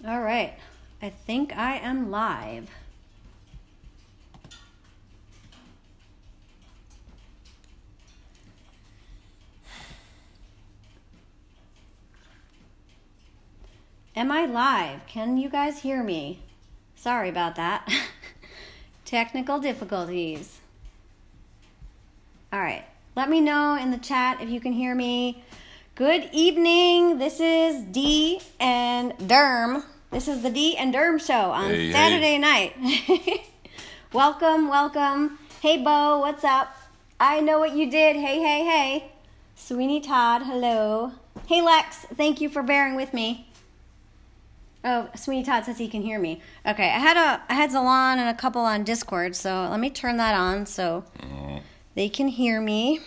All right. I think I am live. Am I live? Can you guys hear me? Sorry about that. Technical difficulties. All right. Let me know in the chat if you can hear me. Good evening. This is Dee and Derm. This is the Dee and Derm show on Saturday night. Welcome, welcome. Hey, Bo, what's up? I know what you did. Hey, hey, hey. Sweeney Todd, hello. Hey, Lex, thank you for bearing with me. Oh, Sweeney Todd says he can hear me. Okay, I had Zalon and a couple on Discord, so let me turn that on so they can hear me.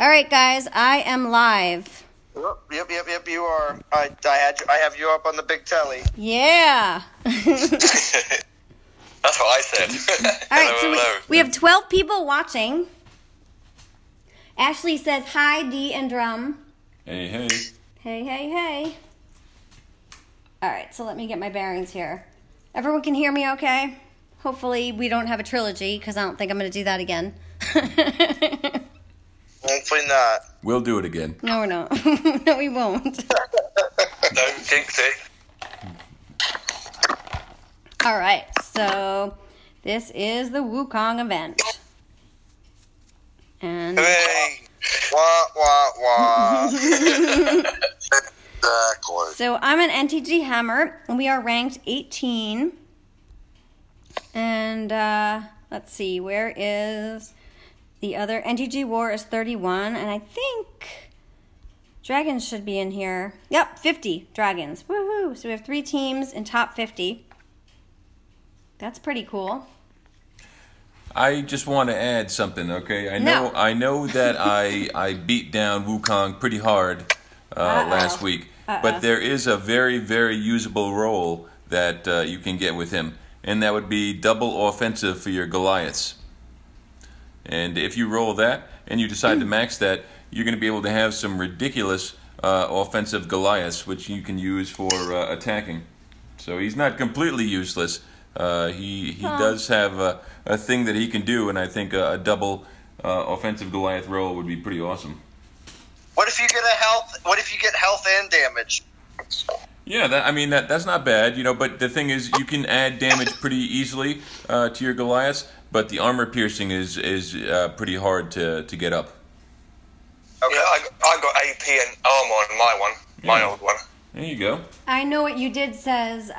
All right, guys, I am live. Yep, you are. I have you up on the big telly. Yeah. That's what I said. All right, so we have 12 people watching. Ashley says, hi, Dee and Drum. Hey, hey. Hey, hey, hey. All right, so let me get my bearings here. Everyone can hear me okay? Hopefully we don't have a trilogy, because I don't think I'm going to do that again. Hopefully not. We'll do it again. No, we're not. No, we won't. Don't jinx it. All right, so this is the Wukong event. And Hey, wah, wah, wah. Exactly. so I'm an NTG Hammer, and we are ranked 18. And let's see, where is the other? NTG War is 31, and I think dragons should be in here. Yep, 50 dragons. Woohoo! So we have 3 teams in top 50. That's pretty cool. I just want to add something, okay? I know that I beat down Wukong pretty hard last week, but there is a very, very usable role that you can get with him, and that would be double offensive for your Goliaths. And if you roll that and you decide to max that, you're going to be able to have some ridiculous offensive Goliaths, which you can use for attacking. So he's not completely useless. He does have a thing that he can do, and I think a double offensive Goliath roll would be pretty awesome. What if you get What if you get health and damage? Yeah, that's not bad, But the thing is, you can add damage pretty easily to your Goliaths, but the armor piercing is pretty hard to get up. Okay. Yeah, I got AP and armor on my one, my old one. There you go. I know what you did says,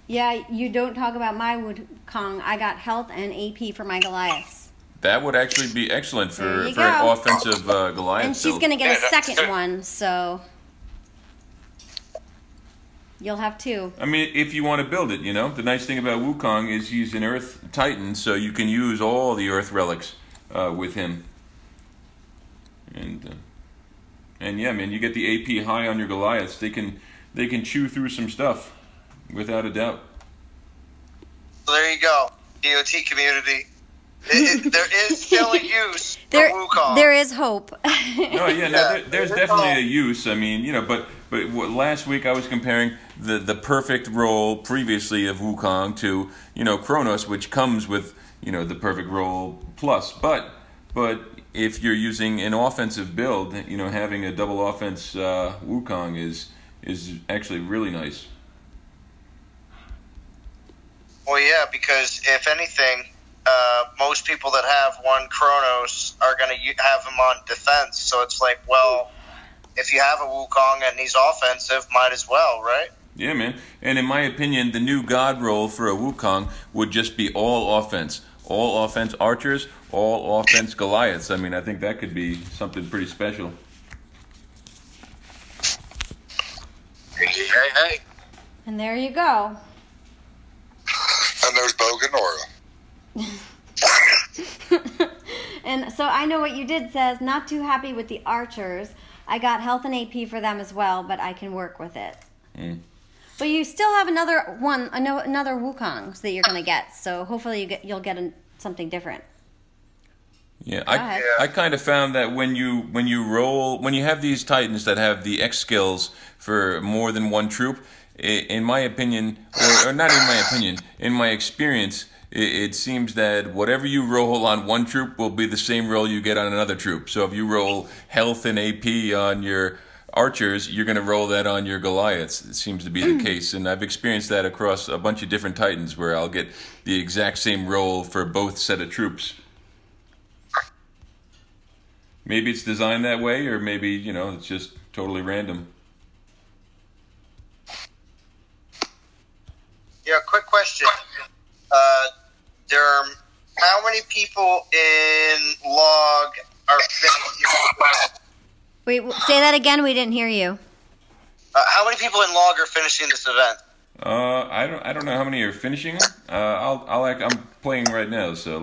yeah, you don't talk about my Wukong. I got health and AP for my Goliaths. That would actually be excellent for an go. offensive Goliath. And she's going to get a second one, so you'll have 2. I mean, if you want to build it, The nice thing about Wukong is he's an Earth Titan, so you can use all the Earth relics with him. And yeah, man, you get the AP high on your Goliaths. They can chew through some stuff, without a doubt. So there you go, DOT community. There is still a use for Wukong. There is hope. No, yeah, no, there's definitely a use. I mean, but last week I was comparing the perfect role previously of Wukong to, Kronos, which comes with, the perfect role plus. But if you're using an offensive build, having a double offense Wukong is actually really nice. Well, yeah, because if anything, most people that have one Kronos are going to have him on defense. So it's like, well, if you have a Wukong and he's offensive, might as well, right? Yeah, man. And in my opinion, the new god role for a Wukong would just be all offense. All offense archers, all offense Goliaths. I mean, I think that could be something pretty special. Hey. And there you go. And there's Bogan Nora. And so I know what you did says, not too happy with the archers. I got health and AP for them as well, but I can work with it. But you still have another Wukong that you're going to get, so hopefully you'll get something different. Yeah, I kind of found that when you have these Titans that have the X skills for more than one troop, in my opinion, or not in my opinion, in my experience, it seems that whatever you roll on one troop will be the same roll you get on another troop. So if you roll health and AP on your archers, you're going to roll that on your Goliaths. It seems to be the case, and I've experienced that across a bunch of different Titans where I'll get the exact same roll for both set of troops. Maybe it's designed that way, or maybe, it's just totally random. Yeah, quick question. Derm, how many people in log are finishing? Wait, say that again. We didn't hear you. How many people in log are finishing this event? I don't know how many are finishing. I'm playing right now, so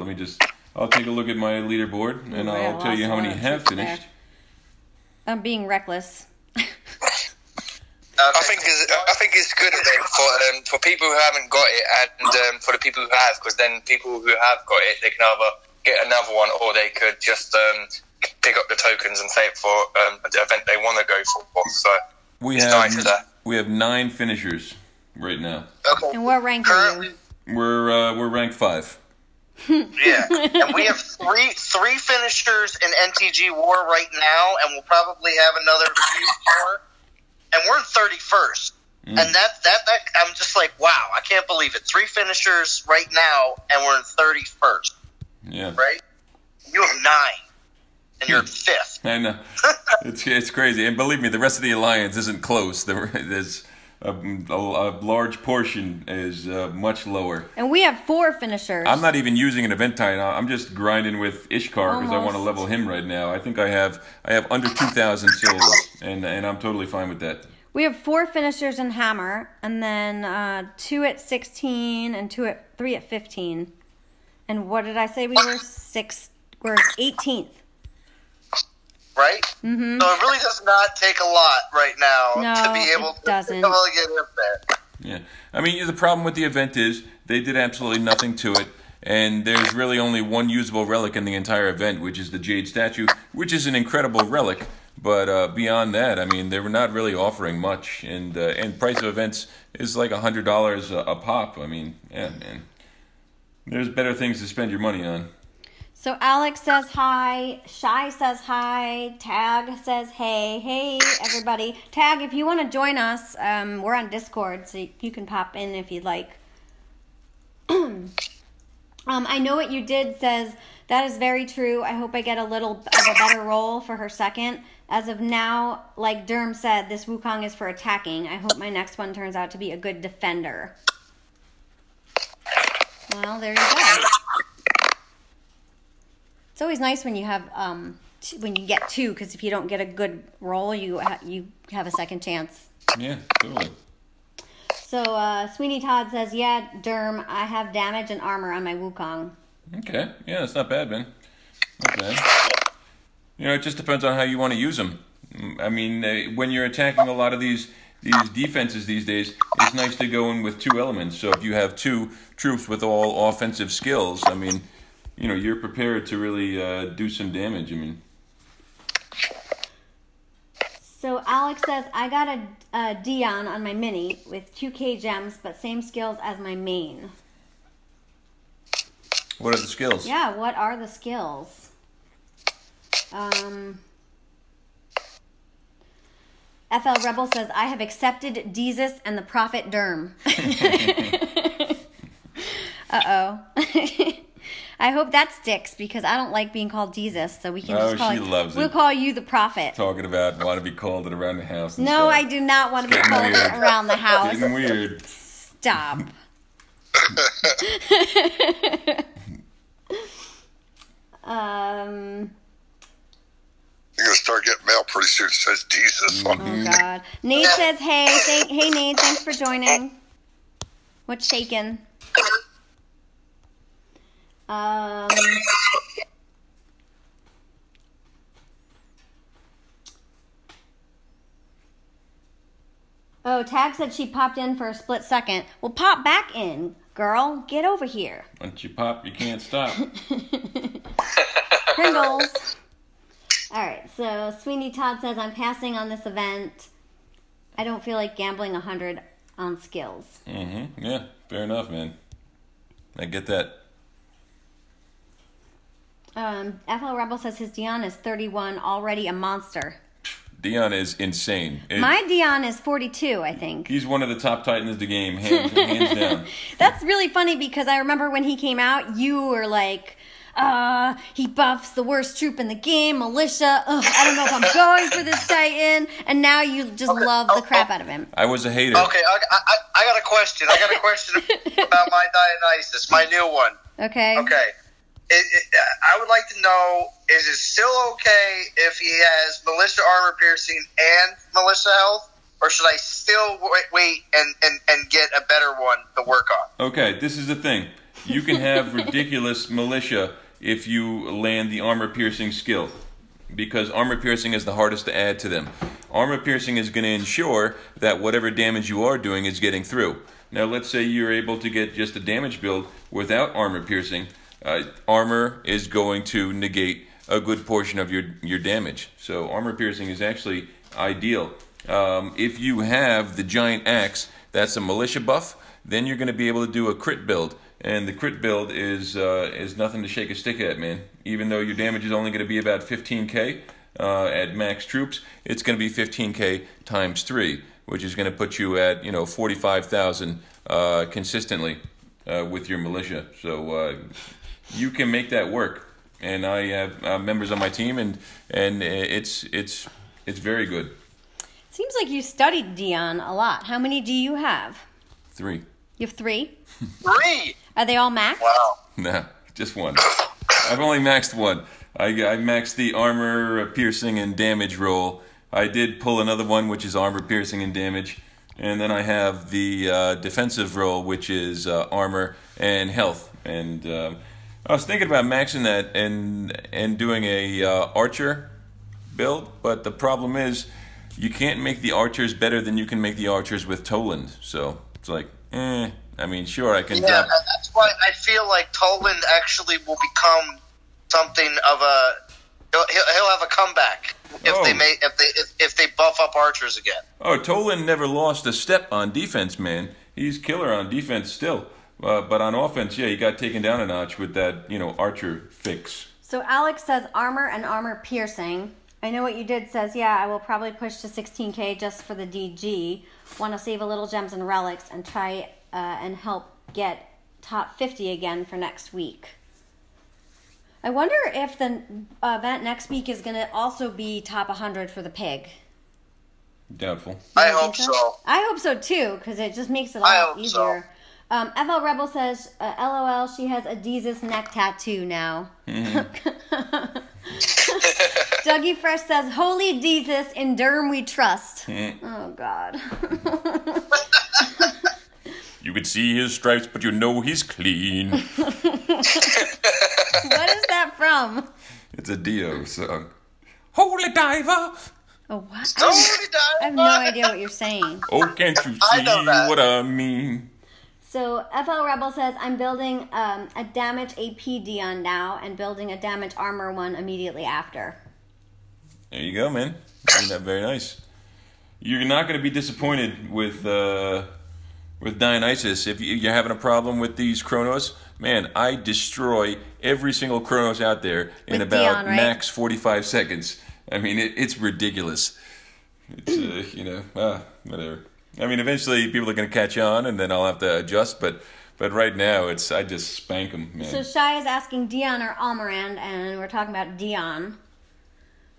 I'll take a look at my leaderboard and I'll tell you how many have finished. I'm being reckless. I think it's good for people who haven't got it and for the people who have, because then people who have got it, they can either get another one or they could just pick up the tokens and save for the event they want to go for. So we have 9 finishers right now. Okay. And what rank are you? We're ranked 5. Yeah, and we have three finishers in NTG War right now, and we'll probably have another few more. And we're in 31st, and that I'm just like, wow, I can't believe it. 3 finishers right now, and we're in 31st. Yeah, right. You have 9, and you're in 5th. I know. It's crazy, and believe me, the rest of the alliance isn't close. There's a large portion is much lower. And we have 4 finishers. I'm not even using an event Titan. I'm just grinding with Ishkar because I want to level him right now. I think I have under 2,000 souls, and I'm totally fine with that. We have 4 finishers in Hammer, and then 2 at 16 and 3 at 15. And what did I say? We're 18th. Right? Mm-hmm. So it really does not take a lot right now to be able to get up there. Yeah. I mean, the problem with the event is they did absolutely nothing to it, and there's really only one usable relic in the entire event, which is the Jade Statue, which is an incredible relic. But beyond that, I mean, they were not really offering much, and price of events is like $100 a pop. I mean, yeah, man. There's better things to spend your money on. So Alex says hi, Shy says hi, Tag says hey everybody. Tag, if you want to join us, we're on Discord, so you can pop in if you'd like. I know what you did says, that is very true. I hope I get a little of a better roll for her second. As of now, like Derm said, this Wukong is for attacking. I hope my next one turns out to be a good defender. Well, there you go. It's always nice when you have when you get 2, because if you don't get a good roll, you have a second chance. Yeah, totally. So Sweeney Todd says, yeah, Derm, I have damage and armor on my Wukong. Okay, yeah, that's not bad, man. Not bad. It just depends on how you want to use them. I mean, when you're attacking a lot of these defenses these days, it's nice to go in with 2 elements. So if you have 2 troops with all offensive skills, I mean, you're prepared to really do some damage. I mean. So Alex says, I got a Dion on my mini with 2k gems, but same skills as my main. What are the skills? Yeah, what are the skills? FL Rebel says, I have accepted Jesus and the Prophet Derm. Uh-oh. I hope that sticks, because I don't like being called Jesus, so we can just call we'll call you the Prophet. Talking about want to be called it around the house. And no, stuff. I do not want to be called it around the house. It's getting weird. Stop. You're going to start getting mail pretty soon. It says Jesus. Oh, God. Nate says, hey, Nate, thanks for joining. What's shaking? Oh, Tag said she popped in for a split second. Well, pop back in, girl. Get over here. Once you pop, you can't stop. Pringles. All right, so Sweeney Todd says, I'm passing on this event. I don't feel like gambling 100 on skills. Mm-hmm. Yeah, fair enough, man. I get that. FL Rebel says his Dion is 31, already a monster. Dion is insane. My Dion is 42, I think. He's one of the top titans of the game, hands down. That's really funny because I remember when he came out, you were like, he buffs the worst troop in the game, Militia. I don't know if I'm going for this Titan. And now you just love the crap out of him. I was a hater. Okay, I got a question. I got a question about my Dionysus, my new one. Okay. Okay. I would like to know, is it still okay if he has Militia Armor Piercing and Militia Health? Or should I still wait and get a better one to work on? Okay, this is the thing. You can have ridiculous Militia if you land the Armor Piercing skill. Because Armor Piercing is the hardest to add to them. Armor Piercing is going to ensure that whatever damage you are doing is getting through. Now, let's say you're able to get just a damage build without Armor Piercing. Armor is going to negate a good portion of your damage. So Armor Piercing is actually ideal. If you have the Giant Axe, that's a Militia buff, then you're going to be able to do a crit build. And the crit build is nothing to shake a stick at, man. Even though your damage is only going to be about 15k at max troops, it's going to be 15k times 3, which is going to put you at 45,000 consistently with your Militia. So you can make that work, and I have members on my team, and it's very good. Seems like you studied Dion a lot. How many do you have? 3. You have 3? 3? Are they all maxed? Wow. No, just 1. I've only maxed 1. I maxed the Armor Piercing and Damage roll. I did pull another one, which is Armor Piercing and Damage. And then I have the Defensive roll, which is Armor and Health. And I was thinking about maxing that and doing a Archer build, but the problem is you can't make the Archers better than you can make the Archers with Toland. So it's like, I mean, sure, I can. Yeah, that's why I feel like Toland actually will become something of a. He'll have a comeback if they buff up Archers again. Oh, Toland never lost a step on defense, man. He's killer on defense still, but on offense, yeah, he got taken down a notch with that Archer fix. So Alex says Armor and Armor Piercing. I know what you did says, yeah, I will probably push to 16k just for the DG. Want to save a little gems and relics and try and help get top 50 again for next week. I wonder if the event next week is going to also be top 100 for the pig. Doubtful. I hope so. I hope so too, because it just makes it a lot easier. So. FL Rebel says, LOL, she has a Jesus neck tattoo now. Mm-hmm. Dougie Fresh says, Holy Jesus, in Durham we trust. Oh, God. You could see his stripes, but you know he's clean. What is that from? It's a Dio song. Holy diver! Oh, what? Holy diver! I have no idea what you're saying. Oh, can't you see what I mean? So, FL Rebel says, I'm building a damage AP Dion now and building a damage armor one immediately after. There you go, man. Very nice. You're not going to be disappointed with Dionysus. If you're having a problem with these Chronos, man, I destroy every single Chronos out there in with about Dion, right? max 45 seconds. I mean, it's ridiculous. It's, whatever. I mean, eventually people are going to catch on, and then I'll have to adjust. But right now, I just spank them, man. So Shai is asking Dion or Almirand, and we're talking about Dion.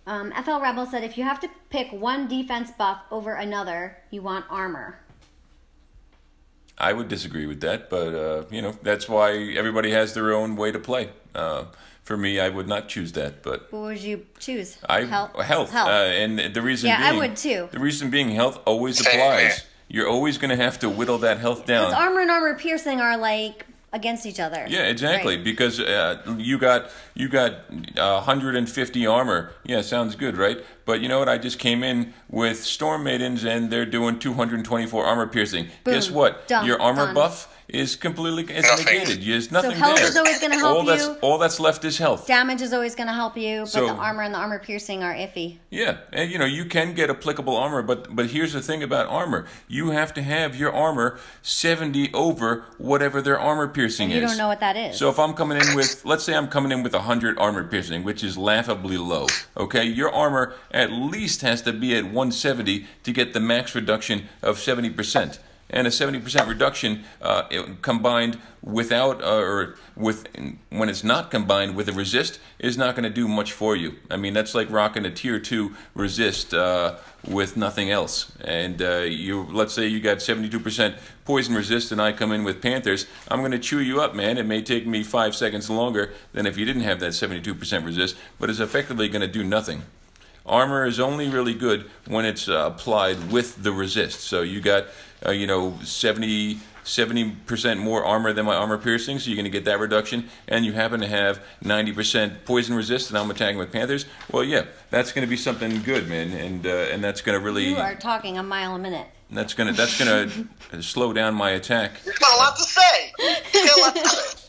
FL Rebel said, if you have to pick one defense buff over another, you want armor. I would disagree with that, but that's why everybody has their own way to play. For me, I would not choose that. But what would you choose? Health. And the reason being, I would too. The reason being, health always applies. You're always going to have to whittle that health down. Because armor and armor piercing are like against each other. Yeah, exactly. Right. Because you got 150 armor. Yeah, sounds good, right? But you know what? I just came in with Storm Maidens, and they're doing 224 armor piercing. Boom. Guess what? Done. Your armor Done. buff is completely negated. There's nothing So health there. is always going to help you. All that's left is health. Damage is always going to help you, but So- the armor and the armor piercing are iffy. Yeah, and you know, you can get applicable armor, but here's the thing about armor. You have to have your armor 70 over whatever their armor piercing And you is. don't know what that is. So if I'm coming in with, let's say I'm coming in with 100 armor piercing, which is laughably low, okay? Your armor at least has to be at 170 to get the max reduction of 70%. And a 70% reduction combined without when it's not combined with a resist is not going to do much for you. I mean, that's like rocking a tier 2 resist with nothing else. And let's say you got 72% poison resist, and I come in with Panthers. I'm going to chew you up, man. It may take me 5 seconds longer than if you didn't have that 72% resist, but it's effectively going to do nothing. Armor is only really good when it's applied with the resist. So you got, 70% more armor than my armor piercing, so you're going to get that reduction, and you happen to have 90% poison resist, and I'm attacking with Panthers. Well, yeah, that's going to be something good, man, and that's going to really. You are talking a mile a minute. That's going to slow down my attack. You've got a lot to say. You've got a lot to say.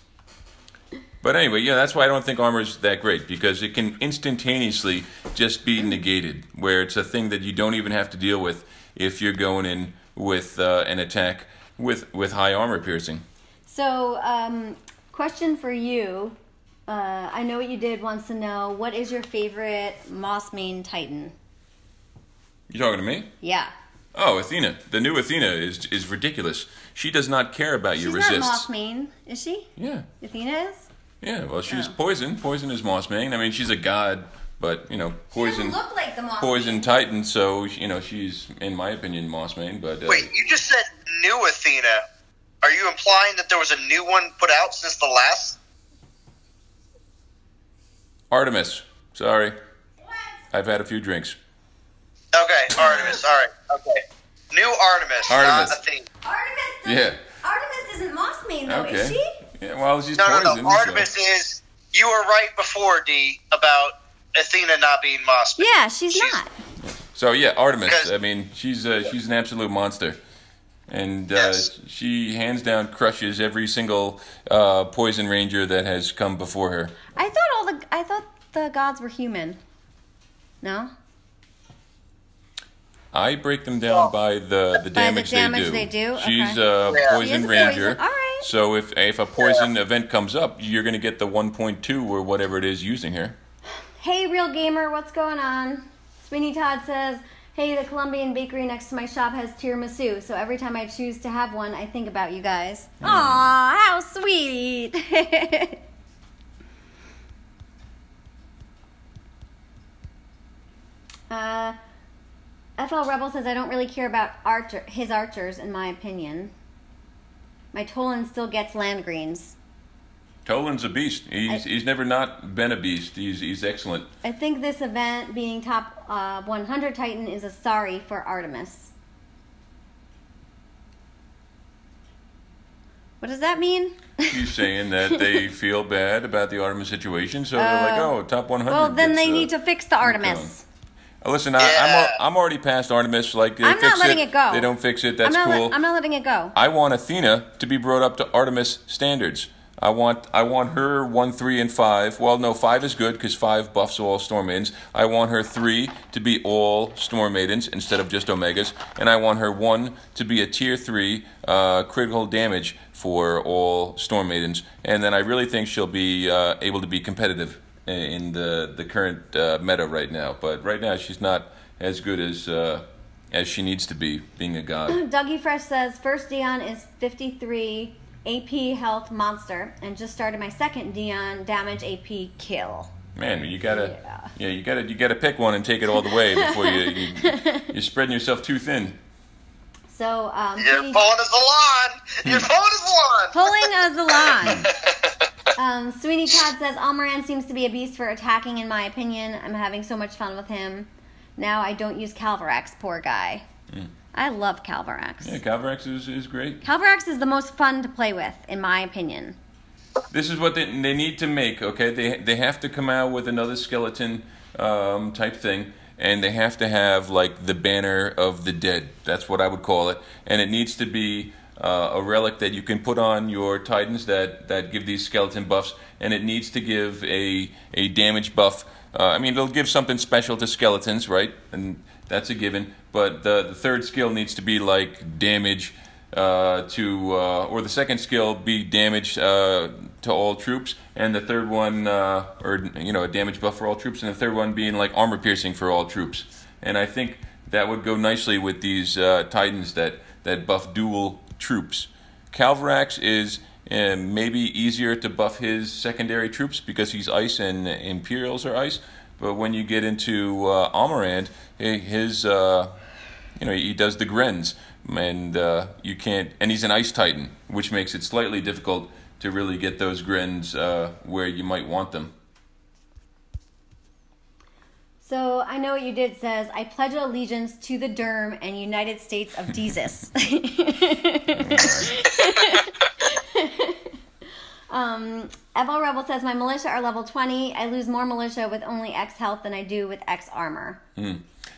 But anyway, yeah, that's why I don't think armor is that great, because it can instantaneously just be negated, where it's a thing that you don't even have to deal with if you're going in with an attack with high armor piercing. So, question for you. I know what you did wants to know, what is your favorite Mossmane Titan? You talking to me? Yeah. Oh, Athena. The new Athena is ridiculous. She does not care about your resists. She's not Mossmane, is she? Yeah. Athena is? Yeah, well, she's poison. Poison is Mossmane. I mean, she's a god, but, poison. She doesn't look like the Mossmane. Poison Titan, so, she's, in my opinion, Mossmane, but... Wait, you just said new Athena. Are you implying that there was a new one put out since the last? Artemis. Sorry. What? I've had a few drinks. Okay, Artemis. All right, okay. New Artemis, not Athena. Artemis isn't Mossmane, though, is she? Yeah, well, she's No. poison. Artemis is... You were right before, D, about Athena not being Mossman. Yeah, she's not. So, yeah, Artemis. Because- I mean, she's an absolute monster. And Yes. she hands down crushes every single poison ranger that has come before her. I thought the gods were human. No? I break them down by the damage, they do? She's Okay. a poison She is a ranger. poison. All right. So if a poison event comes up, you're going to get the 1.2 or whatever it is using her. Hey, Real Gamer, what's going on? Sweeney Todd says, hey, the Colombian bakery next to my shop has tiramisu, so every time I choose to have one, I think about you guys. Aw, how sweet. FL Rebel says, I don't really care about his archers, in my opinion. My Tolan still gets land greens. Tolan's a beast. He's never not been a beast. He's excellent. I think this event being top 100 Titan is a sorry for Artemis. What does that mean? He's saying that they feel bad about the Artemis situation, so they're like, oh, top 100. Well, then gets, they need to fix the Artemis. Listen, Yeah. I'm already past Artemis. Like, they I'm fix not letting it go. They don't fix it. That's I'm cool. not letting it go. I want Athena to be brought up to Artemis standards. I want her 1, 3, and 5. Well, no, 5 is good because 5 buffs all Storm Maidens. I want her 3 to be all Storm Maidens instead of just Omegas. And I want her 1 to be a tier 3 critical damage for all Storm Maidens. And then I really think she'll be able to be competitive in the current meta right now. But right now she's not as good as she needs to be, being a god. Dougie Fresh says, first Dion is 53 AP health monster, and just started my second Dion damage AP kill. Man, you gotta pick one and take it all the way before you're spreading yourself too thin. So You're pulling a Zalan! You're pulling a Zalan! pulling a Zalan. Sweeney Todd says, Almoran seems to be a beast for attacking, in my opinion. I'm having so much fun with him. Now I don't use Calvarax, poor guy. I love Calvarax. Yeah, Calvarax is great. Calvarax is the most fun to play with, in my opinion. This is what they need to make, okay? They have to come out with another skeleton type thing. and they have to have like the banner of the dead. That's what I would call it, and it needs to be a relic that you can put on your Titans that give these skeleton buffs, and it needs to give a damage buff. I mean, it'll give something special to skeletons, right? And that's a given. But the third skill needs to be like damage or the second skill be damage to all troops, and the third one, or a damage buff for all troops, and the third one being like armor piercing for all troops. And I think that would go nicely with these Titans that buff dual troops. Calvarax is maybe easier to buff his secondary troops because he's ice and Imperials are ice. But when you get into Almirand, his he does the Grens, and you can't. And he's an ice Titan, which makes it slightly difficult to really get those Grens where you might want them. So I know what you did says, I pledge allegiance to the Derm and United States of Jesus. Evo Rebel says, my militia are level 20. I lose more militia with only X health than I do with X armor.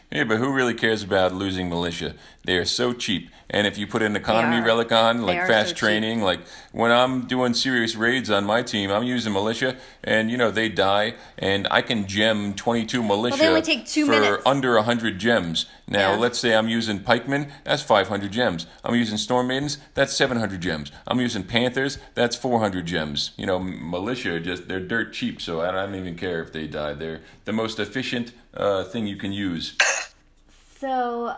Yeah, but who really cares about losing militia? They are so cheap. And if you put an economy relic on, like fast training, like when I'm doing serious raids on my team, I'm using militia, and they die, and I can gem 22 militia they only take 2 for minutes. under 100 gems. Now, let's say I'm using pikemen, that's 500 gems. I'm using storm maidens, that's 700 gems. I'm using panthers, that's 400 gems. Militia they're dirt cheap, so I don't even care if they die. They're the most efficient thing you can use. So,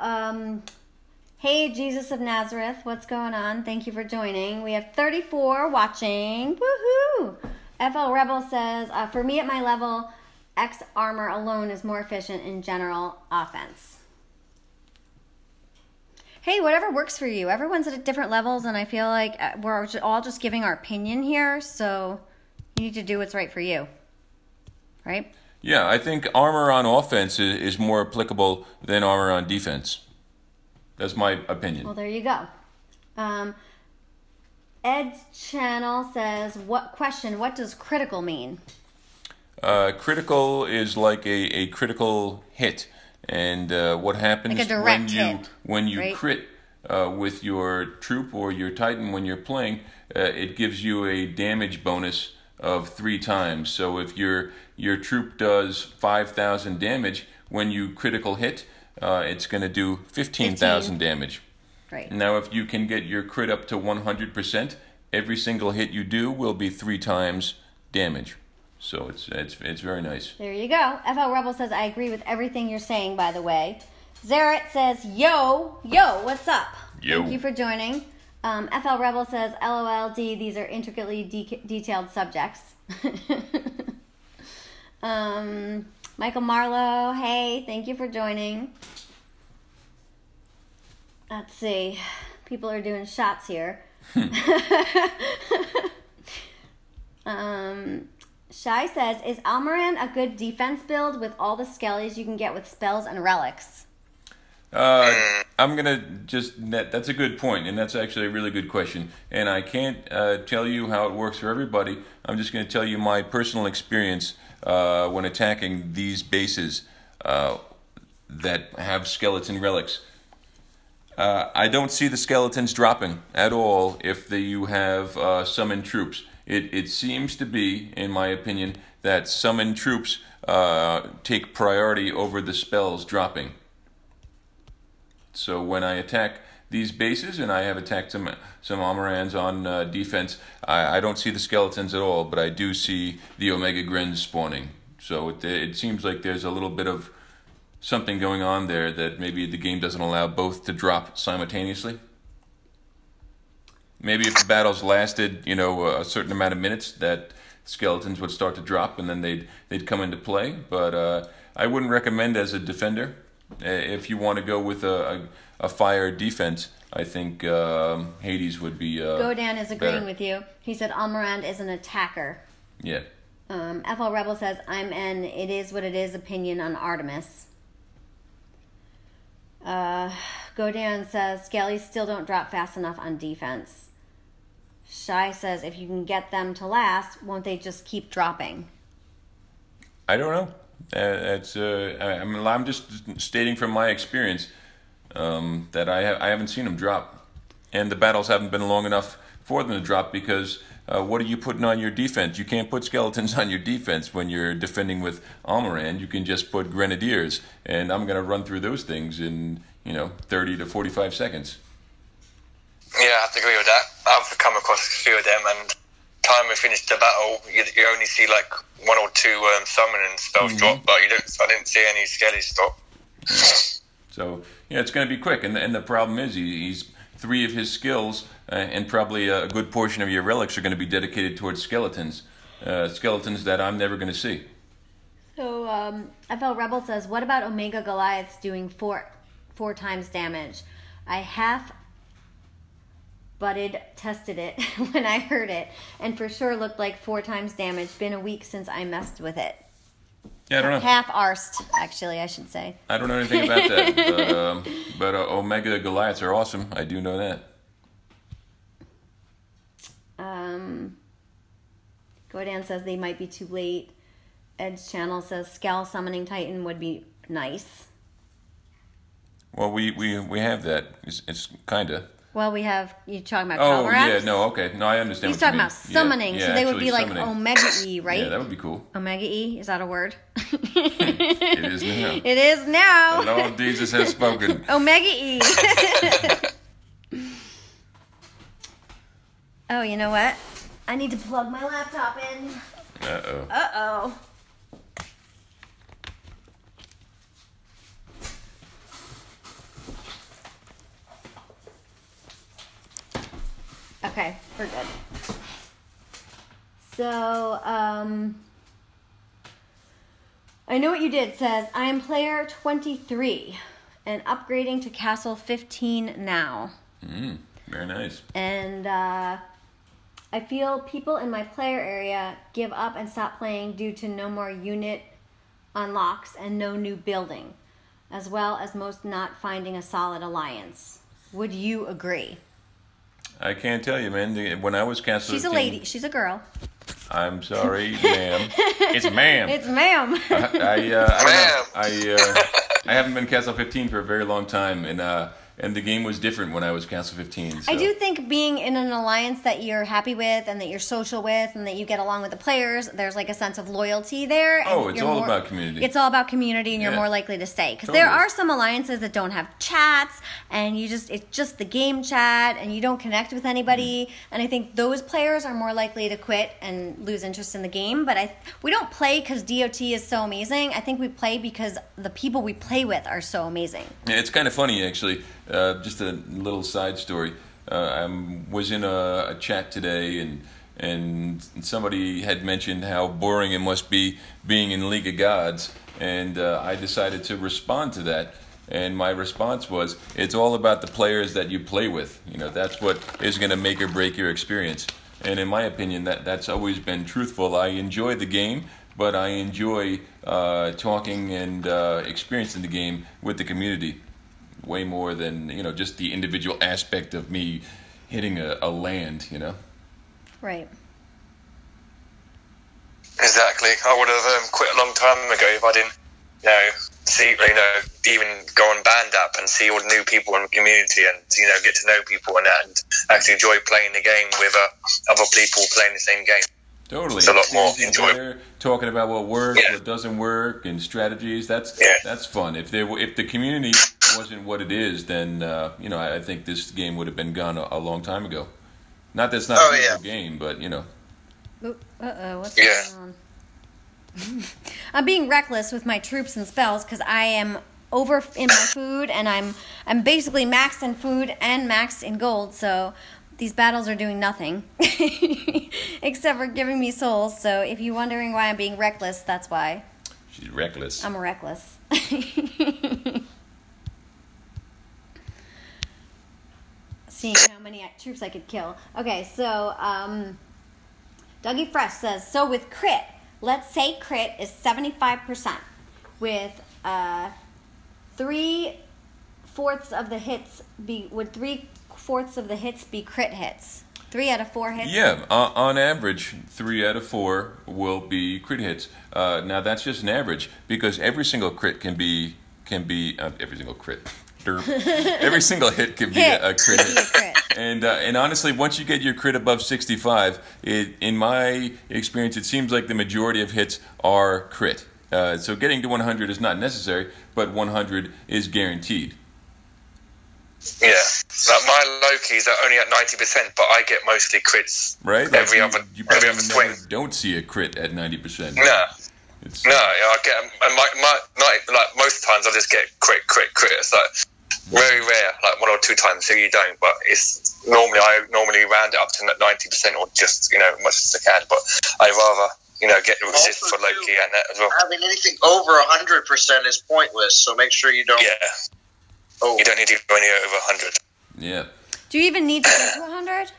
hey, Jesus of Nazareth, what's going on? Thank you for joining. We have 34 watching. Woohoo! FL Rebel says, for me at my level, X armor alone is more efficient in general offense. Hey, whatever works for you. Everyone's at different levels, and I feel like we're all just giving our opinion here, so you need to do what's right for you. Right? Yeah, I think armor on offense is more applicable than armor on defense. That's my opinion. Well, there you go. Ed's channel says, what does critical mean? Critical is like a critical hit. And what happens like a direct when you right? crit with your troop or your Titan when you're playing, it gives you a damage bonus of 3 times. So if your troop does 5,000 damage, when you critical hit, it's going to do 15,000 damage. Right. Now, if you can get your crit up to 100%, every single hit you do will be 3 times damage. So it's very nice. There you go. FL Rebel says, I agree with everything you're saying, by the way. Zaret says, yo, what's up? Yo. Thank you for joining. FL Rebel says, LOLD, these are intricately detailed subjects. Michael Marlowe, hey, thank you for joining. Let's see. People are doing shots here. Shai says, is Almirand a good defense build with all the skellies you can get with spells and relics? I'm going to that's a good point, and that's actually a really good question. And I can't tell you how it works for everybody. I'm just going to tell you my personal experience when attacking these bases that have skeleton relics. I don't see the skeletons dropping at all if you have summoned troops. It seems to be, in my opinion, that summoned troops take priority over the spells dropping. So when I attack these bases, and I have attacked some Almirands on defense, I don't see the skeletons at all, but I do see the Omega Grins spawning. So it seems like there's a little bit of something going on there that maybe the game doesn't allow both to drop simultaneously. Maybe if the battles lasted, a certain amount of minutes, that skeletons would start to drop and then they'd come into play. But I wouldn't recommend as a defender. If you want to go with a fire defense, I think Hades would be Godan is agreeing better. with you. He said Almirand is an attacker. Yeah. FL Rebel says, I'm an it is what it is opinion on Artemis. Godan says, Skellies still don't drop fast enough on defense. Shai says, if you can get them to last, won't they just keep dropping? I don't know. I'm just stating from my experience that I haven't seen them drop, and the battles haven't been long enough for them to drop because what are you putting on your defense? You can't put skeletons on your defense when you're defending with Almirand. You can just put grenadiers, and I'm going to run through those things in 30 to 45 seconds. Yeah, I have to agree with that. I've come across a few of them, and time we finished the battle, you only see like 1 or 2 summoning spells drop, but I didn't see any skellies stop. So it's going to be quick, and the problem is he's 3 of his skills and probably a good portion of your relics are going to be dedicated towards skeletons, skeletons that I'm never going to see. So FL Rebel says, what about Omega Goliaths doing 4 times damage? I tested it when I heard it, and for sure looked like 4 times damage. Been a week since I messed with it. Yeah, I don't know. Half-arsed, actually, I should say. I don't know anything about that, but Omega Goliaths are awesome. I do know that. Godan says they might be too late. Edge Channel says Scowl Summoning Titan would be nice. Well, we have that. It's kind of. Well, we have, you talking about Oh, Calvarax? yeah, no, okay. No, I understand. He's talking about summoning, yeah, so they would be like summoning. Omega E, right? Yeah, that would be cool. Omega E, is that a word? It is now. It is now. The Lord Jesus has spoken. Omega E. Oh, you know what? I need to plug my laptop in. Uh-oh. Uh-oh. Okay, we're good. So, I know what you did says, I am player 23 and upgrading to castle 15 now. Very nice. And I feel people in my player area give up and stop playing due to no more unit unlocks and no new building, as well as most not finding a solid alliance. Would you agree? I can't tell you, man. When I was castle 15... She's a lady. She's a girl. I'm sorry, ma'am. It's ma'am. It's ma'am. I haven't been Castle 15 for a very long time, and the game was different when I was Castle 15. So. I do think being in an alliance that you're happy with and that you're social with and that you get along with the players, there's like a sense of loyalty there. And it's all about community. It's all about community, and you're more likely to stay. Because there are some alliances that don't have chats, and it's just the game chat, and you don't connect with anybody. And I think those players are more likely to quit and lose interest in the game. But we don't play because DOT is so amazing. I think we play because the people we play with are so amazing. Yeah, it's kind of funny, actually. Just a little side story. I was in a chat today, and somebody had mentioned how boring it must be being in League of Gods, and I decided to respond to that. And my response was, it's all about the players that you play with. That's what is going to make or break your experience. And in my opinion, that's always been truthful. I enjoy the game, but I enjoy talking and experiencing the game with the community. Way more than, just the individual aspect of me hitting a land, Right. Exactly. I would have quit a long time ago if I didn't, see, even go on Band app and see all the new people in the community and, get to know people and actually enjoy playing the game with other people playing the same game. Totally. It's a lot more enjoyable. They're talking about what works, what doesn't work, and strategies. That's fun. If the community wasn't what it is, then I think this game would have been gone a long time ago. Not that it's not a good game, but What's going on? I'm being reckless with my troops and spells because I am over in my food, and I'm basically maxed in food and maxed in gold. So these battles are doing nothing except for giving me souls. So if you're wondering why I'm being reckless, that's why. She's reckless. I'm reckless. Seeing how many troops I could kill. Okay, so Dougie Fresh says, so with crit, let's say crit is 75%. With 3/4 of the hits would 3/4 of the hits be crit hits? 3 out of 4 hits? Yeah, on average, 3 out of 4 will be crit hits. Now that's just an average because every single crit can be every single crit. Every single hit can be a crit hit. And honestly, once you get your crit above 65, in my experience, it seems like the majority of hits are crit. So getting to 100 is not necessary, but 100 is guaranteed. Yeah, like my Lokis are only at 90%, but I get mostly crits. Right? Every like other you probably every other swing. Don't see a crit at 90%. No. I get and like most times I just get crit. It's like very rare, like 1 or 2 times, so you don't. But it's I normally round it up to 90% or just as much as I can. But I rather get the resist for Loki and that as well. Having anything over 100% is pointless. So make sure you don't. Yeah. Oh. You don't need to go any over 100. Yeah. Do you even need to get to 100?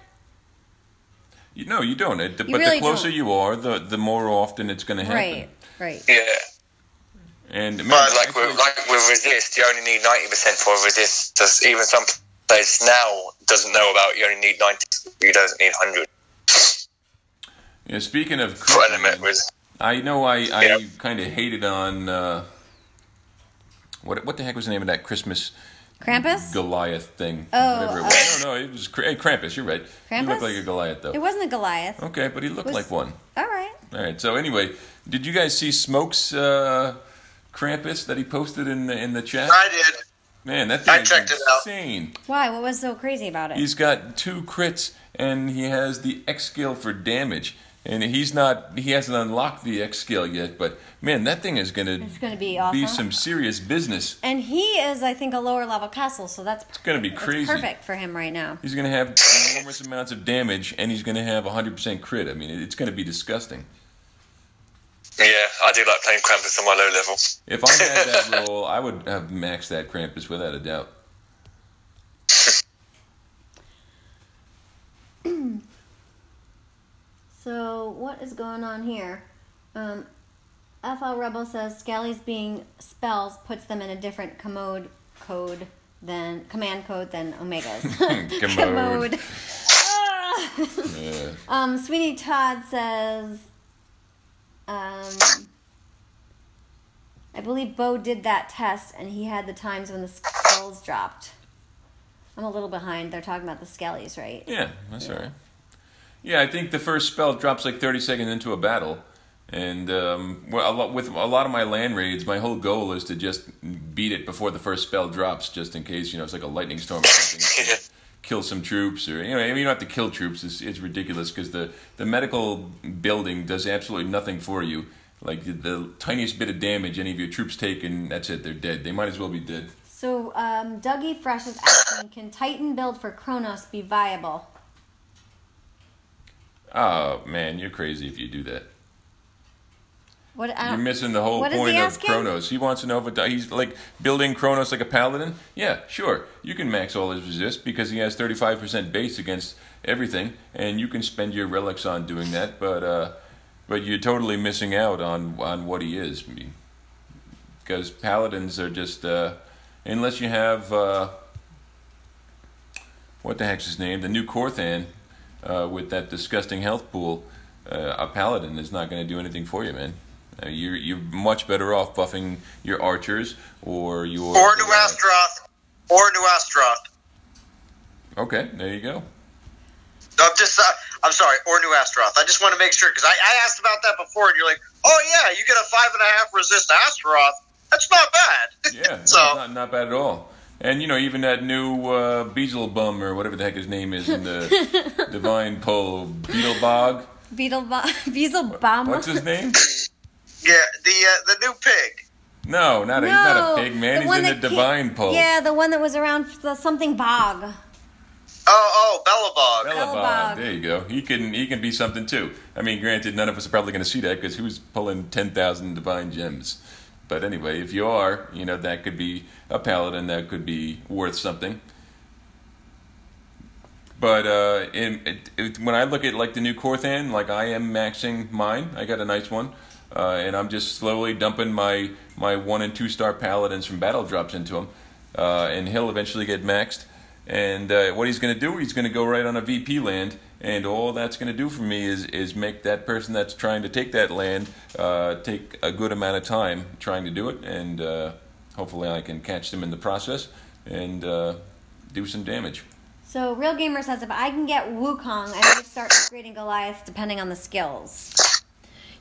No, you don't. But really the closer don't. you are, the more often it's going to happen. Right. Yeah. And like with resist, you only need 90% for a resist. Just even some place now doesn't know about. You only need 90. You don't need 100. Yeah. Speaking of For crit, element resist. I know I kind of hated on what the heck was the name of that Christmas Krampus? Goliath thing? Oh, whatever it was. No, it was Krampus. You're right. Krampus? He looked like a Goliath, though. It wasn't a Goliath. Okay, but he looked like one. All right. All right. So anyway, did you guys see Smoke's Krampus that he posted in the chat? I did. Man, that thing is insane. It out. Why? What was so crazy about it? He's got 2 crits, and he has the X skill for damage. And he hasn't unlocked the X skill yet, but man, that thing is gonna be awesome. Be some serious business. And he is, I think, a lower level castle, so it's gonna be crazy. Perfect for him right now. He's gonna have enormous amounts of damage, and he's gonna have 100% crit. I mean, it's gonna be disgusting. Yeah, I do like playing Krampus on my low level. If I had that role, I would have maxed that Krampus without a doubt. So, what is going on here? FL Rebel says Scally's being spells puts them in a different command code than Omega's. Commode. Yeah. Sweeney Todd says, I believe Bo did that test and he had the times when the spells dropped. I'm a little behind. They're talking about the Scallies, right? Yeah, that's all right. Yeah, I think the first spell drops like 30 seconds into a battle. And with a lot of my land raids, my whole goal is to just beat it before the first spell drops, just in case, it's like a lightning storm or something. Kill some troops, or, you don't have to kill troops. It's ridiculous because the medical building does absolutely nothing for you. Like the tiniest bit of damage any of your troops take, and that's it, they're dead. They might as well be dead. So, Dougie Fresh is asking, can Titan build for Kronos be viable? Oh, man, you're crazy if you do that. You're missing the whole point of Kronos. He wants to know if he's like building Kronos like a paladin. Yeah, sure. You can max all his resist because he has 35% base against everything, and you can spend your relics on doing that, but you're totally missing out on what he is. Because paladins are just, unless you have, what the heck's his name? The new Korthan. With that disgusting health pool, a paladin is not going to do anything for you, man. You're much better off buffing your archers or your... Or New Astaroth. Okay, there you go. I'm sorry, or New Astaroth. I just want to make sure, because I asked about that before, and you're like, oh yeah, you get a 5.5 resist Astaroth. That's not bad. Yeah, so, not bad at all. And, even that new Beelzebum, or whatever the heck his name is in the Divine Pull, Beetlebog? Beelzebum. What's his name? Yeah, the new pig. No, he's not a pig, man. He's in the Divine Pull. Yeah, the one that was around something bog. Bellabog. There you go. He can be something too. I mean, granted, none of us are probably going to see that because who's pulling 10,000 divine gems? But anyway, if you are, that could be a paladin. That could be worth something. But when I look at like the new Korthan, like I am maxing mine. I got a nice one, and I'm just slowly dumping my 1 and 2 star paladins from battle drops into him, and he'll eventually get maxed. And what he's going to do, he's going to go right on a VP land, and all that's going to do for me is make that person that's trying to take that land take a good amount of time trying to do it, and hopefully I can catch them in the process and do some damage. So Real Gamer says, if I can get Wukong, I might start upgrading Goliath depending on the skills.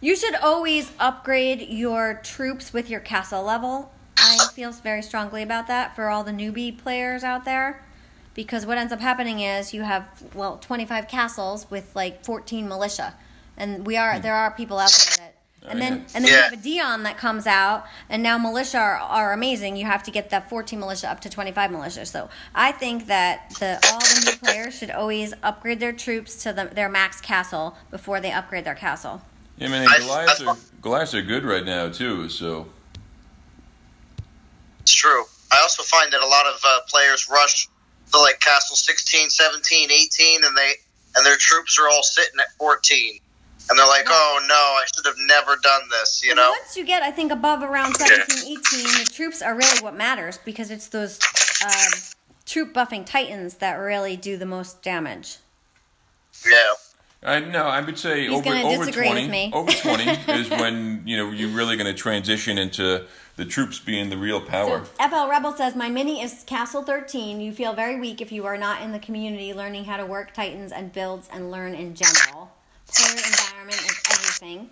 You should always upgrade your troops with your castle level. I feel very strongly about that for all the newbie players out there. Because what ends up happening is you have, 25 castles with like 14 militia. And there are people out there that... And then you have a Dion that comes out, and now militia are amazing. You have to get that 14 militia up to 25 militia. So I think that all the new players should always upgrade their troops to their max castle before they upgrade their castle. Yeah, man, Goliaths are good right now too. So it's true. I also find that a lot of players rush to like castle 16, 17, 18, and their troops are all sitting at 14. And they're like, oh, no, I should have never done this, you know? Once you get, I think, above around 17, 18, the troops are really what matters, because it's those troop buffing titans that really do the most damage. Yeah. I would say over 20. Over 20 is when you're really going to transition into the troops being the real power. So FL Rebel says, my mini is Castle 13. You feel very weak if you are not in the community learning how to work titans and builds and learn in general. Player environment is everything.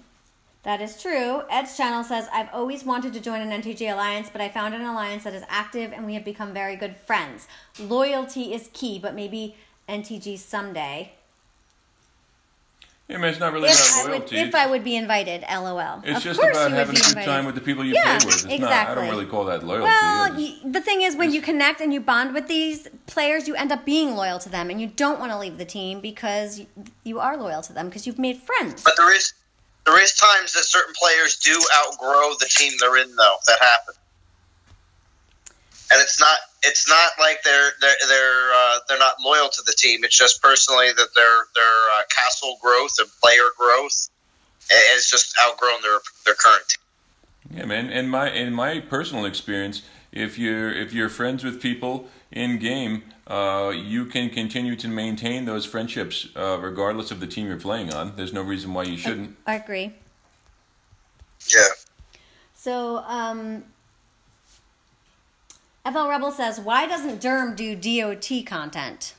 That is true. Ed's channel says, I've always wanted to join an NTG alliance, but I found an alliance that is active and we have become very good friends. Loyalty is key, but maybe NTG someday. Yeah, man, it's not really about loyalty. If I would be invited, LOL. It's just about having a good time with the people you play with. Exactly. I don't really call that loyalty. Well, the thing is, when you connect and you bond with these players, you end up being loyal to them, and you don't want to leave the team because you are loyal to them because you've made friends. But there is times that certain players do outgrow the team they're in, though. That happens. And it's not like they're not loyal to the team. It's just personally that their castle growth and player growth has just outgrown their current team. Yeah, man. In my personal experience, if you're friends with people in game, you can continue to maintain those friendships regardless of the team you're playing on. There's no reason why you shouldn't. I agree. Yeah. So, FL Rebel says, why doesn't Derm do DOT content?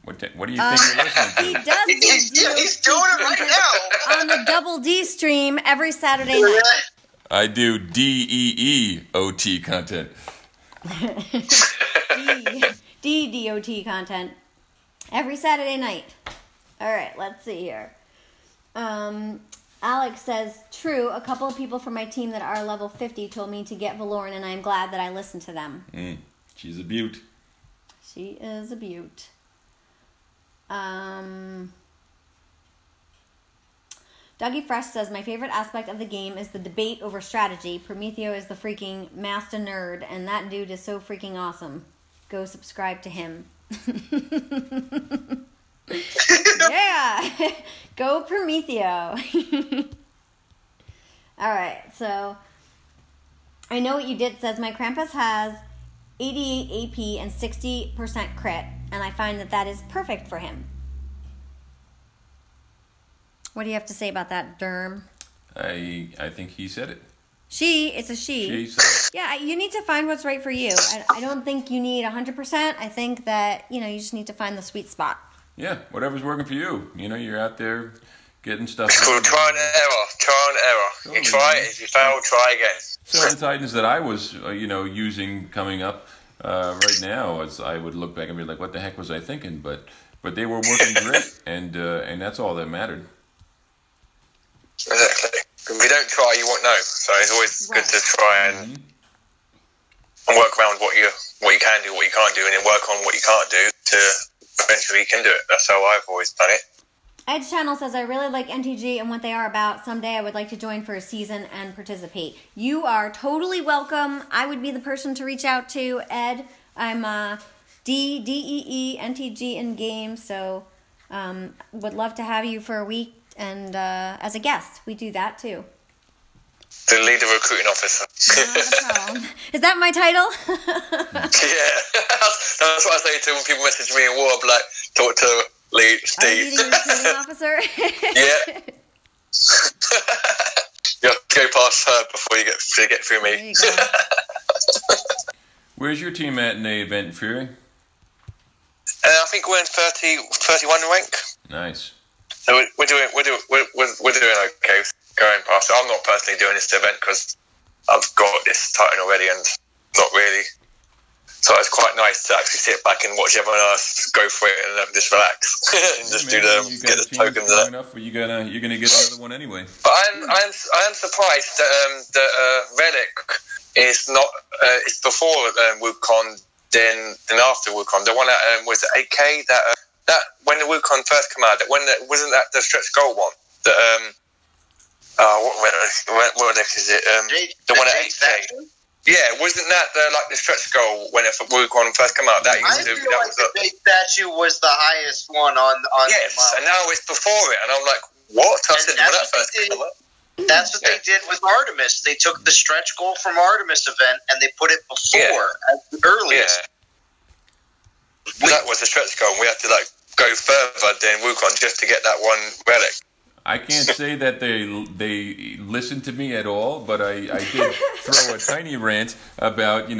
What do you think you're listening to? He does He's doing it right now. On the Double D stream every Saturday night. I do DEEOT content. DOT content. Every Saturday night. Alright, let's see here. Alex says, true, a couple of people from my team that are level 50 told me to get Valoran, and I'm glad that I listened to them. She's a beaut. She is a beaut. Dougie Fresh says, my favorite aspect of the game is the debate over strategy. Prometheo is the freaking master nerd, and that dude is so freaking awesome. Go subscribe to him. Yeah! Go Prometheo. Alright, so I know what you did says my Krampus has 88 AP and 60% crit, and I find that is perfect for him. What do you have to say about that, Derm? I think he said it. It's a she. She said it. Yeah, you need to find what's right for you. I don't think you need 100%. I think that, you just need to find the sweet spot. Yeah, whatever's working for you. You're out there getting stuff. It's called trial and error. Totally. You try it. If you fail, try again. So the Titans that I was, using coming up right now, I would look back and be like, what the heck was I thinking? But they were working great, and that's all that mattered. Exactly. If you don't try, you won't know. So it's always good to try and work around what you can do, what you can't do, and then work on what you can't do to eventually you can do it. That's how I've always done it. Ed's channel says, I really like NTG and what they are about. Someday I would like to join for a season and participate. You are totally welcome. I would be the person to reach out to, Ed. I'm DEE NTG in game, so would love to have you for a week and as a guest. We do that too. The leader recruiting officer. Not a problem. Is that my title? Yeah, that's what I say to when people message me in war. I'm like, talk to Lee, Steve. Are you the recruiting officer? Yeah. You have to go past her before you get through me. There you go. Where's your team at in the event, Fury? I think we're in 31 rank. Nice. So we're doing okay. Going past. I'm not personally doing this event because I've got this Titan already and not really. So it's quite nice to actually sit back and watch everyone else go for it and just relax and just get the tokens. Enough, you're gonna get another one anyway. But I am surprised that Relic is not. It's before Wukong, then after Wukong. The one that was 8K. That when the Wukong first came out. Wasn't that the stretch goal one? That what relic is it? The one at 8K. Yeah, wasn't that the stretch goal when Wukong first came out? I feel like the big statue was the highest one on. Yes, and now it's before it, and I'm like, what? I said when that first came out. That's what they did with Artemis. They took the stretch goal from Artemis event and they put it before as the earliest. Yeah. That was the stretch goal. We had to go further than Wukong just to get that one relic. I can't say that they listened to me at all, but I did throw a tiny rant about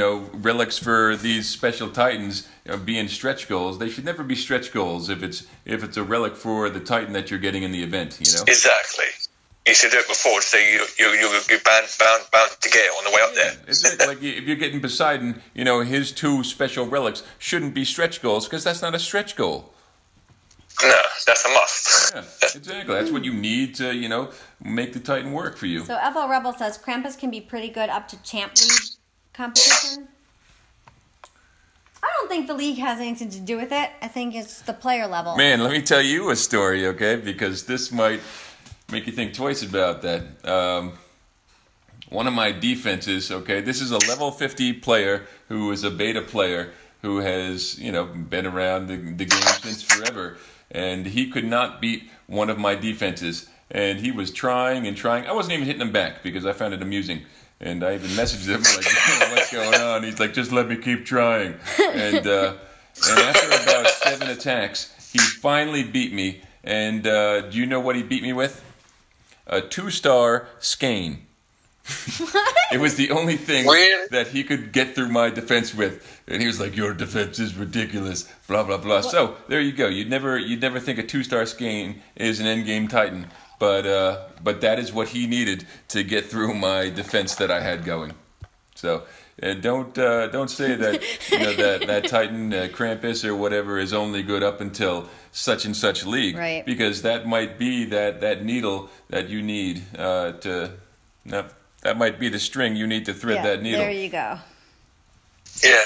relics for these special Titans being stretch goals. They should never be stretch goals if it's a relic for the Titan that you're getting in the event. Exactly. You should do it before, so you're bound to get it on the way up there. It's like if you're getting Poseidon, his 2 special relics shouldn't be stretch goals because that's not a stretch goal. No, that's a must. Yeah, exactly. That's what you need to, make the Titan work for you. So FL Rebel says Krampus can be pretty good up to Champ League competition. I don't think the league has anything to do with it. I think it's the player level. Man, let me tell you a story, okay? Because this might make you think twice about that. One of my defenses, okay, this is a level 50 player who is a beta player who has, been around the game since forever. And he could not beat one of my defenses. And he was trying and trying. I wasn't even hitting him back because I found it amusing. And I even messaged him like, what's going on? He's like, just let me keep trying. And after about 7 attacks, he finally beat me. And do you know what he beat me with? A 2-star skein. It was the only thing that he could get through my defense with, and he was like, "Your defense is ridiculous." Blah blah blah. So there you go. You'd never think a 2-star skein is an endgame Titan, but that is what he needed to get through my defense that I had going. So don't say that that Titan Krampus or whatever is only good up until such and such league, right? Because that might be that needle that you need That might be the string you need to thread that needle. There you go. Yeah.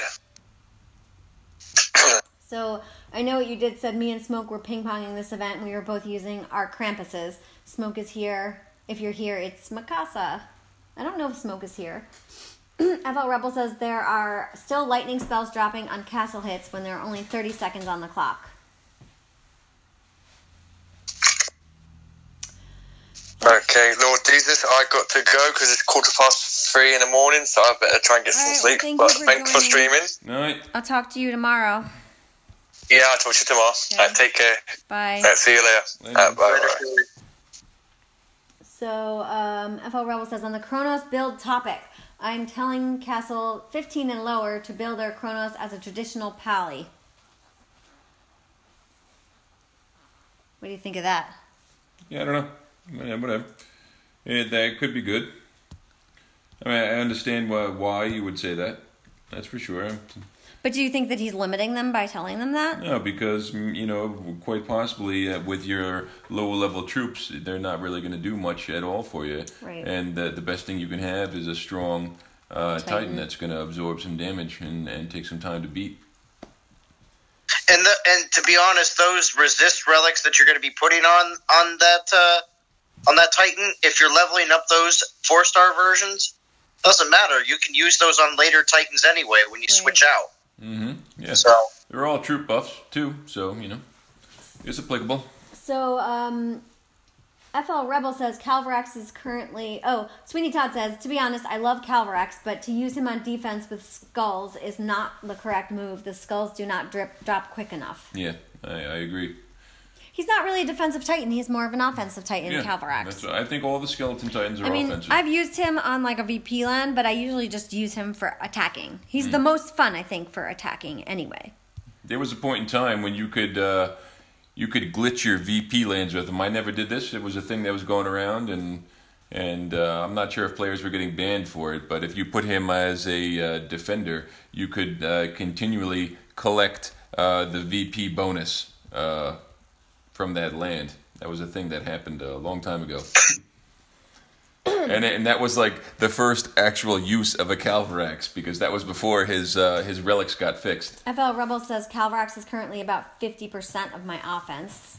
So I know what you did said me and Smoke were ping-ponging this event and we were both using our Krampuses. Smoke is here. If you're here, it's Mikasa. I don't know if Smoke is here. FL Rebel says there are still lightning spells dropping on castle hits when there are only 30 seconds on the clock. Okay, Lord Jesus, I got to go because it's 3:15 in the morning, so I better try and get some sleep. But thanks for streaming. All right. I'll talk to you tomorrow. Yeah, I'll talk to you tomorrow. Okay. Take care. Bye. See you later. Bye. So, FL Rebel says, on the Kronos build topic, I'm telling Castle 15 and lower to build their Kronos as a traditional pally. What do you think of that? Yeah, I don't know. Yeah, whatever. That could be good. I mean, I understand why you would say that. That's for sure. But do you think that he's limiting them by telling them that? No, because, quite possibly with your lower-level troops, they're not really going to do much at all for you. Right. And the best thing you can have is a strong Titan that's going to absorb some damage and take some time to beat. And to be honest, those resist relics that you're going to be putting on that Titan, if you're leveling up those 4-star versions, doesn't matter. You can use those on later Titans anyway when you switch out. Mm-hmm. Yeah. So they're all troop buffs too, so it's applicable. So FL Rebel says Calvarax is currently... Oh, Sweeney Todd says, to be honest, I love Calvarax, but to use him on defense with skulls is not the correct move. The skulls do not drop quick enough. Yeah, I agree. He's not really a defensive Titan. He's more of an offensive Titan, Calvarax. I think all the Skeleton Titans are offensive. I've used him on like a VP land, but I usually just use him for attacking. He's the most fun, I think, for attacking anyway. There was a point in time when you could glitch your VP lands with him. I never did this. It was a thing that was going around, and I'm not sure if players were getting banned for it, but if you put him as a defender, you could continually collect the VP bonus from that land. That was a thing that happened a long time ago. And that was like the first actual use of a Calvarax, because that was before his relics got fixed. FL Rebel says Calvarax is currently about 50% of my offense.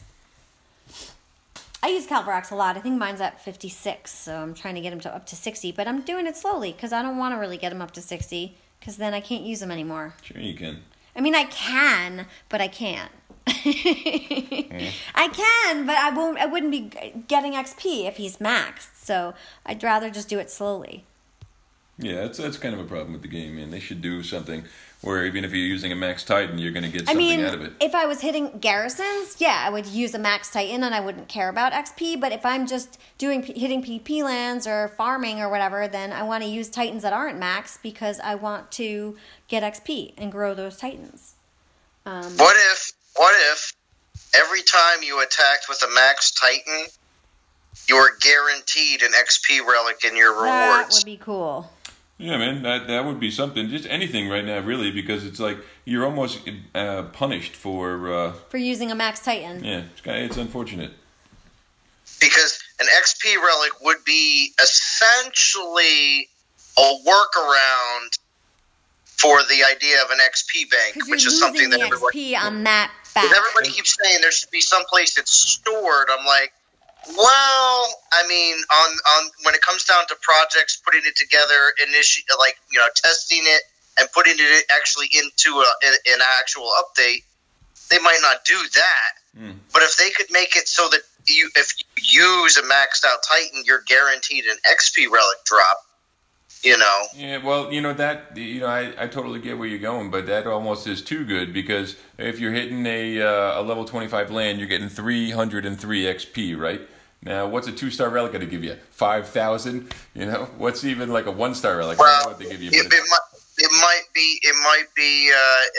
I use Calvarax a lot. I think mine's at 56, so I'm trying to get him up to 60, but I'm doing it slowly because I don't want to really get him up to 60 because then I can't use him anymore. Sure you can. I mean, I can, but I can't. I can, but I wouldn't be getting XP if he's maxed, so I'd rather just do it slowly. Yeah, that's kind of a problem with the game, man. They should do something where even if you're using a max Titan, you're going to get something out of it. If I was hitting garrisons, yeah, I would use a max Titan and I wouldn't care about XP, but if I'm just hitting PP lands or farming or whatever, then I want to use Titans that aren't max because I want to get XP and grow those Titans. What if every time you attacked with a max Titan, you were guaranteed an XP relic in your rewards? That would be cool. Yeah, man, that would be something. Just anything right now, really, because it's like you're almost punished for using a max Titan. Yeah, it's unfortunate. Because an XP relic would be essentially a workaround for the idea of an XP bank, which is something that XP on that back. Everybody keeps saying there should be some place it's stored. I'm like, well, I mean, on when it comes down to projects, putting it together, testing it and putting it actually into an actual update, they might not do that. But if they could make it so that if you use a maxed out Titan, you're guaranteed an XP relic drop. Yeah, well, I totally get where you're going, but that almost is too good, because if you're hitting a level 25 land, you're getting 303 XP, right? Now, what's a 2-star relic going to give you? 5,000? What's even like a 1-star relic? Well, I don't know what they give you. It might be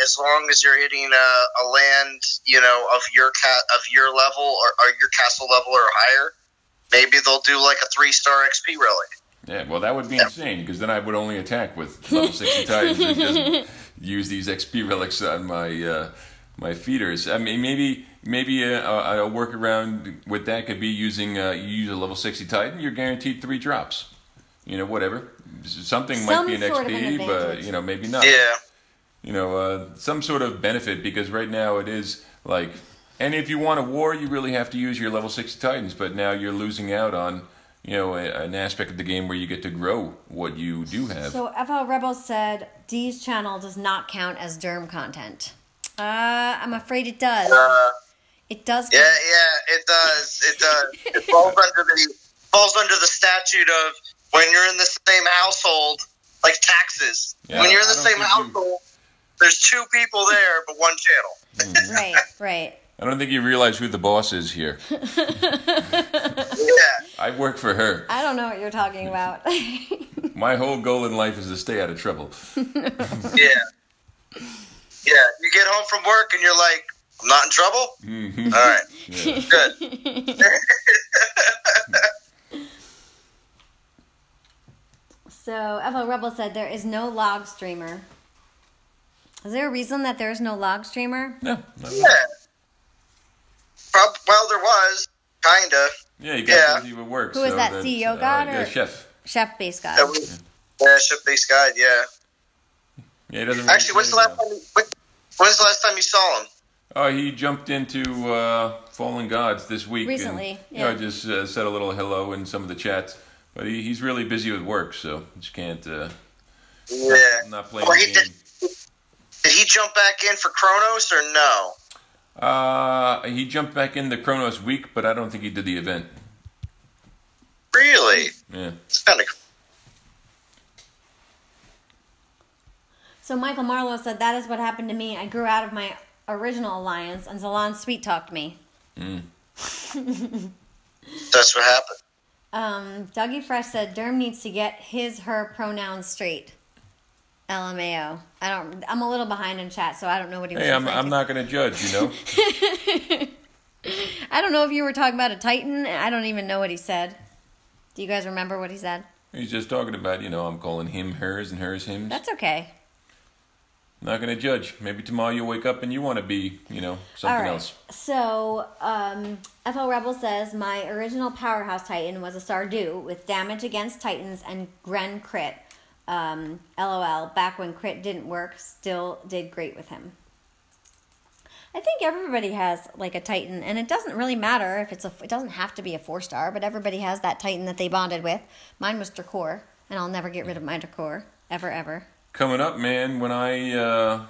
as long as you're hitting a land, of your level or your castle level or higher. Maybe they'll do like a 3-star XP relic. Yeah, well, that would be insane, because then I would only attack with level 60 Titans and just use these XP relics on my feeders. I mean, maybe a workaround with that could be you use a level 60 Titan, you're guaranteed 3 drops. Whatever. Something might be an XP, but maybe not. Yeah. Some sort of benefit, because right now it is like, and if you want a war, you really have to use your level 60 Titans, but now you're losing out on an aspect of the game where you get to grow what you do have. So FL Rebel said D's channel does not count as Derm content. I'm afraid it does. It does. Yeah, it does. It does. It falls under the statute of when you're in the same household, like taxes. Yeah, when you're in the same household, there's 2 people there, but 1 channel. Right. I don't think you realize who the boss is here. Yeah. I work for her. I don't know what you're talking about. My whole goal in life is to stay out of trouble. Yeah. Yeah. You get home from work and you're like, I'm not in trouble? Mm-hmm. All right. Yeah. Good. So FL Rebel said there is no log streamer. Is there a reason that there is no log streamer? No. Yeah. Well, there was, kind of. Yeah, you got busy with work. Who is that, CEO God? Or Chef. Chef-based God. Chef-based guide, yeah. Yeah, he doesn't really Actually, when's the last time you saw him? Oh, he jumped into Fallen Gods this week. Recently, and, just said a little hello in some of the chats. But he's really busy with work, so just can't... Not playing the game. Did he jump back in for Kronos or no? He jumped back in the Kronos week, but I don't think he did the event. Really? Yeah. It's kind of. So Michael Marlowe said, that is what happened to me. I grew out of my original alliance, and Zalon sweet-talked me. That's what happened. Dougie Fresh said, Derm needs to get his, her pronouns straight. LMAO. I'm a little behind in chat, so I don't know what he was saying. Hey, I'm not going to judge, you know. I don't know if you were talking about a Titan. I don't even know what he said. Do you guys remember what he said? He's just talking about, you know, I'm calling him hers and hers hims. That's okay. Not going to judge. Maybe tomorrow you'll wake up and you want to be, you know, something else. So, FL Rebel says, my original Powerhouse Titan was a Sardu with damage against Titans and Gren crit. LOL, back when crit didn't work, still did great with him. I think everybody has like a Titan, and it doesn't really matter if it doesn't have to be a 4-star, but everybody has that Titan that they bonded with. Mine was Drakor, and I'll never get rid of my Drakor, ever. Coming up, man, when I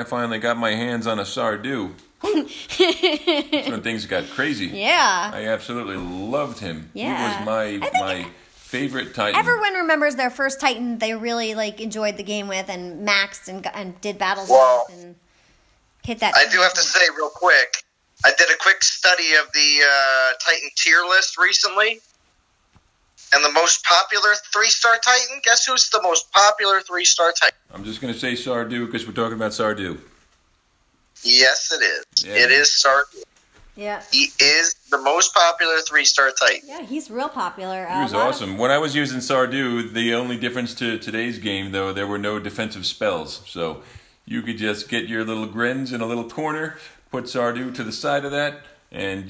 finally got my hands on a Sardu, that's when things got crazy. Yeah. I absolutely loved him. Yeah. He was my favorite Titan. Everyone remembers their first Titan they really like enjoyed the game with and maxed and did battles Well, with and hit that. I do have to say real quick, I did a quick study of the Titan tier list recently. And the most popular 3-star Titan, guess who's the most popular 3-star Titan? I'm just going to say Sardu because we're talking about Sardu. Yes, it is. Yeah. It is Sardu. Yeah. He is the most popular 3-star Titan. Yeah, he's real popular. He was awesome. When I was using Sardu, the only difference to today's game, though, there were no defensive spells. So you could just get your little grins in a little corner, put Sardu to the side of that, and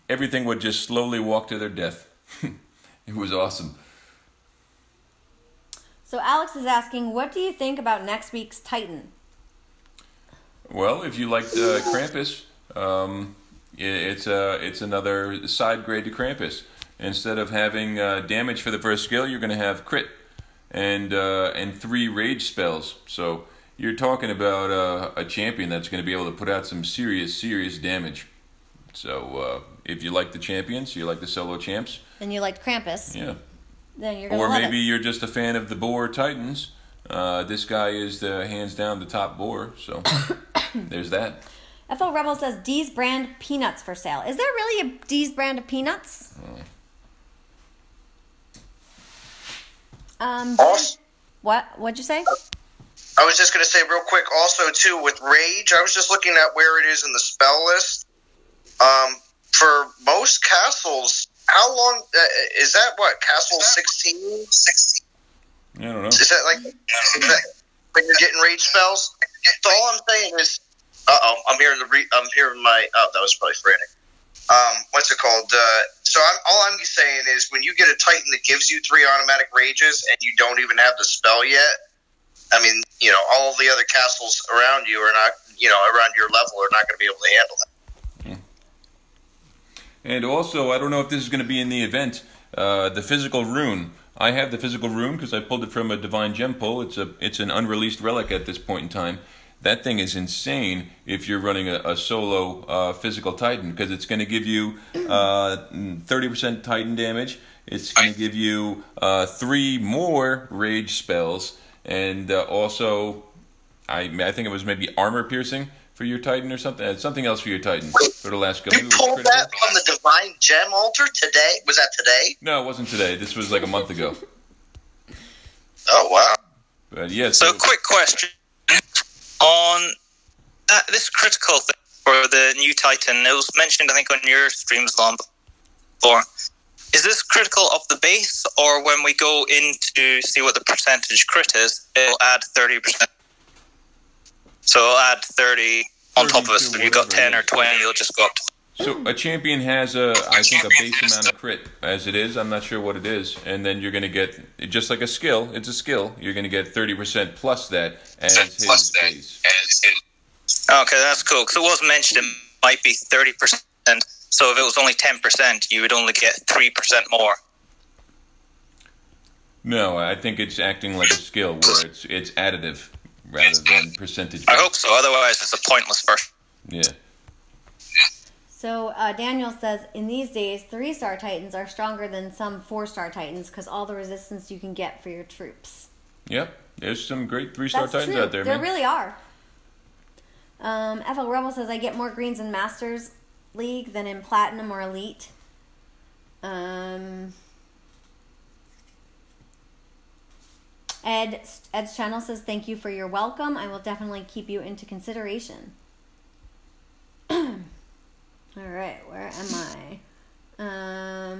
everything would just slowly walk to their death. It was awesome. So Alex is asking, what do you think about next week's Titan? Well, if you liked Krampus, it's another side grade to Krampus. Instead of having damage for the first skill, you're going to have crit and 3 rage spells. So you're talking about a champion that's going to be able to put out some serious damage. So if you like the champions, you like the solo champs. Then you liked Krampus. Yeah. Then you're gonna Or love maybe it. you're just a fan of the boar Titans. This guy is hands down the top boar. So there's that. FL Rebel says D's brand peanuts for sale. Is there really a D's brand of peanuts? What'd you say? I was just going to say real quick also, too, with Rage, I was just looking at where it is in the spell list. For most castles, how long is that? What, castle 16? 16? I don't know. Is that when you're getting rage spells? So all I'm saying is, I'm hearing my. Oh, that was probably frantic. What's it called? All I'm saying is, when you get a Titan that gives you 3 automatic rages and you don't even have the spell yet, I mean, all of the other castles around you are not, around your level are not going to be able to handle that. And also, I don't know if this is going to be in the event, the physical rune. I have the physical rune because I pulled it from a divine gem pull. It's an unreleased relic at this point in time. That thing is insane if you're running a solo physical Titan, because it's going to give you 30% Titan damage. It's going to give you 3 more rage spells, and also I think it was maybe armor piercing for your Titan or something. Something else for your Titan for the last couple. You pulled that from the divine gem altar today? Was that today? No, it wasn't today. This was like a month ago. Oh wow! But yeah. So quick question on this critical thing for the new Titan. It was mentioned, I think, on your streams long before. Is this critical of the base, or when we go in to see what the percentage crit is, it'll add 30%? So it'll add 30 on top of it. So if you've got 10 or 20, you'll just go up to. So a champion has I think a base amount of crit as it is. I'm not sure what it is, and then you're going to get, just like a skill. It's a skill. You're going to get 30% plus that as his base. Okay, that's cool. Because it was mentioned it might be 30%. So if it was only 10%, you would only get 3% more. No, I think it's acting like a skill where it's additive rather than percentage. I hope so. Otherwise, it's a pointless version. Yeah. So Daniel says, in these days, 3-star Titans are stronger than some 4-star Titans because all the resistance you can get for your troops. Yep, there's some great 3-star Titans true. out there, man. There really are. FL Rebel says, I get more greens in Masters League than in Platinum or Elite. Ed's channel says, thank you for your welcome. I will definitely keep you into consideration. All right, where am I?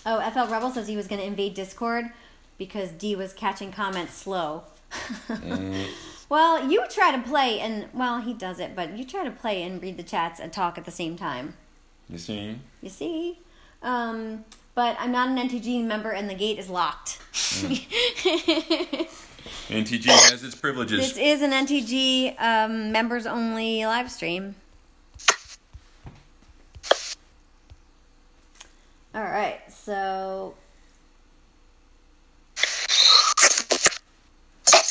Oh, FL Rebel says he was going to invade Discord because D was catching comments slow. Well, you try to play and, well, he does it, but you try to play and read the chats and talk at the same time. You see? You see? But I'm not an NTG member and the gate is locked. NTG has its privileges. This is an NTG members only live stream. All right, so.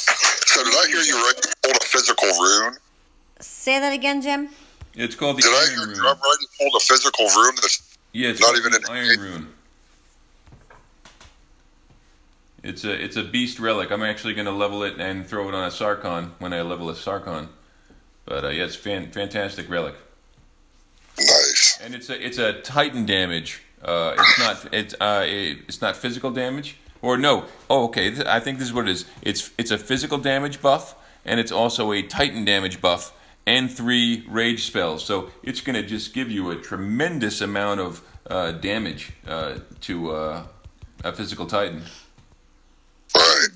So did I hear you right? Pulled a physical rune. Say that again, Jim. It's called the Iron rune. Did I hear you right? You pulled a physical rune that's it's not even an Iron Rune. It's a beast relic. I'm actually going to level it and throw it on a Sarkon when I level a Sarkon. But yeah, it's fantastic relic. Nice. And it's a Titan damage. It's not physical damage. Or no. Oh, okay. I think this is what it is. It's a physical damage buff, and it's also a Titan damage buff, and 3 rage spells. So it's going to just give you a tremendous amount of damage to a physical Titan. Right.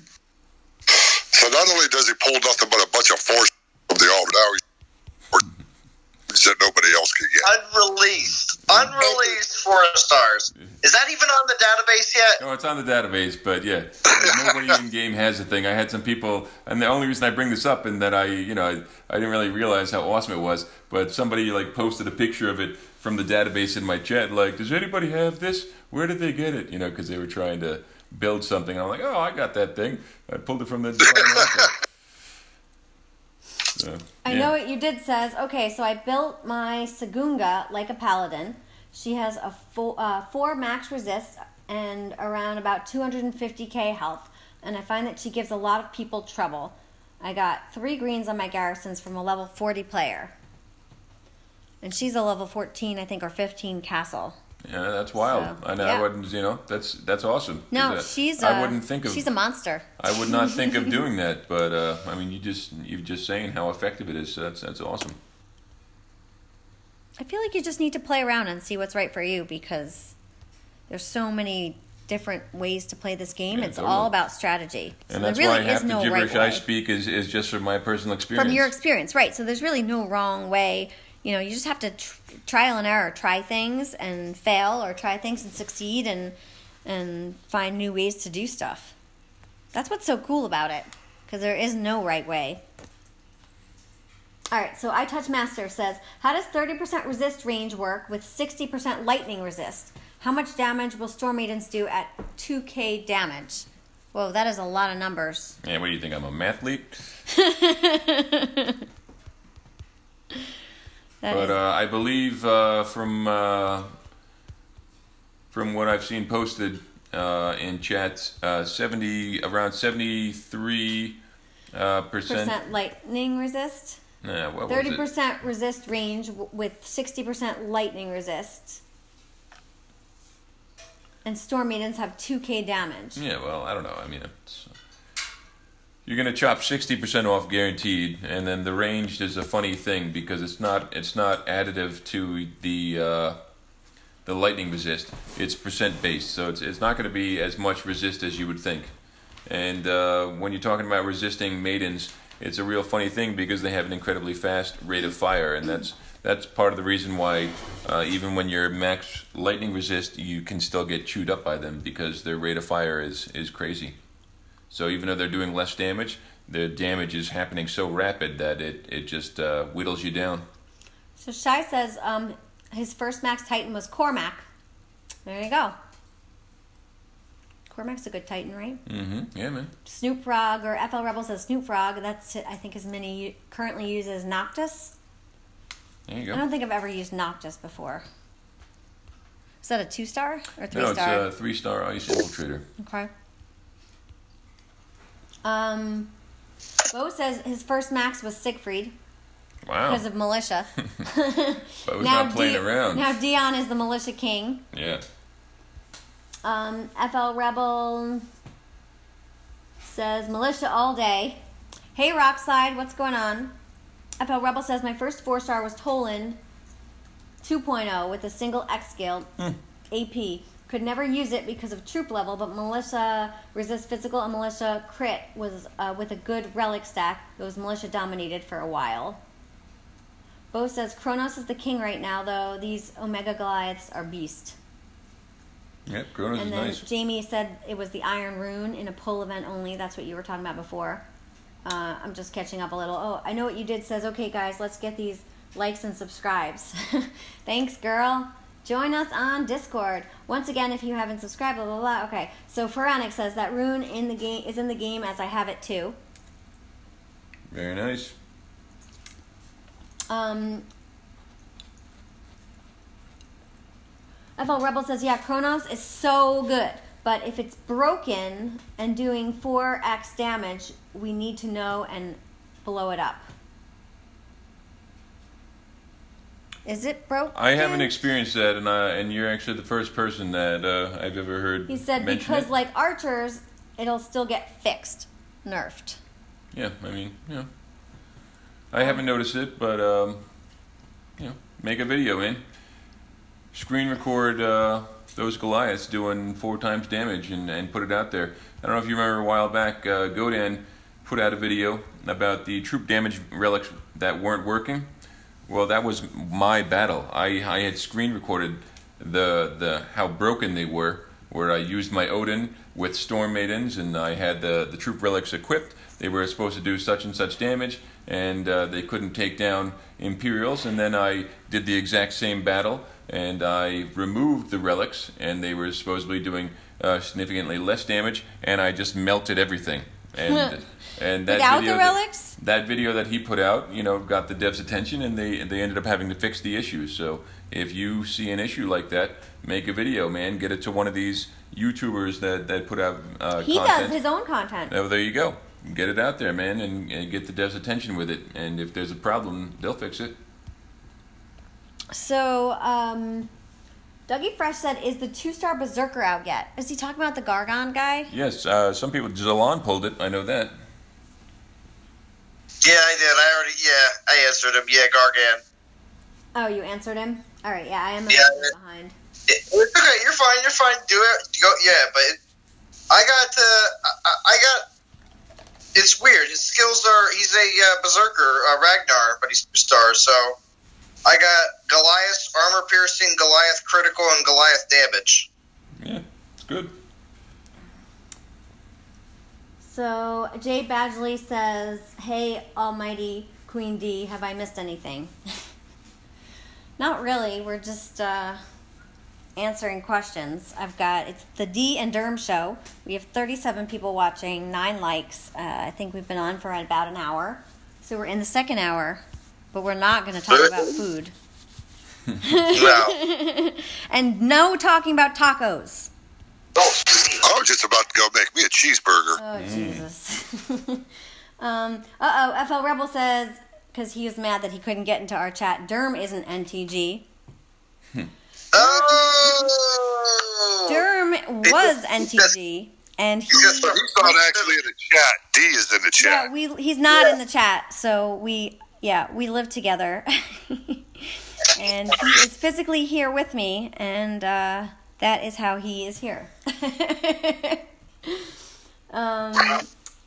So not only does he pull nothing but a bunch of force from the alt, now that nobody else can get. Unreleased 4-stars. Is that even on the database yet? No, it's on the database, but yeah, nobody in game has the thing. I had some people, and the only reason I bring this up, and that I didn't really realize how awesome it was, but somebody posted a picture of it from the database in my chat, like, does anybody have this? Where did they get it? Because they were trying to build something. And I'm like, oh, I got that thing. I pulled it from the divine market. So, yeah. I know what you did says, okay, so I built my Sagunga like a paladin. She has a 4 max resist and around about 250k health. And I find that she gives a lot of people trouble. I got 3 greens on my garrisons from a level 40 player. And she's a level 14, I think, or 15 castle. Yeah, that's wild. So, I wouldn't, that's awesome. No, she's a monster. I would not think of doing that, but you're just saying how effective it is. So that's awesome. I feel like you just need to play around and see what's right for you because there's so many different ways to play this game. Yeah, it's totally all about strategy. So and that's there really why half the gibberish I speak is just from my personal experience. From your experience, right. So there's really no wrong way. You just have to trial and error, try things and fail, or try things and succeed and find new ways to do stuff. That's what's so cool about it, because there is no right way. All right, so iTouchMaster says, how does 30% resist range work with 60% lightning resist? How much damage will Storm Maidens do at 2k damage? Whoa, that is a lot of numbers. Yeah, what do you think, I'm a mathlete? But I believe from what I've seen posted in chats, around 73% lightning resist. 30% resist range with 60% lightning resist. And Storm Maidens have 2k damage. Yeah, well, I don't know. You're going to chop 60% off guaranteed, and then the range is a funny thing because it's not additive to the lightning resist. It's percent based, so it's not going to be as much resist as you would think. And when you're talking about resisting maidens, it's a real funny thing because they have an incredibly fast rate of fire, and that's part of the reason why even when you're max lightning resist, you can still get chewed up by them because their rate of fire is crazy. So even though they're doing less damage, the damage is happening so rapid that it just whittles you down. So Shai says his first max Titan was Cormac. There you go. Cormac's a good Titan, right? Mm-hmm. Yeah, man. Snoop Frog, or FL Rebel says Snoop Frog. That's, I think, as many currently uses Noctis. There you go. I don't think I've ever used Noctis before. Is that a 2-star or 3-star? No, it's a 3-star ice infiltrator. Okay. Bo says his first max was Siegfried. Wow. Because of militia. Bo's not playing around. Now Dion is the militia king. Yeah. FL Rebel says militia all day. Hey Rockslide, what's going on? FL Rebel says my first 4-star was Toland 2.0 with a single X skill AP. Could never use it because of troop level, but militia resist physical and militia crit was with a good relic stack. It was militia dominated for a while. Bo says Kronos is the king right now, though. These Omega Goliaths are beast. Yep, Kronos is nice. And then Jamie said it was the Iron Rune in a pull event only. That's what you were talking about before. I'm just catching up a little. Oh, I know what you did says, okay, guys, let's get these likes and subscribes. Thanks, girl. Join us on Discord. Once again, if you haven't subscribed, blah, blah, blah. Okay, so Pharaonic says that rune in the game is in the game as I have it too. Very nice. FL Rebel says, yeah, Kronos is so good, but if it's broken and doing 4x damage, we need to know and blow it up. Is it broken? I haven't experienced that, and you're actually the first person that I've ever heard. He said because it. like archers, it'll still get fixed, nerfed. Yeah, I mean, you know, I haven't noticed it, but you know, make a video, man. Screen record those Goliaths doing 4 times damage and put it out there. I don't know if you remember a while back, Godan put out a video about the troop damage relics that weren't working. Well, that was my battle. I had screen recorded the how broken they were, where I used my Odin with Storm Maidens, and I had the troop relics equipped. They were supposed to do such and such damage, and they couldn't take down Imperials. And then I did the exact same battle, and I removed the relics, and they were supposedly doing significantly less damage, and I just melted everything. And that without video, the relics? that video that he put out, you know, got the devs' attention, and they ended up having to fix the issue. So if you see an issue like that, make a video, man. Get it to one of these YouTubers that put out He content. does his own content. Oh, there you go. Get it out there, man, and get the devs' attention with it. And if there's a problem, they'll fix it. So, Dougie Fresh said, is the 2-star Berserker out yet? Is he talking about the Gargon guy? Yes, some people, Zalon pulled it. I know that. Yeah, I did. I answered him. Yeah, Gargan. Oh, you answered him? All right, yeah, I am behind. It's okay. You're fine. Do it. Go. Yeah, but I got. It's weird. His skills are. He's a Berserker, Ragnar, but he's 2-star. So I got Goliath armor piercing, Goliath critical, and Goliath damage. Yeah, it's good. So, Jay Badgley says, hey, almighty Queen D, have I missed anything? Not really. We're just answering questions. It's the D and Derm show. We have 37 people watching, 9 likes. I think we've been on for about an hour. So we're in the second hour, but we're not going to talk about food. No. And no talking about tacos. I was just about to go make me a cheeseburger. Oh, Jesus. FL Rebel says, because he was mad that he couldn't get into our chat, Derm isn't NTG. Oh! Derm was NTG, and he's not actually in the chat. D is in the chat. Yeah, he's not in the chat, so we live together. And he is physically here with me, and that is how he is here.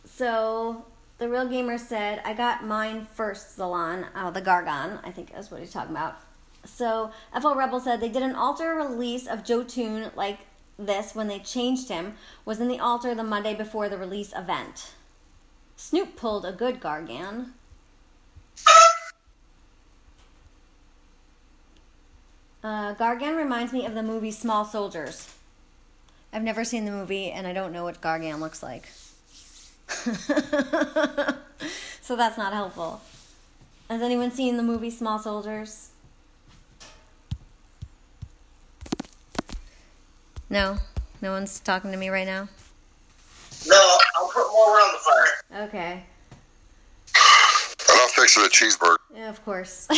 So the Real Gamer said, I got mine first, Zalon. Oh, the Gargon, I think is what he's talking about. So FL Rebel said they did an alter release of Jotun like this when they changed him. Was in the altar the Monday before the release event. Snoop pulled a good Gargan. Gargan reminds me of the movie Small Soldiers. I've never seen the movie, and I don't know what Gargan looks like. So that's not helpful. Has anyone seen the movie Small Soldiers? No? No one's talking to me right now? No, I'll put more around the fire. Okay. And I'm fixing a cheeseburger. Yeah, of course.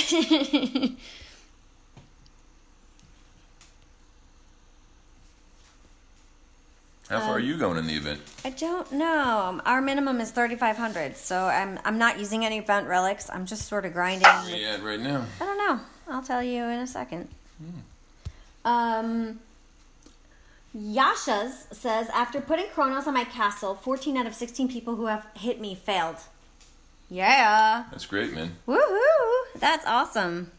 How far are you going in the event? I don't know. Our minimum is 3,500, so I'm not using any event relics. I'm just sort of grinding. Where are you at right now? I don't know. I'll tell you in a second. Yasha's says, after putting Kronos on my castle, 14 out of 16 people who have hit me failed. Yeah. That's great, man. Woohoo! That's awesome.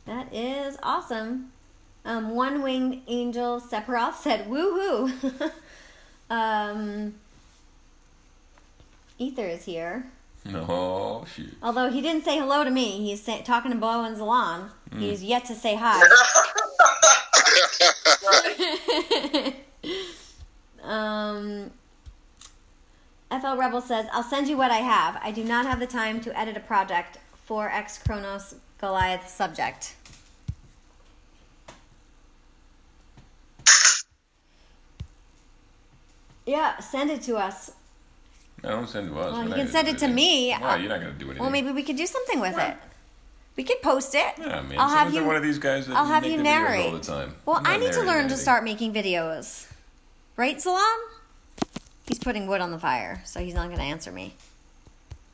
That is awesome. One-winged angel Sephiroth said, woohoo! Ether is here. Oh, shoot. Although he didn't say hello to me. He's talking to Bo and Zalan. He's yet to say hi. FL Rebel says, I'll send you what I have. I do not have the time to edit a project for X Chronos Goliath subject. Yeah, send it to us. No, don't send it to us. Well, you can send it to me. Well, you're not going to do anything. Well, maybe we could do something with it. We could post it. Yeah, man. I'll have you. One of these guys that I'll have make you the narrate videos all the time. Well, I need to learn anything. to start making videos. Right, Zalan? He's putting wood on the fire, so he's not going to answer me.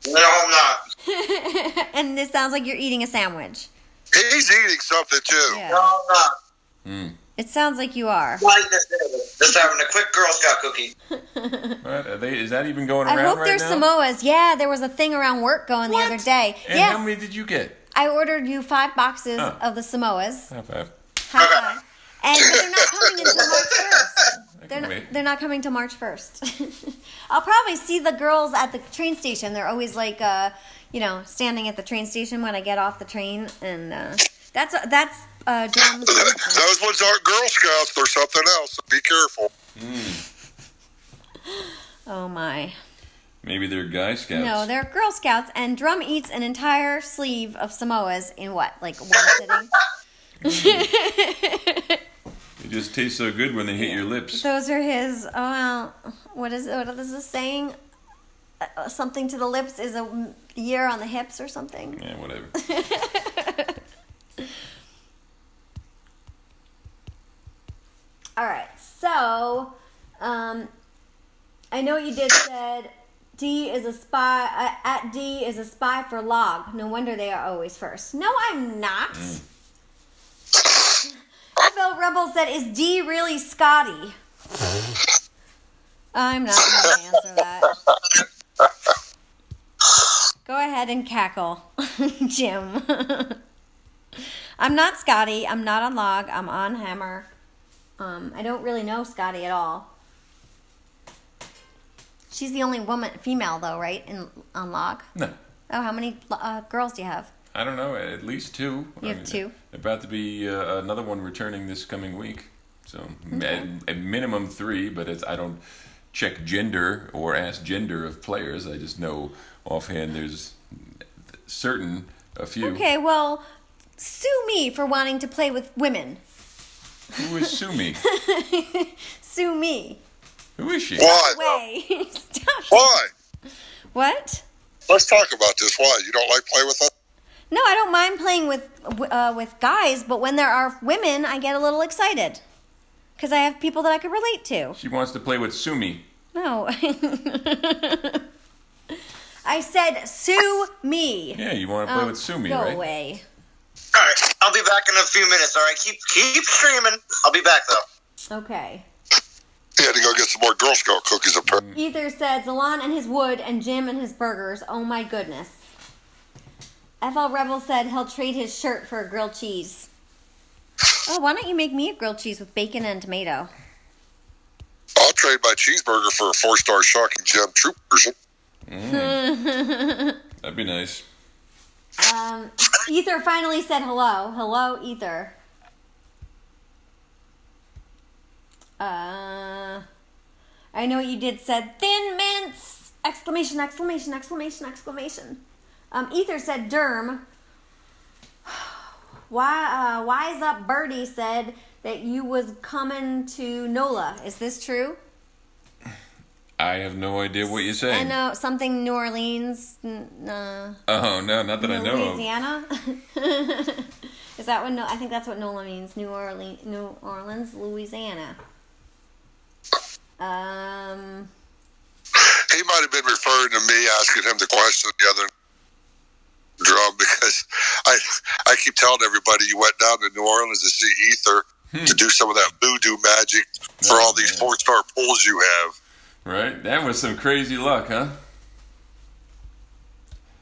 No, I'm not. And this sounds like you're eating a sandwich. He's eating something too. Yeah. No, I'm not. It sounds like you are. Just having a quick Girl Scout cookie. What? Is that even going around I hope right there's now? Samoas. Yeah, there was a thing around work going the other day. And yeah. how many did you get? I ordered you 5 boxes of the Samoas. High five. High five. And they're not coming until March 1st. They're not coming till March 1st. I'll probably see the girls at the train station. They're always like, standing at the train station when I get off the train, and that's Drum's. Those ones aren't Girl Scouts. They're something else. So be careful. Oh my. Maybe they're Guy Scouts. No, they're Girl Scouts, and Drum eats an entire sleeve of Samoas in what, like one sitting? They just taste so good when they hit your lips. Those are his. Oh well, what is this saying? Something to the lips is a year on the hips or something. Yeah, whatever. All right, so I know you did said D is a spy. At D is a spy for Log. No wonder they are always first. No, I'm not. FL Rebel said, "Is D really Scotty?" I'm not going to answer that. Go ahead and cackle, Jim. I'm not Scotty. I'm not on Log. I'm on Hammer. I don't really know Scotty at all. She's the only female though, right? On Log? No. Oh, how many girls do you have? I don't know. At least 2. You have 2? About to be another one returning this coming week. So at minimum 3, but I don't check gender or ask gender of players. I just know offhand there's a few. Okay, well, sue me for wanting to play with women. Who is Sumi? Sue me. Who is she? Why? Wait. Stop. Why? What? Let's talk about this. Why? You don't like playing with us? No, I don't mind playing with guys, but when there are women, I get a little excited. Because I have people that I could relate to. She wants to play with Sumi. No. I said sue me. Yeah, you want to play with Sumi, go right? Go away. All right, I'll be back in a few minutes. All right, keep streaming. I'll be back though. Okay. He had to go get some more Girl Scout cookies up there. Ether said Zalan and his wood and Jim and his burgers. Oh my goodness. FL Rebel said he'll trade his shirt for a grilled cheese. Oh, why don't you make me a grilled cheese with bacon and tomato? I'll trade my cheeseburger for a 4-star Shocking Gem Troop version. That'd be nice. Ether finally said hello. Hello, Ether. I know what you did said thin mints! Exclamation, exclamation, exclamation, exclamation. Ether said Derm. Wise Up Birdie said that you was coming to NOLA. Is this true? I have no idea what you're saying. I know something New Orleans. Oh no, not that I know of. Louisiana. Is that what? No, I think that's what NOLA means. New Orleans, Louisiana. He might have been referring to me asking him the question the other drum, because I keep telling everybody you went down to New Orleans to see Ether to do some of that voodoo magic for all these 4-star pools you have. Right, that was some crazy luck, huh?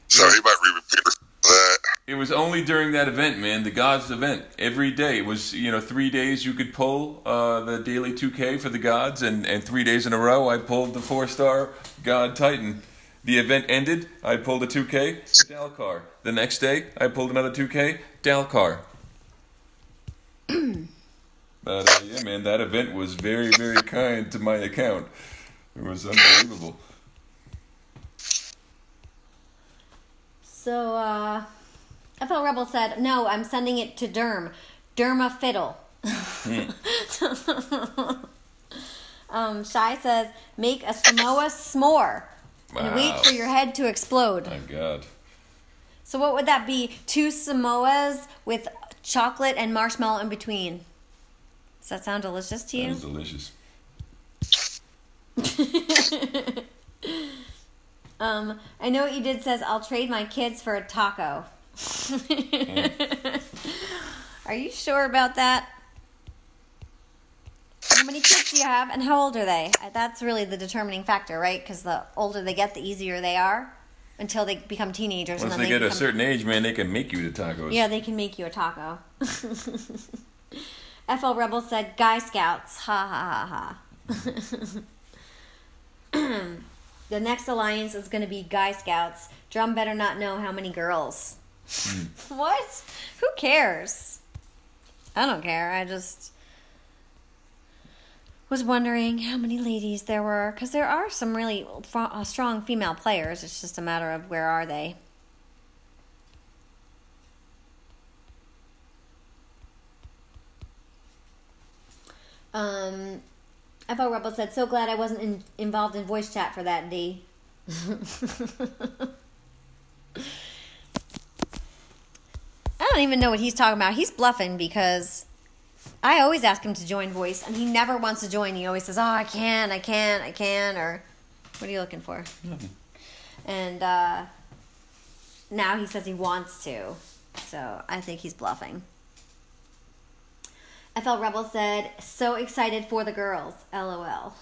So he might repeat that. It was only during that event, man, the Gods event. Every day it was, 3 days you could pull the daily 2K for the Gods, and 3 days in a row I pulled the 4-star God Titan. The event ended, I pulled a 2K, Dalcar. The next day I pulled another 2K, Dalcar. But yeah, man, that event was very, very kind to my account. It was unbelievable. So, FL Rebel said, no, I'm sending it to Derm. Derma Fiddle. Shy says, make a Samoa s'more. Wow. And wait for your head to explode. My God. So what would that be? 2 Samoas with chocolate and marshmallow in between. Does that sound delicious to you? Sounds delicious. I know what you did says, I'll trade my kids for a taco. Are you sure about that? How many kids do you have, and how old are they? That's really the determining factor, right? Because the older they get, the easier they are until they become teenagers. Once they get a certain age, man, they can make you the tacos. Yeah, they can make you a taco. FL Rebel said, Guy Scouts. Ha ha ha ha. The next alliance is going to be Guy Scouts. Drum better not know how many girls. What? Who cares? I don't care. I just was wondering how many ladies there were, because there are some really strong female players. It's just a matter of where are they. FL Rebel said, so glad I wasn't involved in voice chat for that, D. I don't even know what he's talking about. He's bluffing, because I always ask him to join voice, and he never wants to join. He always says, oh, I can't, or what are you looking for? Nothing. And now he says he wants to, so I think he's bluffing. FL Rebel said, so excited for the girls, LOL.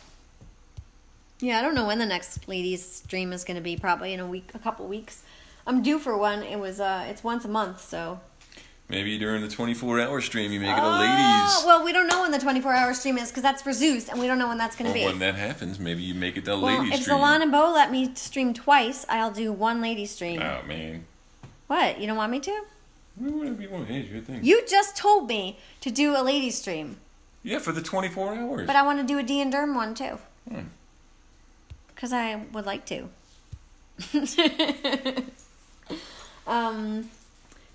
Yeah, I don't know when the next ladies stream is going to be, probably in a couple weeks. I'm due for one. It's once a month, so. Maybe during the 24-hour stream you make it a ladies. Well, we don't know when the 24-hour stream is, because that's for Zeus, and we don't know when that's going to be. When that happens, maybe you make it the ladies if stream. Zalon and Bo let me stream twice, I'll do one ladies stream. Oh, man. What? You don't want me to? Whatever you want. Hey, it's your thing. You just told me to do a ladies stream. Yeah, for the 24 hours. But I want to do a D and Derm one, too. Because I would like to.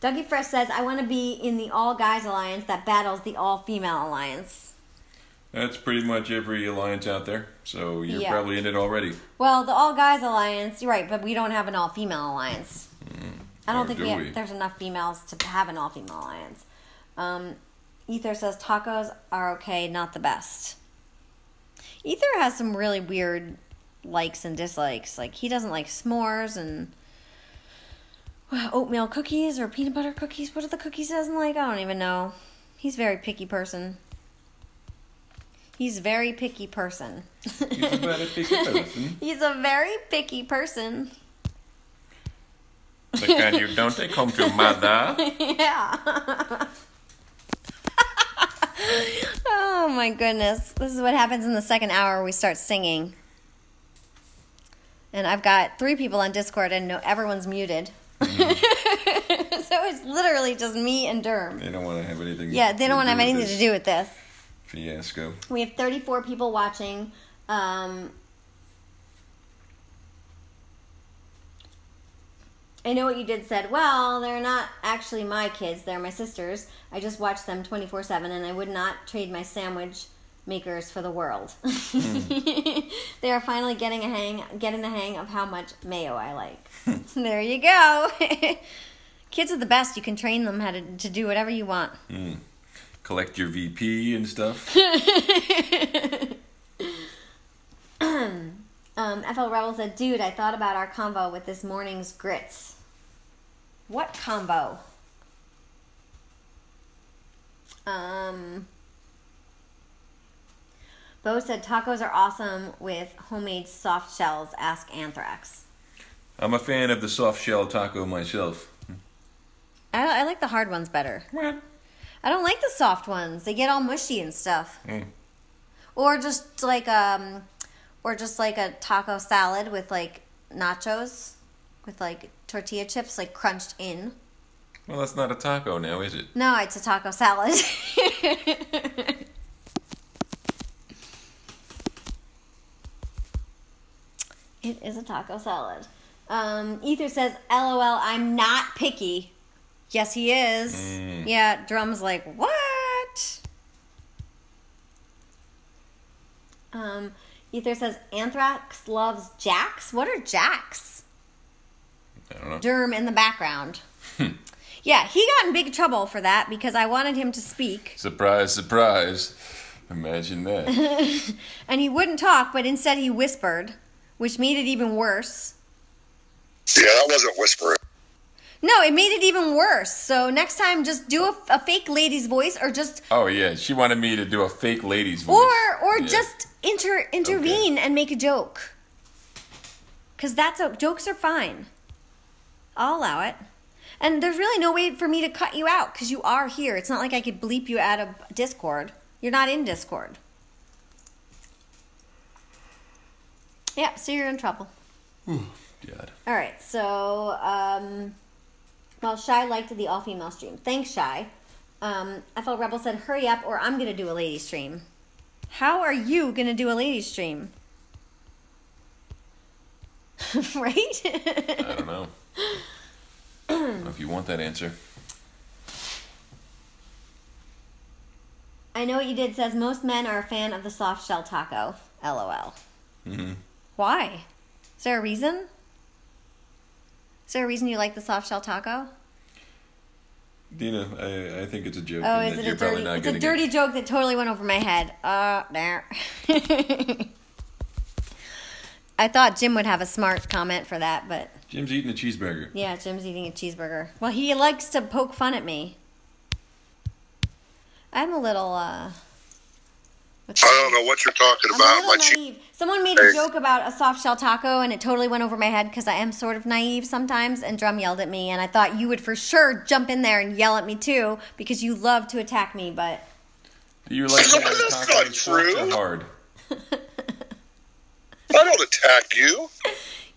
Dougie Fresh says, I want to be in the all-guys alliance that battles the all-female alliance. That's pretty much every alliance out there. So you're probably in it already. Well, the all-guys alliance, you're right, but we don't have an all-female alliance. I don't think there's enough females to have an all-female alliance. Ether says, tacos are okay, not the best. Ether has some really weird likes and dislikes. Like, he doesn't like s'mores and oatmeal cookies or peanut butter cookies. What are the cookies he doesn't like? I don't even know. He's a very picky person. He's a very picky person. He's a very picky person. The kind you don't take home to mother. Yeah. Oh my goodness. This is what happens in the second hour. We start singing. And I've got 3 people on Discord and everyone's muted. So it's literally just me and Derm. They don't want to have anything. Yeah, they don't want to have anything to do with this fiasco. We have 34 people watching. I know what you did said. Well, they're not actually my kids. They're my sisters. I just watch them 24/7, and I would not trade my sandwich makers for the world. They are finally getting the hang of how much mayo I like. There you go. Kids are the best. You can train them how to do whatever you want. Collect your VP and stuff. FL Rebel said, dude, I thought about our convo with this morning's grits. What combo? Bo said, tacos are awesome with homemade soft shells. Ask Anthrax. I'm a fan of the soft shell taco myself. I like the hard ones better. What? I don't like the soft ones. They get all mushy and stuff. Or just like a taco salad with like nachos with like tortilla chips like crunched in. Well, that's not a taco now, is it? No, it's a taco salad. It is a taco salad. Ether says, LOL, I'm not picky. Yes, he is. Yeah, Drum's like, what? Ether says, Anthrax loves jacks. What are jacks? I don't know. Derm in the background. Yeah, he got in big trouble for that because I wanted him to speak. Surprise, surprise. Imagine that. And he wouldn't talk, but instead he whispered, which made it even worse. Yeah, that wasn't whispering. No, it made it even worse. So next time, just do a fake lady's voice, or just... Oh, yeah, she wanted me to do a fake lady's voice. Or yeah. just intervene and make a joke. Because jokes are fine. I'll allow it. And there's really no way for me to cut you out, because you are here. It's not like I could bleep you out of Discord. You're not in Discord. Yeah, so you're in trouble. God. All right, so... well, Shy liked the all-female stream. Thanks, Shy. FL Rebel said, hurry up or I'm going to do a lady stream. How are you going to do a lady stream? Right? I don't know. I don't know if you want that answer. I know what you did says, most men are a fan of the soft shell taco. LOL. Why? Is there a reason? Is there a reason you like the soft shell taco? Dina, I think it's a joke. Oh, is it it's a dirty joke that totally went over my head. There. I thought Jim would have a smart comment for that, but... Jim's eating a cheeseburger. Yeah, Jim's eating a cheeseburger. Well, he likes to poke fun at me. I'm a little, I don't know what you're talking I'm about. a little naive. Someone made a joke about a soft shell taco, and it totally went over my head because I am sort of naive sometimes, and Drum yelled at me, and I thought you would for sure jump in there and yell at me too because you love to attack me, but... Do you like That's not true. Hard? I don't attack you.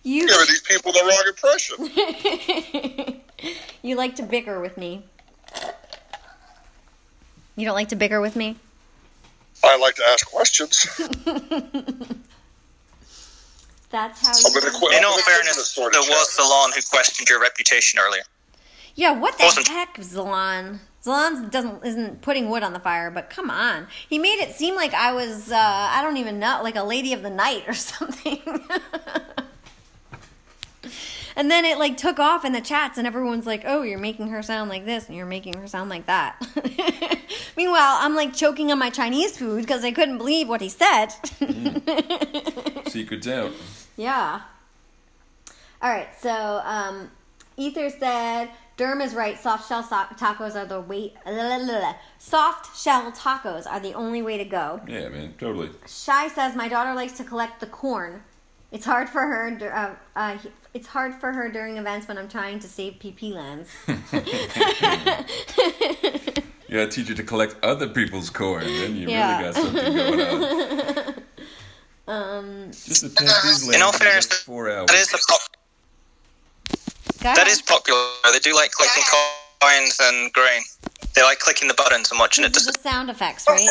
You're giving these people the wrong impression. You like to bicker with me. You don't like to bicker with me? I like to ask questions. That's how In all fairness, there was Zalon who questioned your reputation earlier. Yeah, what the heck, Zalon? Zalon isn't putting wood on the fire, but come on. He made it seem like I was, I don't even know, like a lady of the night or something. And then it like took off in the chats and everyone's like, oh, you're making her sound like this and you're making her sound like that. Meanwhile, I'm like choking on my Chinese food because I couldn't believe what he said. Secrets out. Yeah. All right, so Ether said, Derm is right. Soft shell tacos are the way. Soft shell tacos are the only way to go. Yeah, man, totally. Shy says my daughter likes to collect the corn. It's hard for her. It's hard for her during events when I'm trying to save PP lands. You gotta teach her to collect other people's corn, then you really got something going on. Just attack these lands. In all fairness, 4 hours. That is popular. They do like collecting coins and grain. They like clicking the buttons and watching it. This is the sound effects, right?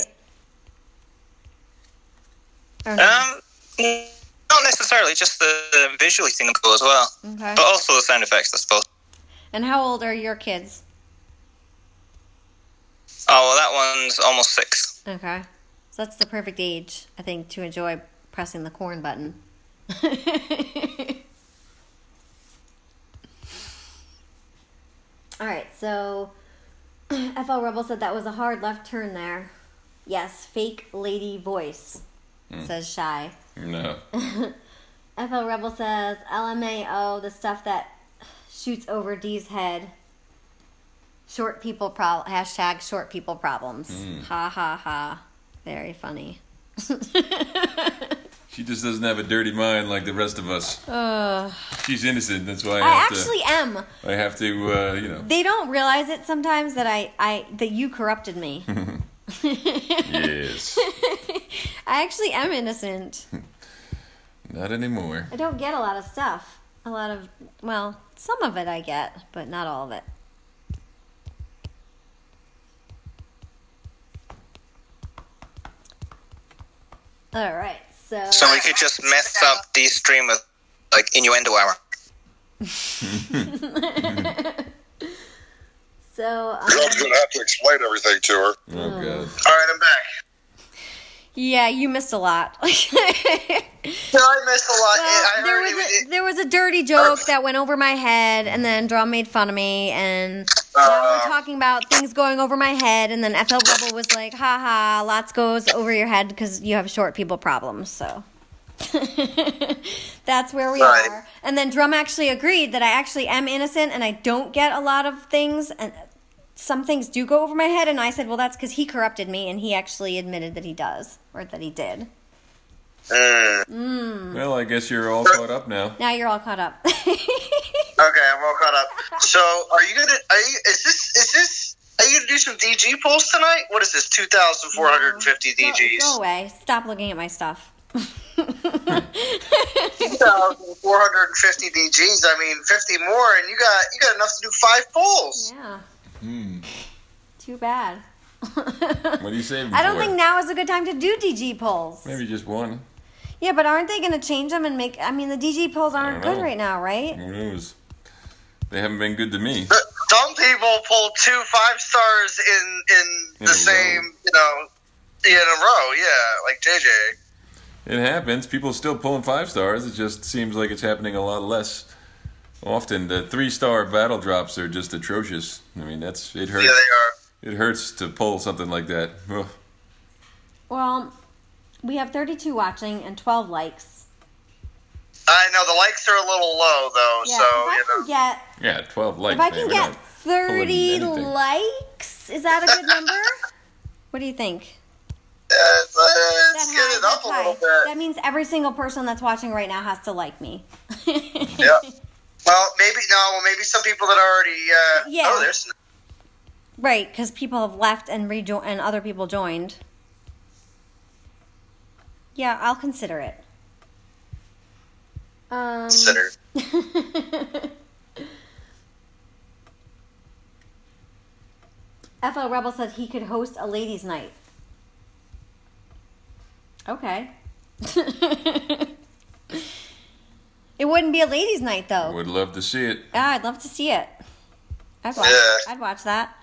Or no? Not necessarily, just the visually thing cool as well. Okay. But also the sound effects, I suppose. And how old are your kids? Oh, well, that one's almost 6. Okay. So that's the perfect age, I think, to enjoy pressing the corn button. All right, so FL Rebel said that was a hard left turn there. Yes, fake lady voice, says Shy. No. FL Rebel says, LMAO, the stuff that shoots over D's head. Short people hashtag short people problems. Ha ha ha. Very funny. She just doesn't have a dirty mind like the rest of us. She's innocent. That's why I actually am. I have to, you know. They don't realize it sometimes that that you corrupted me. Yes. I actually am innocent. Not anymore. I don't get a lot of stuff. Well, some of it I get, but not all of it. All right, So we could just mess up the stream with, like, innuendo hour. So Girl's going to have to explain everything to her. Oh, God. All right, I'm back. yeah, you missed a lot. No, I missed a lot. Well, there was a dirty joke that went over my head, and then Drum made fun of me, and now we're talking about things going over my head, and then FL Rebel was like, haha, lots goes over your head because you have short people problems, so. That's where we are. And then Drum actually agreed that I actually am innocent, and I don't get a lot of things, and some things do go over my head, and I said, well, that's because he corrupted me, and he actually admitted that he does, or that he did. Well, I guess you're all caught up now. Now you're all caught up. Okay, I'm all caught up. So, are you gonna do some DG polls tonight? What is this? 2,450 DGs. Go away. Stop looking at my stuff. 2,450 DGs. I mean, 50 more, and you got enough to do 5 polls. Yeah. Too bad. What are you saving I don't for? think now is a good time to do DG polls. Maybe just one. Yeah, but aren't they going to change them and make... I mean, the DG polls aren't good right now, right? Who knows? They haven't been good to me. Some people pulled 2 5-stars in the same, in a row. Yeah, like JJ. It happens. People are still pulling 5 stars. It just seems like it's happening a lot less often. The 3-star battle drops are just atrocious. I mean, it hurts. Yeah, they are. It hurts to pull something like that. Ugh. Well, we have 32 watching and 12 likes. I know, the likes are a little low, though, Yeah, so, if I can get... 12 likes. If I man. can We're get not 30 pulling anything. likes, is that a good number? What do you think? Let's get it up a little bit. That means every single person that's watching right now has to like me. Yeah. Well, maybe some people that already. Yeah. Oh, there's. Right, because people have left and and other people joined. Yeah, I'll consider it. Consider. FL Rebel said he could host a ladies' night. Okay. It wouldn't be a ladies' night, though. Would love to see it. Yeah, I'd love to see it. I'd watch that.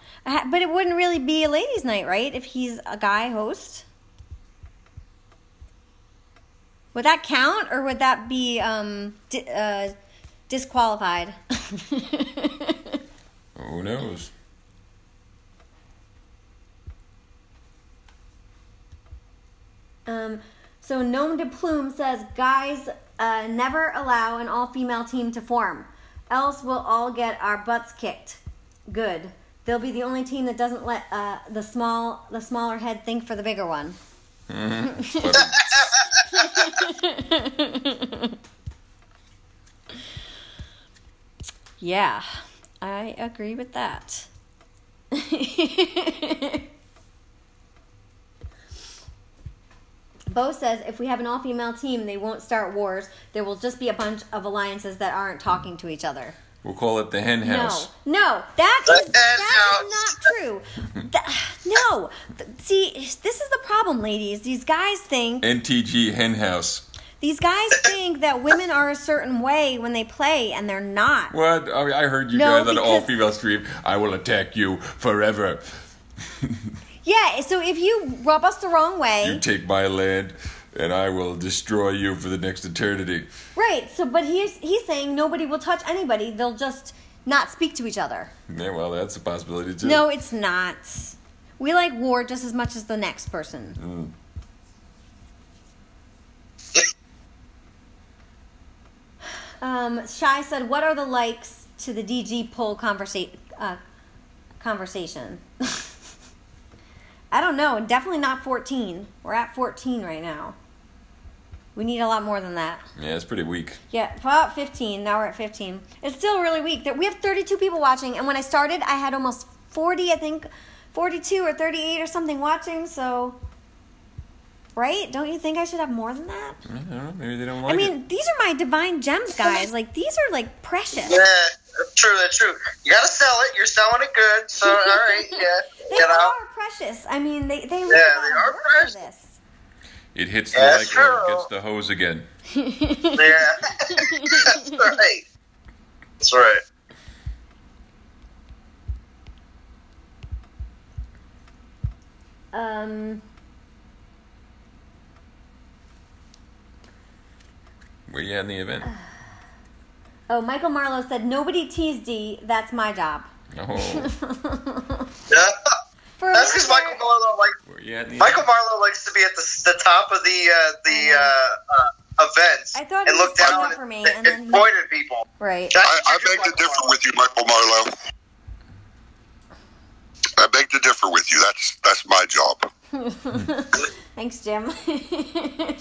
But it wouldn't really be a ladies' night, right? If he's a guy host. Would that count, or would that be disqualified? Who knows? So Gnome de Plume says, guys, never allow an all-female team to form. Else we'll all get our butts kicked. Good. They'll be the only team that doesn't let the smaller head think for the bigger one. Yeah, I agree with that. Bo says, if we have an all-female team, they won't start wars. There will just be a bunch of alliances that aren't talking to each other. We'll call it the hen house. No, that is not true. See, this is the problem, ladies. These guys think... NTG hen house. These guys think that women are a certain way when they play, and they're not. What? I heard you guys on an all-female stream. I will attack you forever. Yeah, so if you rub us the wrong way... You take my land, and I will destroy you for the next eternity. Right, but he's saying nobody will touch anybody. They'll just not speak to each other. Yeah, well, that's a possibility, too. No, it's not. We like war just as much as the next person. Shy said, what are the likes to the DG poll conversation? I don't know. Definitely not 14. We're at 14 right now. We need a lot more than that. Yeah, it's pretty weak. Yeah, about 15. Now we're at 15. It's still really weak. We have 32 people watching, and when I started, I had almost 40, I think, 42 or 38 or something watching, so... Right? Don't you think I should have more than that? I don't know. Maybe they don't like it. These are my divine gems, guys. Like, these are, like, precious. Yeah, that's true. You gotta sell it. You're selling it good. So, all right, yeah. They are precious. They really are precious. For this. It hits the like or it gets the hose again. Yeah. That's right. That's right. Where you at in the event? Oh, Michael Marlowe said, nobody teased D, that's my job. Oh. Yeah. That's because Michael Marlowe likes to be at the top of the events and look down for me, and point at people. Right. I beg to differ with you, Michael Marlowe. I beg to differ with you. That's my job. Thanks, Jim. Anytime.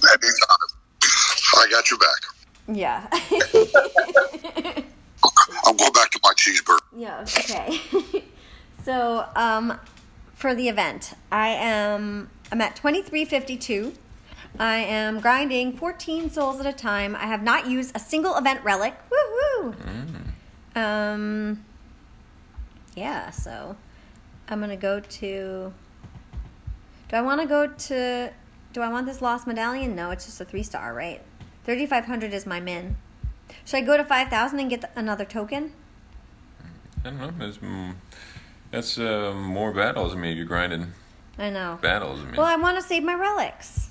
I got your back. Yeah. I'm going back to my cheeseburger. Yeah, okay. So, for the event, I'm at 2352. I am grinding 14 souls at a time. I have not used a single event relic. Woohoo! Yeah, so I'm going to go to... Do I want this lost medallion? No, it's just a 3-star, right? 3,500 is my min. Should I go to 5,000 and get another token? I don't know. That's more battles. I mean, you're grinding. I know. Battles. I mean. Well, I want to save my relics.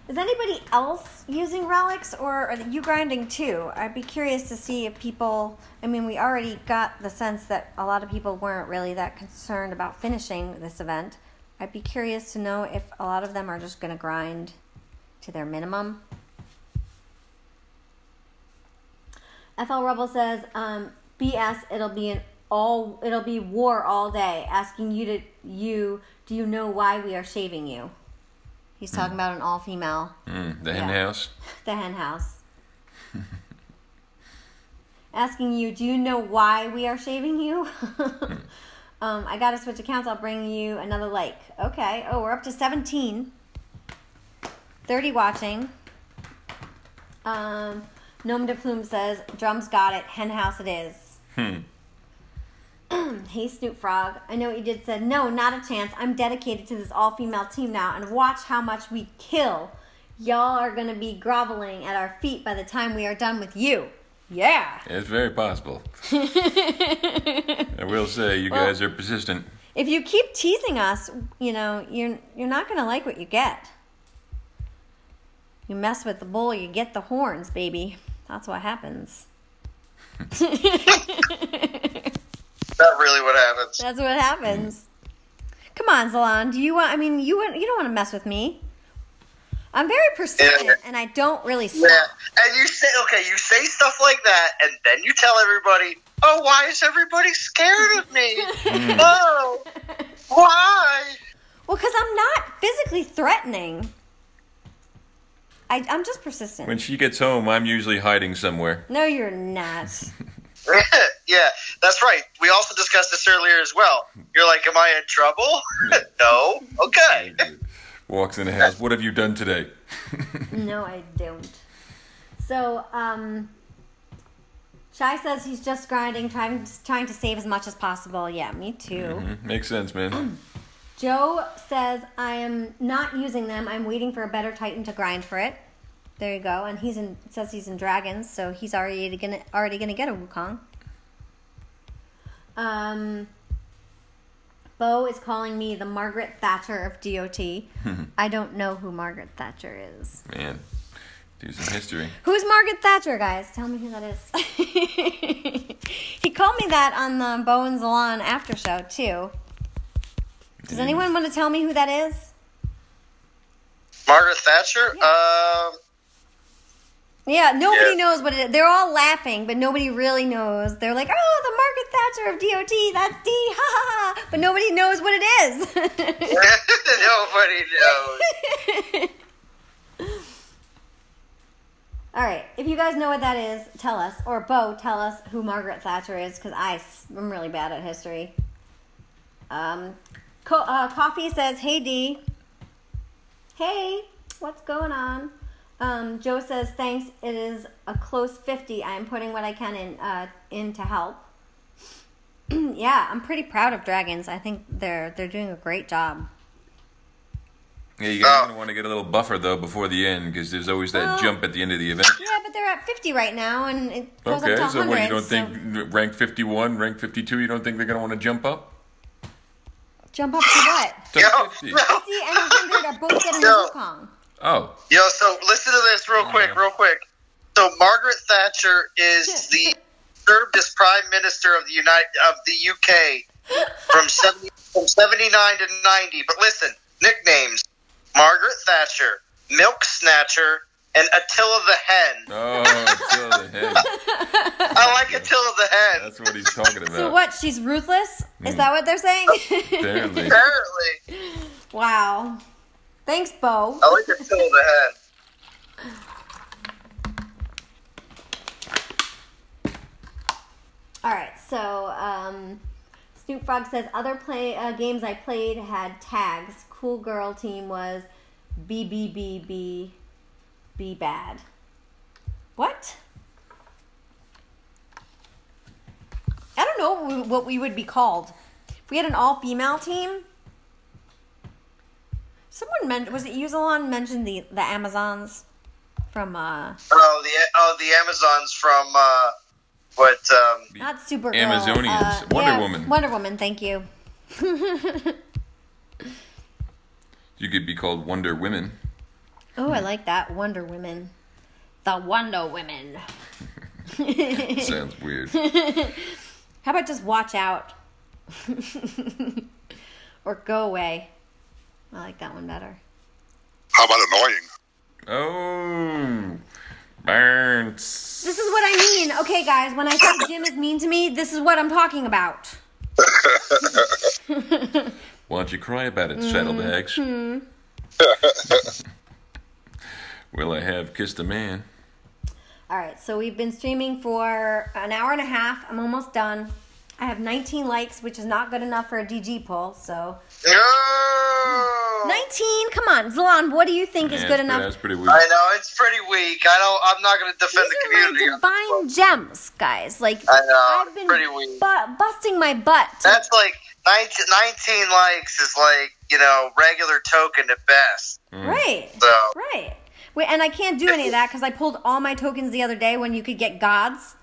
Is anybody else using relics, or are you grinding too? I'd be curious to see if people... I mean, we already got the sense that a lot of people weren't really that concerned about finishing this event. I'd be curious to know if a lot of them are just going to grind to their minimum. FL Rebel says, BS, it'll be war all day. Asking do you know why we are shaving you? He's talking about an all-female. The hen house? The hen house. Asking you, do you know why we are shaving you? I got to switch accounts. I'll bring you another like. Okay. Oh, we're up to 17. 30 watching. Gnome de Plume says, drums got it. Hen house it is. Hey, Snoop Frog. I know what you did. Said, no, not a chance. I'm dedicated to this all-female team now, and watch how much we kill. Y'all are going to be groveling at our feet by the time we are done with you. Yeah. It's very possible. I will say, you guys are persistent. If you keep teasing us, you're not going to like what you get. You mess with the bull, you get the horns, baby. That's what happens. That's really what happens. That's what happens. Come on, Zalon. You don't want to mess with me. I'm very persistent, and I don't really stop. Yeah, and you say stuff like that, and then you tell everybody, oh, why is everybody scared of me? Oh, why? Well, because I'm not physically threatening. I'm just persistent. When she gets home, I'm usually hiding somewhere. No, you're not. Yeah, that's right. We also discussed this earlier as well. You're like, am I in trouble? No? Okay. Walks in the house. What have you done today? No, I don't. So, Shy says he's just grinding, trying to save as much as possible. Yeah, me too. Makes sense, man. Joe says, I am not using them. I'm waiting for a better Titan to grind for it. There you go. And says he's in Dragons, so he's already gonna get a Wukong. Bo is calling me the Margaret Thatcher of DOT. I don't know who Margaret Thatcher is. Man, do some history. Who's Margaret Thatcher, guys? Tell me who that is. He called me that on the Bo and Zalon after show, too. Does anyone want to tell me who that is? Margaret Thatcher? Yeah. Yeah, nobody knows what it is. They're all laughing, but nobody really knows. They're like, oh, the Margaret Thatcher of DOT, that's D, ha ha ha. But nobody knows what it is. Nobody knows. All right, if you guys know what that is, tell us. Or Bo, tell us who Margaret Thatcher is, because I'm really bad at history. Coffee says, hey, D. Hey, what's going on? Joe says, thanks, it is a close 50. I am putting what I can in to help. Yeah, I'm pretty proud of Dragons. I think they're doing a great job. Yeah, you guys are going to want to get a little buffer, though, before the end, because there's always that jump at the end of the event. Yeah, but they're at 50 right now, and it goes up to 100. So what, you don't think rank 51, rank 52, you don't think they're going to want to jump up? Jump up to what? To 50. 50 and 100 are both getting a Wukong. Oh. Yo, so listen to this real quick. So Margaret Thatcher is served as Prime Minister of the UK from 79 to 90. But listen, nicknames: Margaret Thatcher, Milk Snatcher, and Attila the Hen. Oh, Attila the Hen. I like Attila the Hen. That's what he's talking about. So what? She's ruthless? Is that what they're saying? Apparently. Wow. Thanks, Bo. I like Attila the Hen. All right, so Snoop Frog says other games I played had tags. Cool Girl Team was BBBB bad. What? I don't know what we would be called. If we had an all-female team. Someone was it Yuzalon mentioned the Amazons from the Amazons from what not Supergirl. Amazonians. Wonder Woman. Wonder Woman, thank you. You could be called Wonder Women. Oh, I like that. Wonder Women. The Wonder Women. Sounds weird. How about just watch out? Or go away. I like that one better. How about annoying? Oh, burns. This is what I mean. Okay, guys, when I say Jim is mean to me, this is what I'm talking about. Why don't you cry about it, saddlebags? Will I have kissed a man? All right, so we've been streaming for an hour and a half. I'm almost done. I have 19 likes, which is not good enough for a DG poll, so... No! 19? Come on. Zalon, what do you think is good enough? That's pretty weak. I know, it's pretty weak. I'm not going to defend the community. These are my divine gems, guys. Like, I know, I've been pretty weak. busting my butt. That's like 19 likes is like, regular token at best. Right. So. Right. Wait, and I can't do any of that because I pulled all my tokens the other day when you could get gods.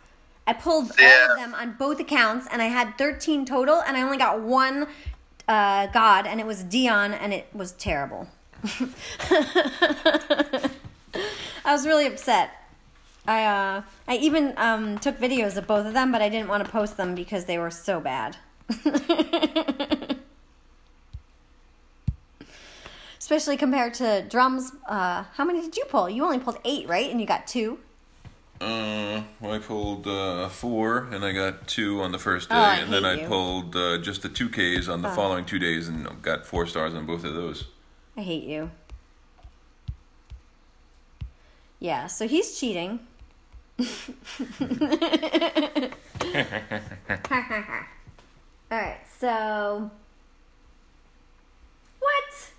I pulled all of them on both accounts, and I had 13 total, and I only got one god, and it was Dion, and it was terrible. I was really upset. I even took videos of both of them, but I didn't want to post them because they were so bad. Especially compared to drums. How many did you pull? You only pulled 8, right? And you got 2? Well, I pulled 4, and I got 2 on the first day, and then I pulled just the 2Ks on the following 2 days, and got 4 stars on both of those. I hate you. Yeah, so he's cheating. Alright, so... What?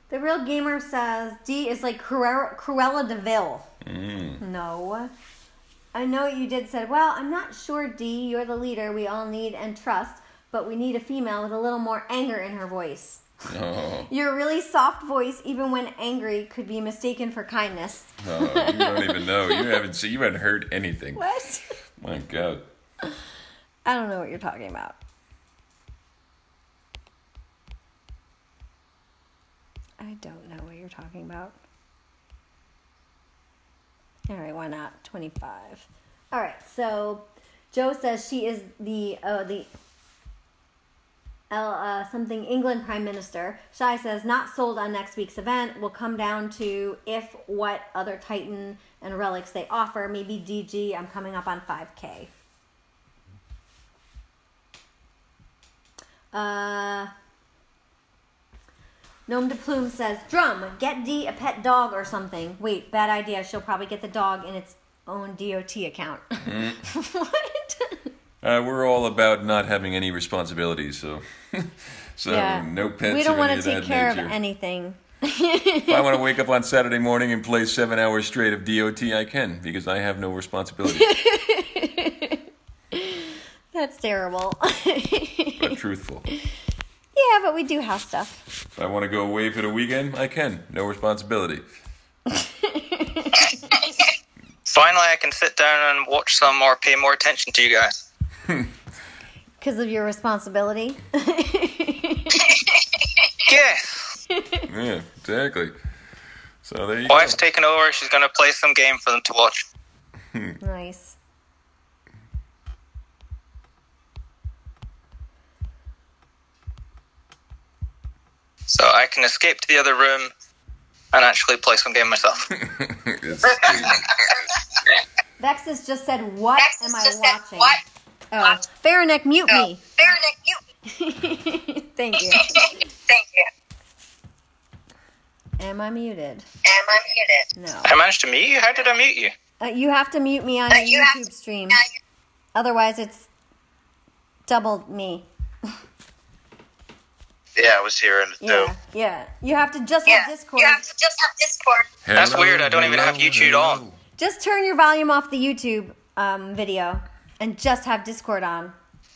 The Real Gamer says D is like Cruella de Vil. No. I know you did said, well, I'm not sure, Dee. You're the leader we all need and trust, but we need a female with a little more anger in her voice. Oh. Your really soft voice, even when angry, could be mistaken for kindness. Oh, you don't even know. You haven't heard anything. What? My God. I don't know what you're talking about. I don't know what you're talking about. All right, why not? 25. All right, so Joe says she is the something England Prime Minister. Shai says, not sold on next week's event. Will come down to if what other Titan and relics they offer. Maybe DG. I'm coming up on 5K. Gnome de Plume says, Drum, get D a pet dog or something. Wait, bad idea. She'll probably get the dog in its own DOT account. What? We're all about not having any responsibilities, so Yeah. no pets. We don't want want to take care of anything. If I want to wake up on Saturday morning and play 7 hours straight of DOT, I can, because I have no responsibility. That's terrible. But truthful. Yeah, but we do house stuff. If I want to go away for the weekend, I can. No responsibility. Finally, I can sit down and watch some or pay more attention to you guys. Because of your responsibility? Yes. Yeah, exactly. So there you Wife's go. taken over. She's going to play some game for them to watch. Nice. So I can escape to the other room and actually play some game myself. Vexus just said, what am I watching? Oh, Farronec, mute me. Thank you. Am I muted? No. I managed to mute you? How did I mute you? You have to mute me on your YouTube stream. Otherwise, it's double me. Yeah, I was hearing it too. Yeah. You have to just have Discord. That's weird. I don't even have YouTube on. Just turn your volume off the YouTube video and just have Discord on.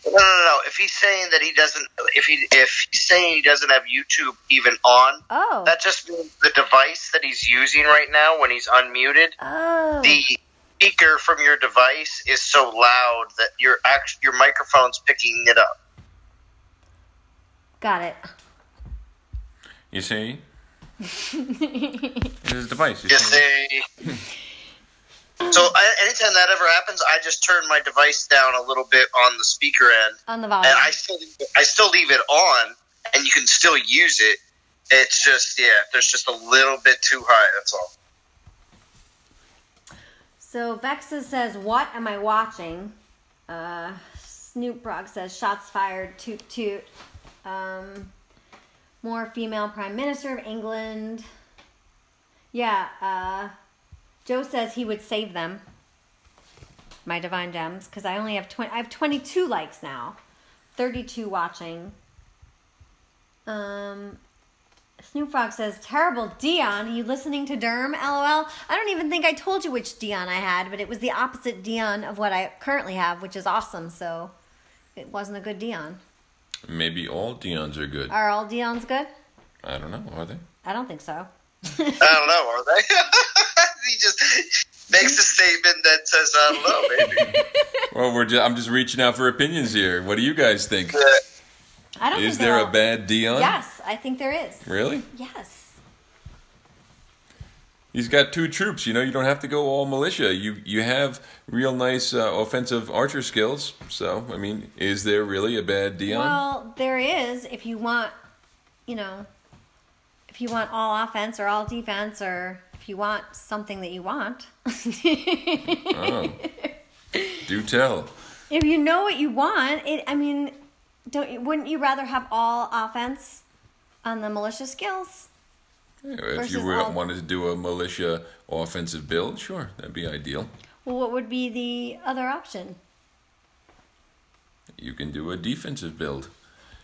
No. If he's saying that he doesn't, if he's saying he doesn't have YouTube even on, that just means the device that he's using right now when he's unmuted, the speaker from your device is so loud that your microphone's picking it up. Got it. You see? It's his device. You see? So anytime that ever happens, I just turn my device down a little bit on the speaker end. On the volume. And I still leave it on, and you can still use it. It's just, there's just a little bit too high, that's all. So Vexa says, what am I watching? Snoop Frog says, shots fired, toot toot. More female Prime Minister of England. Yeah, Joe says he would save them. My Divine Gems, because I only have I have 22 likes now. 32 watching. Snoop Frog says, terrible Dion. Are you listening to Derm? LOL. I don't even think I told you which Dion I had, but it was the opposite Dion of what I currently have, which is awesome, so it wasn't a good Dion. Maybe all Dions are good. Are all Dions good? I don't know. Are they? I don't think so. I don't know, are they? He just makes a statement that says, I don't know, maybe. Well, I'm just reaching out for opinions here. What do you guys think? I don't Is think there a bad Dion? Yes, I think there is. Really? Yes. He's got 2 troops, you don't have to go all militia. You have real nice offensive archer skills. So, I mean, is there really a bad Dion? Well, there is if you want, if you want all offense or all defense, or if you want something that you want. Oh. Do tell. If you know what you want, wouldn't you rather have all offense on the militia skills? Yeah, if you wanted to do a militia offensive build, sure, that'd be ideal. Well, what would be the other option? You can do a defensive build.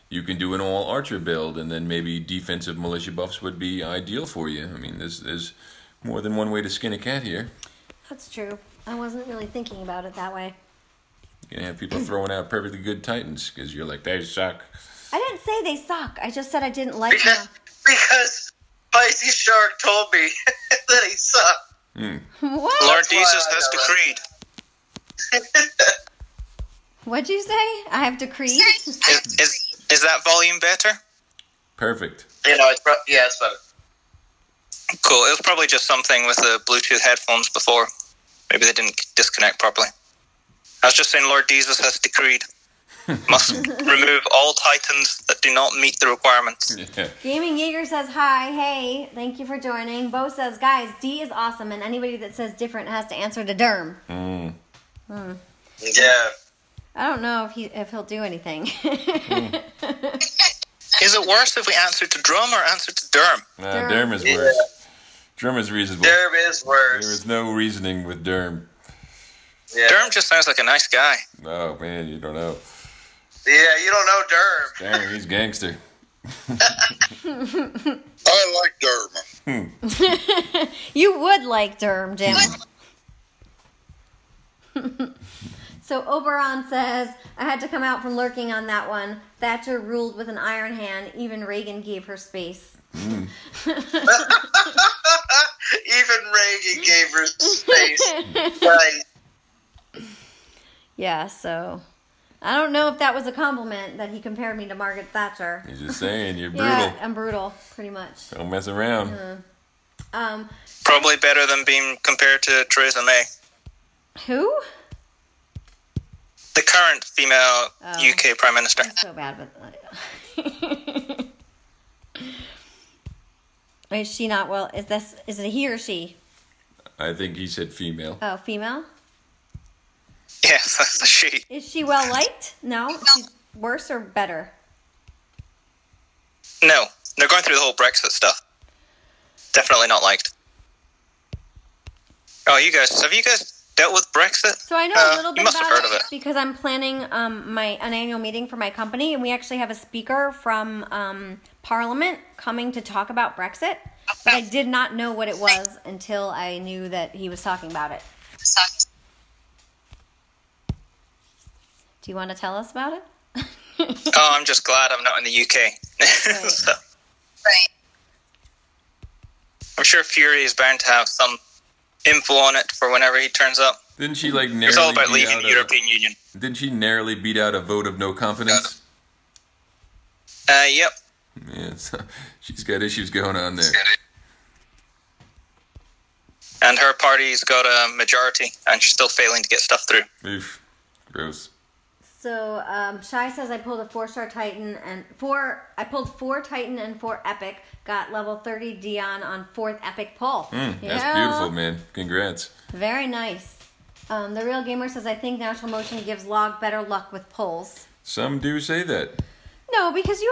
You can do an all-archer build, and then maybe defensive militia buffs would be ideal for you. I mean, there's more than one way to skin a cat here. That's true. I wasn't really thinking about it that way. You're going to have people throwing out perfectly good Titans because you're like, they suck. I didn't say they suck. I just said I didn't like them. Because Pisces Shark told me that he sucked. What? Lord Jesus has decreed. What'd you say? I have decreed? Is that volume better? Perfect. It's better. Cool. It was probably just something with the Bluetooth headphones before. Maybe they didn't disconnect properly. I was just saying Lord Jesus has decreed. Must remove all Titans that do not meet the requirements. Yeah. Gaming Jaeger says hi. Hey, thank you for joining. Bo says, guys, D is awesome, and anybody that says different has to answer to Derm. Yeah. I don't know if he'll do anything. Is it worse if we answer to Drum or answer to Derm? Derm is worse. Derm is reasonable. Derm is worse. There is no reasoning with Derm. Yeah. Derm just sounds like a nice guy. Oh, man, you don't know. Yeah, you don't know Derm. Derm, he's gangster. I like Derm. You would like Derm, Jim. So Oberon says, I had to come out from lurking on that one. Thatcher ruled with an iron hand. Even Reagan gave her space. Even Reagan gave her space. Right. Yeah, so I don't know if that was a compliment that he compared me to Margaret Thatcher. He's just saying, you're brutal. Yeah, I'm brutal, pretty much. Don't mess around. Probably better than being compared to Theresa May. Who? The current female UK Prime Minister. I'm so bad with that. Is she not? Well, is it a he or she? I think he said female. Oh, female? Yes, that's the she. Is she well liked? No? She's worse or better? No, they're going through the whole Brexit stuff. Definitely not liked. Oh, have you guys dealt with Brexit? So I know a little bit you must about have heard of it. because I'm planning an annual meeting for my company, and we actually have a speaker from Parliament coming to talk about Brexit. But I did not know what it was until I knew that he was talking about it. Do you want to tell us about it? Oh, I'm just glad I'm not in the UK. Right. So, I'm sure Fury is bound to have some info on it for whenever he turns up. Didn't she like narrowly It's all about beat leaving out the European Union. Didn't she narrowly beat out a vote of no confidence? Yep. Yeah, so she's got issues going on there. And her party's got a majority, and she's still failing to get stuff through. Oof, gross. So Shai says I pulled a 4-star Titan I pulled 4 Titan and 4 Epic. Got level 30 Dion on 4th Epic pull. That's beautiful, man. Congrats. Very nice. The Real Gamer says I think Natural Motion gives Log better luck with pulls. Some do say that. No, because you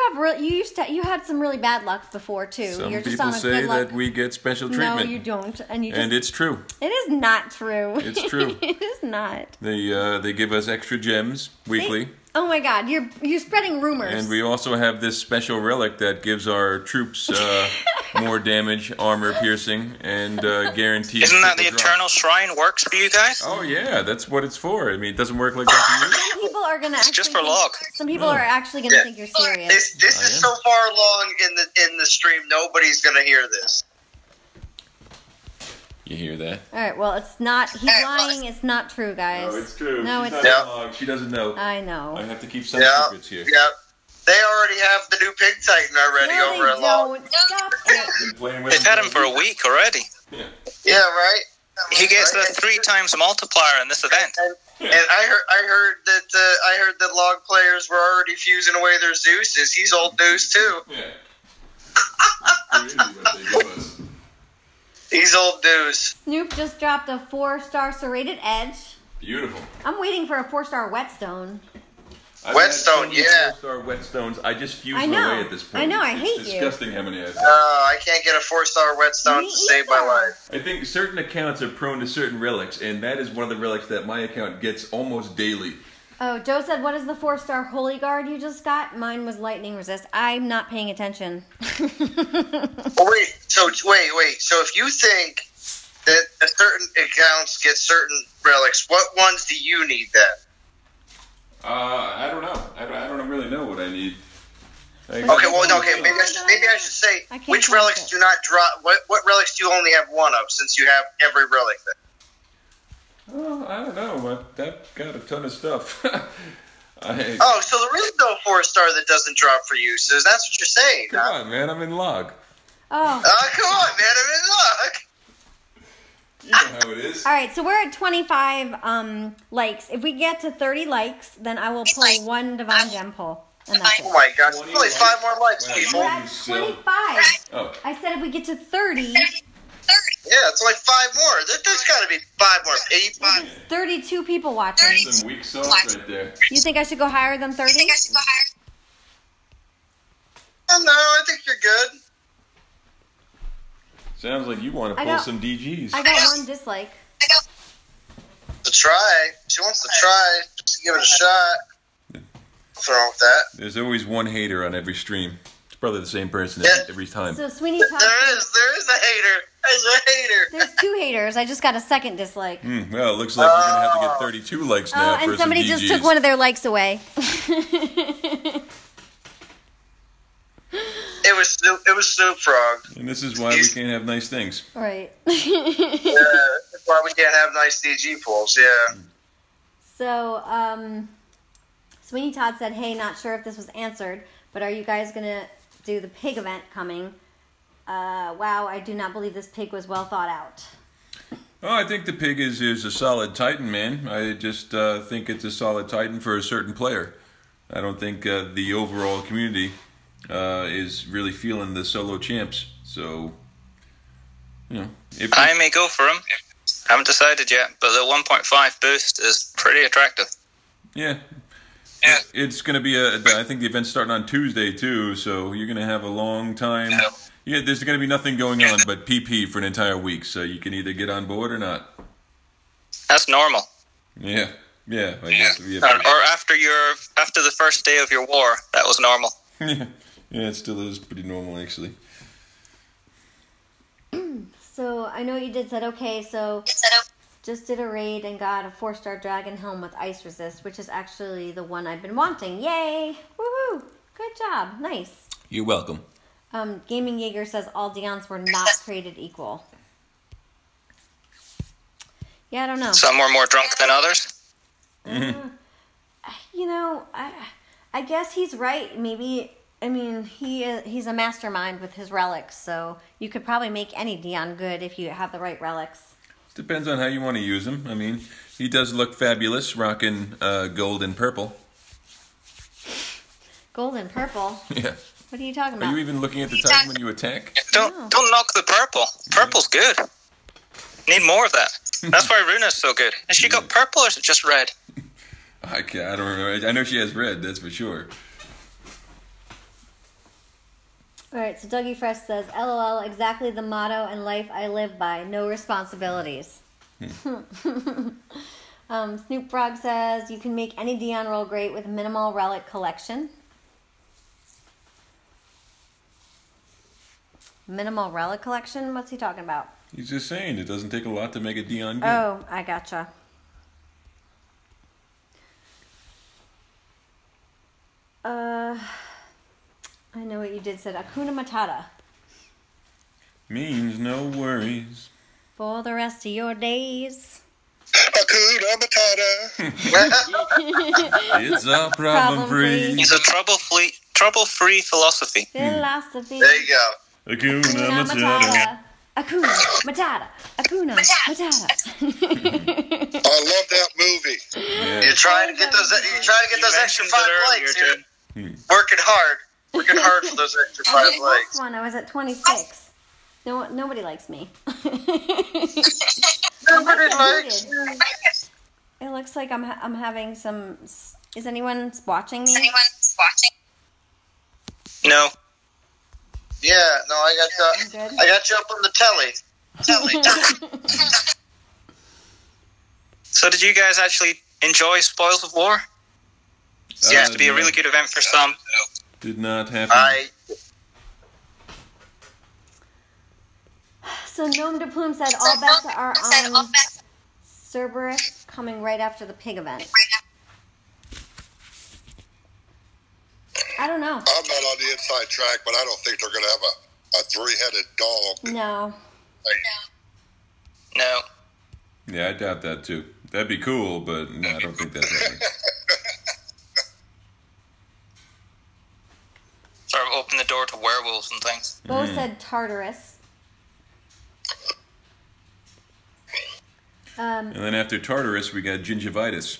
had some really bad luck before too. Some You're just people on a say good luck. that we get special treatment. No, you don't, and it's true. It is not true. It's true. It is not. They give us extra gems weekly. Oh my God, you're spreading rumors. And we also have this special relic that gives our troops more damage, armor piercing, and guaranteed. Isn't that the triple drop. Eternal Shrine works for you guys? Oh yeah, that's what it's for. I mean, it doesn't work like that for you. Some people are gonna. It's just for log. Some people are actually gonna think you're serious. This is so far along in the stream, nobody's gonna hear this. You hear that? All right. Well, it's not. He's lying. It's not true, guys. No, it's true. No, She's it's not log. She doesn't know. I know. I have to keep some Yeah, secrets here. yeah. They already have the new Pig Titan already No, over they at Log. don't. Stop it. Been playing with They've had him for a week already. Yeah. Yeah, right. He gets Right. a 3 times multiplier in this event. And I heard that Log players were already fusing away their Zeuses. He's old news too. Yeah. Crazy what they give us. He's old news. Snoop just dropped a 4-star serrated edge. Beautiful. I'm waiting for a 4-star whetstone. I've Whetstone, had so many yeah. 4-star whetstones. I just fuse I them know. away at this point. I know, I It's hate you. disgusting how many I have. I can't get a 4-star whetstone Me to save my either. life. I think certain accounts are prone to certain relics, and that is one of the relics that my account gets almost daily. Oh, Joe said, what is the 4-star Holy Guard you just got? Mine was lightning resist. I'm not paying attention. Oh, wait. So if you think that certain accounts get certain relics. What ones do you need then? I don't know. I don't really know what I need. Maybe I should say which relics do not drop. What relics do you only have one of, since you have every relic then? Oh, I don't know. I've got a ton of stuff. So there is no 4-star that doesn't drop for you. So that's what you're saying. Come on, man. I'm in log. Oh. Come on, man. I'm in log. You know how it is. All right, so we're at 25 likes. If we get to 30 likes, then I will pull one Divine Gem pull. And that's it. Oh my gosh, only 5 more likes, people. We're at 25. Oh. I said if we get to 30. Yeah, it's like 5 more. There's got to be 5 more people. 32 people watching. Some weak sauce right there. You think I should go higher than 30? No, I think you're good. Sounds like you want to pull some DGs. I got 1 dislike. To try. She wants to try. Just give it a shot. What's wrong with that? There's always one hater on every stream. It's probably the same person every time. So Sweeney Todd. There is a hater. There's a hater. There's 2 haters. I just got a second dislike. Well, it looks like we're going to have to get 32 likes now for and somebody some DGs. just took one of their likes away. It was Snoop Frog. And this is why we can't have nice things. Right. Yeah, that's why we can't have nice DG pulls, yeah. So, Sweeney Todd said, hey, not sure if this was answered, but are you guys going to do the pig event coming? Wow, I do not believe this pig was well thought out. Oh, I think the pig is a solid Titan, man. I just think it's a solid Titan for a certain player. I don't think the overall community is really feeling the solo champs. So, I may go for him. Haven't decided yet, but the 1.5 boost is pretty attractive. Yeah. It's going to be I think the event's starting on Tuesday too, so you're going to have a long time. Yeah, there's going to be nothing going on but PP for an entire week, so you can either get on board or not. That's normal. Yeah, I guess. Or after the first day of your war, that was normal. Yeah, it still is pretty normal, actually. So, I know you said, okay, so just did a raid and got a 4-star dragon helm with ice resist, which is actually the one I've been wanting. Yay! Woohoo! Good job. Nice. You're welcome. Gaming Jaeger says all Deons were not created equal. Yeah, I don't know. Some were more drunk than others. I guess he's right. Maybe, he's a mastermind with his relics, so you could probably make any Deon good if you have the right relics. Depends on how you want to use him. He does look fabulous, rocking gold and purple. Gold and purple? Yeah. What are you talking about? Are you even looking at the Titan when you attack? Don't knock the purple. Purple's good. Need more of that. That's why Runa's so good. Has she got purple or is it just red? I don't remember. I know she has red, that's for sure. Alright, so Dougie Fresh says, LOL, exactly the motto and life I live by. No responsibilities. Snoop Frog says, you can make any Deon roll great with minimal relic collection. Minimal relic collection? What's he talking about? He's just saying it doesn't take a lot to make a Deon good. Oh, I gotcha. I know what you did said. Hakuna Matata. Means no worries. For the rest of your days. Hakuna Matata. It's a problem free. It's a trouble-free philosophy. Philosophy. There you go. Hakuna Matata. Hakuna Matata. Hakuna Matata. I love that movie. Yeah. You're trying to get those extra 5 likes here. Working hard for those extra 5 likes. Last one, I was at 26. Nobody likes me. Nobody likes you. It looks like I'm having some. Is anyone watching me? No. Yeah, no, I got you up on the telly. So did you guys actually enjoy Spoils of War? Seems to be a really good event for some. Did not happen. So Gnome de Plume said all bets are on Cerberus coming right after the pig event. I don't know. I'm not on the inside track, but I don't think they're going to have a three-headed dog. No. No. Yeah, I doubt that too. That'd be cool, but no, I don't think that's happening. Sort of open the door to werewolves and things. Bo said Tartarus. And then after Tartarus, we got gingivitis.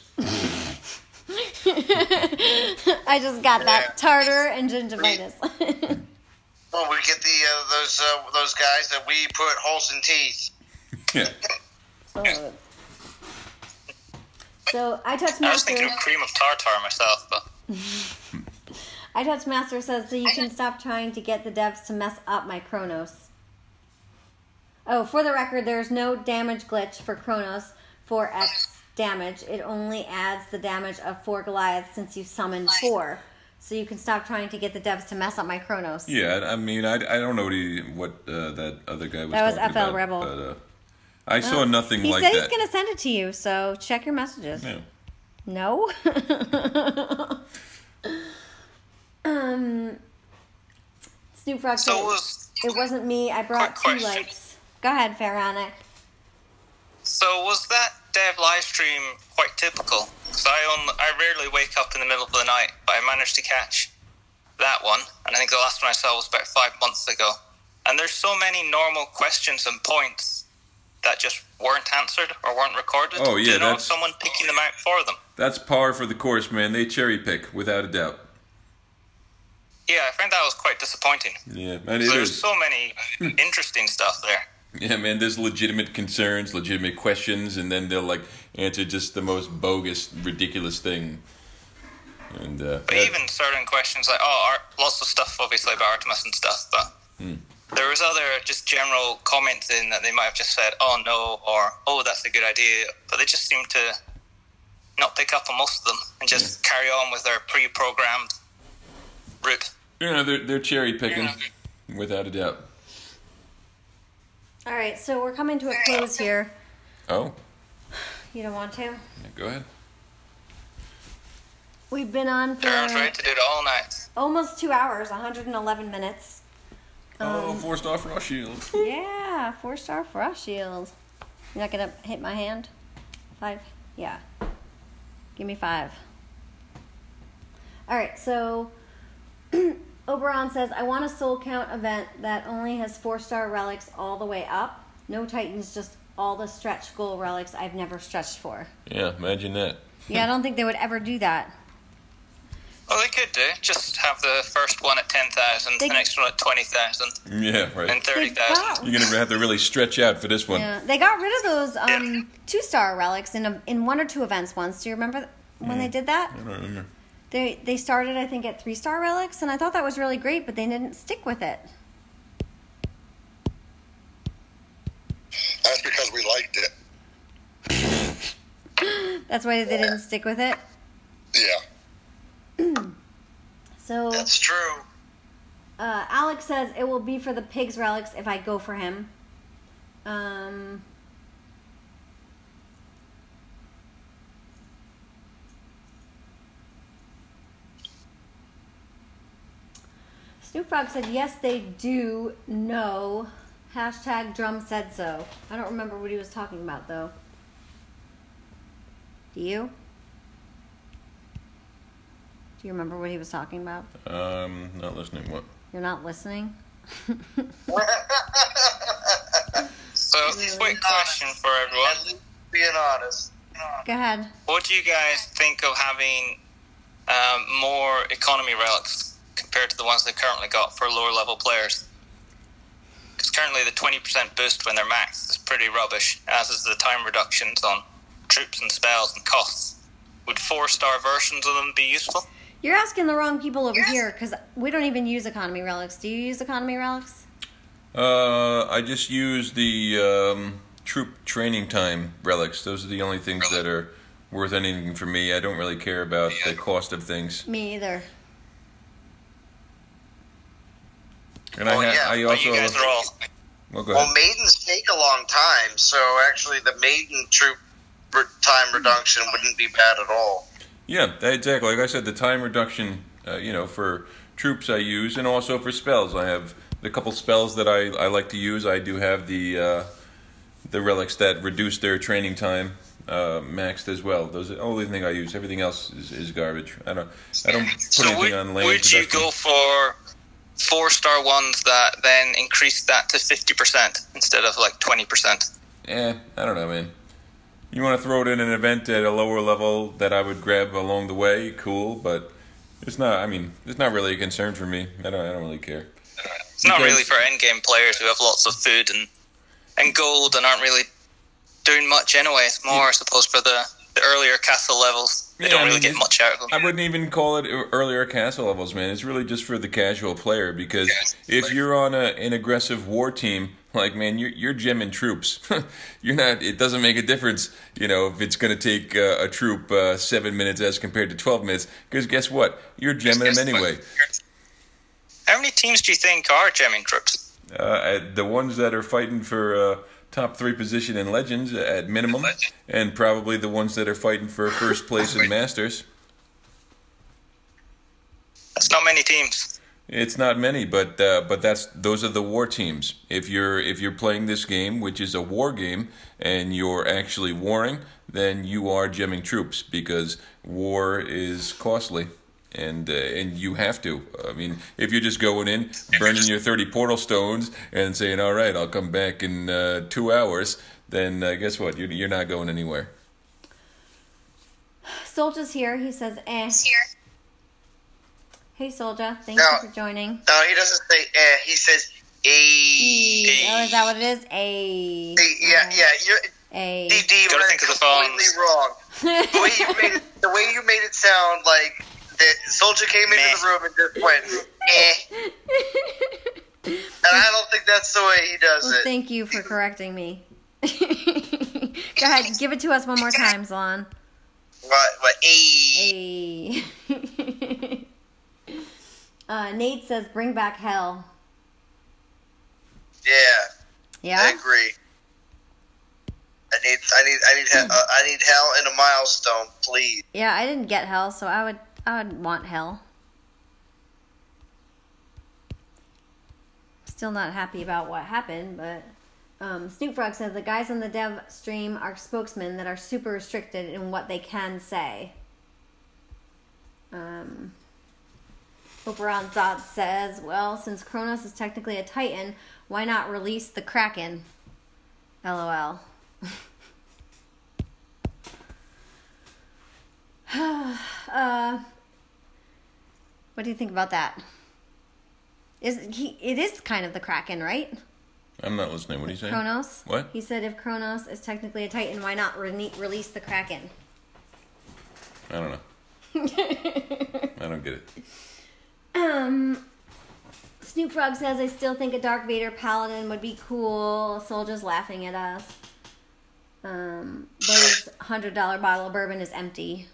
I just got that. Tartar and gingivitis. Well, we get those guys that we put holes in teeth. Yeah. So I Touch I was Master. thinking of cream of tartar myself, but I Touch Master says so you can stop trying to get the devs to mess up my Chronos. Oh, for the record, there's no damage glitch for Chronos 4x damage. It only adds the damage of 4 Goliaths since you summoned 4. So you can stop trying to get the devs to mess up my Chronos. Yeah, I mean, I don't know what that other guy was That was talking FL about, Rebel. but I saw nothing like He said that. he's going to send it to you, so check your messages. Yeah. No? Snoop Frog said, it wasn't me, I brought 2 lights. Go ahead, Faronic. So was that dev live stream quite typical? Because I rarely wake up in the middle of the night, but I managed to catch that one. And I think the last one I saw was about 5 months ago. And there's so many normal questions and points that just weren't answered or weren't recorded. Oh, yeah, Do you know of that's... someone picking them out for them? That's par for the course, man. They cherry pick, without a doubt. Yeah, I found that was quite disappointing. Yeah, and it There's is. so many interesting stuff there. Yeah, man, there's legitimate concerns, legitimate questions, and then they'll, like, answer just the most bogus, ridiculous thing. And But even certain questions like, lots of stuff, obviously, about Artemis and stuff, but there was other just general comments in that they might have just said, oh, no, or, oh, that's a good idea, but they just seem to not pick up on most of them and just carry on with their pre-programmed route. You know, they're cherry picking, without a doubt. All right, so we're coming to a close here. Oh? You don't want to? Yeah, go ahead. We've been on for Darren's ready to do it all night. almost 2 hours, 111 minutes. 4-star frost shield. Yeah, 4-star frost shield. You're not going to hit my hand? 5? Yeah. Give me 5. All right, so Oberon says, I want a soul count event that only has 4-star relics all the way up. No Titans, just all the stretch goal relics I've never stretched for. Yeah, imagine that. Yeah, I don't think they would ever do that. Well, they could do. Just have the first one at 10,000, the next one at 20,000. Yeah, right. And 30,000. You're going to have to really stretch out for this one. Yeah, they got rid of those 2-star relics in 1 or 2 events once. Do you remember when they did that? I don't remember. They started, I think, at 3-star relics, and I thought that was really great, but they didn't stick with it. That's because we liked it. That's why they didn't stick with it? Yeah. So That's true. Alex says it will be for the pig's relics if I go for him. Snoop Frog said, yes, they do know. Hashtag drum said so. I don't remember what he was talking about, though. Do you? Do you remember what he was talking about? Not listening. What? You're not listening? So, quick question for everyone. Being honest. Go ahead. What do you guys think of having more economy relics compared to the ones they've currently got for lower level players? Because currently the 20% boost when they're maxed is pretty rubbish, as is the time reductions on troops and spells and costs. Would 4-star versions of them be useful? You're asking the wrong people over here, because we don't even use economy relics. Do you use economy relics? I just use the troop training time relics. Those are the only things that are worth anything for me. I don't really care about the cost of things. Me either. And Well, I yeah, I But also you guys are all Well, go ahead. Well, maidens take a long time, so actually the maiden troop time reduction wouldn't be bad at all. Yeah, exactly. Like I said, the time reduction, for troops I use, and also for spells. I have the couple spells that I like to use. I do have the relics that reduce their training time maxed as well. Those are the only thing I use. Everything else is garbage. I don't put anything on lane. Would you go for 4-star ones that then increase that to 50% instead of like 20%? I don't know, man. You want to throw it in an event at a lower level that I would grab along the way, cool, but it's not. I mean, it's not really a concern for me. I don't really care. It's not really for endgame players who have lots of food and gold and aren't really doing much anyway. It's more, I suppose, for the earlier castle levels. They don't really get much out of them. I wouldn't even call it earlier castle levels, man. It's really just for the casual player, because if you're on an aggressive war team, like, man, you're gemming troops. You're not. It doesn't make a difference, if it's going to take a troop 7 minutes as compared to 12 minutes. Because guess what? You're gemming them anyway. How many teams do you think are gemming troops? The ones that are fighting for top 3 position in Legends at minimum, and probably the ones that are fighting for first place in Masters. That's not many teams. It's not many, but those are the war teams. If you're playing this game, which is a war game, and you're actually warring, then you are gemming troops, because war is costly, and you have to. I mean, if you're just going in, burning your 30 portal stones, and saying, "All right, I'll come back in 2 hours," then guess what? You're not going anywhere. Soldier's here. He says, "Eh." Hey, Soldier. Thank you for joining. No, he doesn't say eh. He says a. Oh, is that what it is? A. Yeah. You're a. DD. Gotta think of the completely wrong. The way you made it sound like the Soldier came into the room and just went eh. And I don't think that's the way he does it. Thank you for correcting me. Go ahead, give it to us one more time, Zlon. What? A. Nate says, "Bring back hell." Yeah, I agree. I need hell and a milestone, please. Yeah, I didn't get hell, so I would want hell. Still not happy about what happened, but Snoop Frog says the guys on the dev stream are spokesmen that are super restricted in what they can say. Oberon Zod says, well, since Kronos is technically a Titan, why not release the Kraken? LOL. What do you think about that? It is kind of the Kraken, right? I'm not listening. What are you saying? Kronos? What? He said if Kronos is technically a Titan, why not release the Kraken? I don't know. I don't get it. Snoop Frog says, I still think a Dark Vader Paladin would be cool. Soldier's laughing at us. Those $100 bottle of bourbon is empty.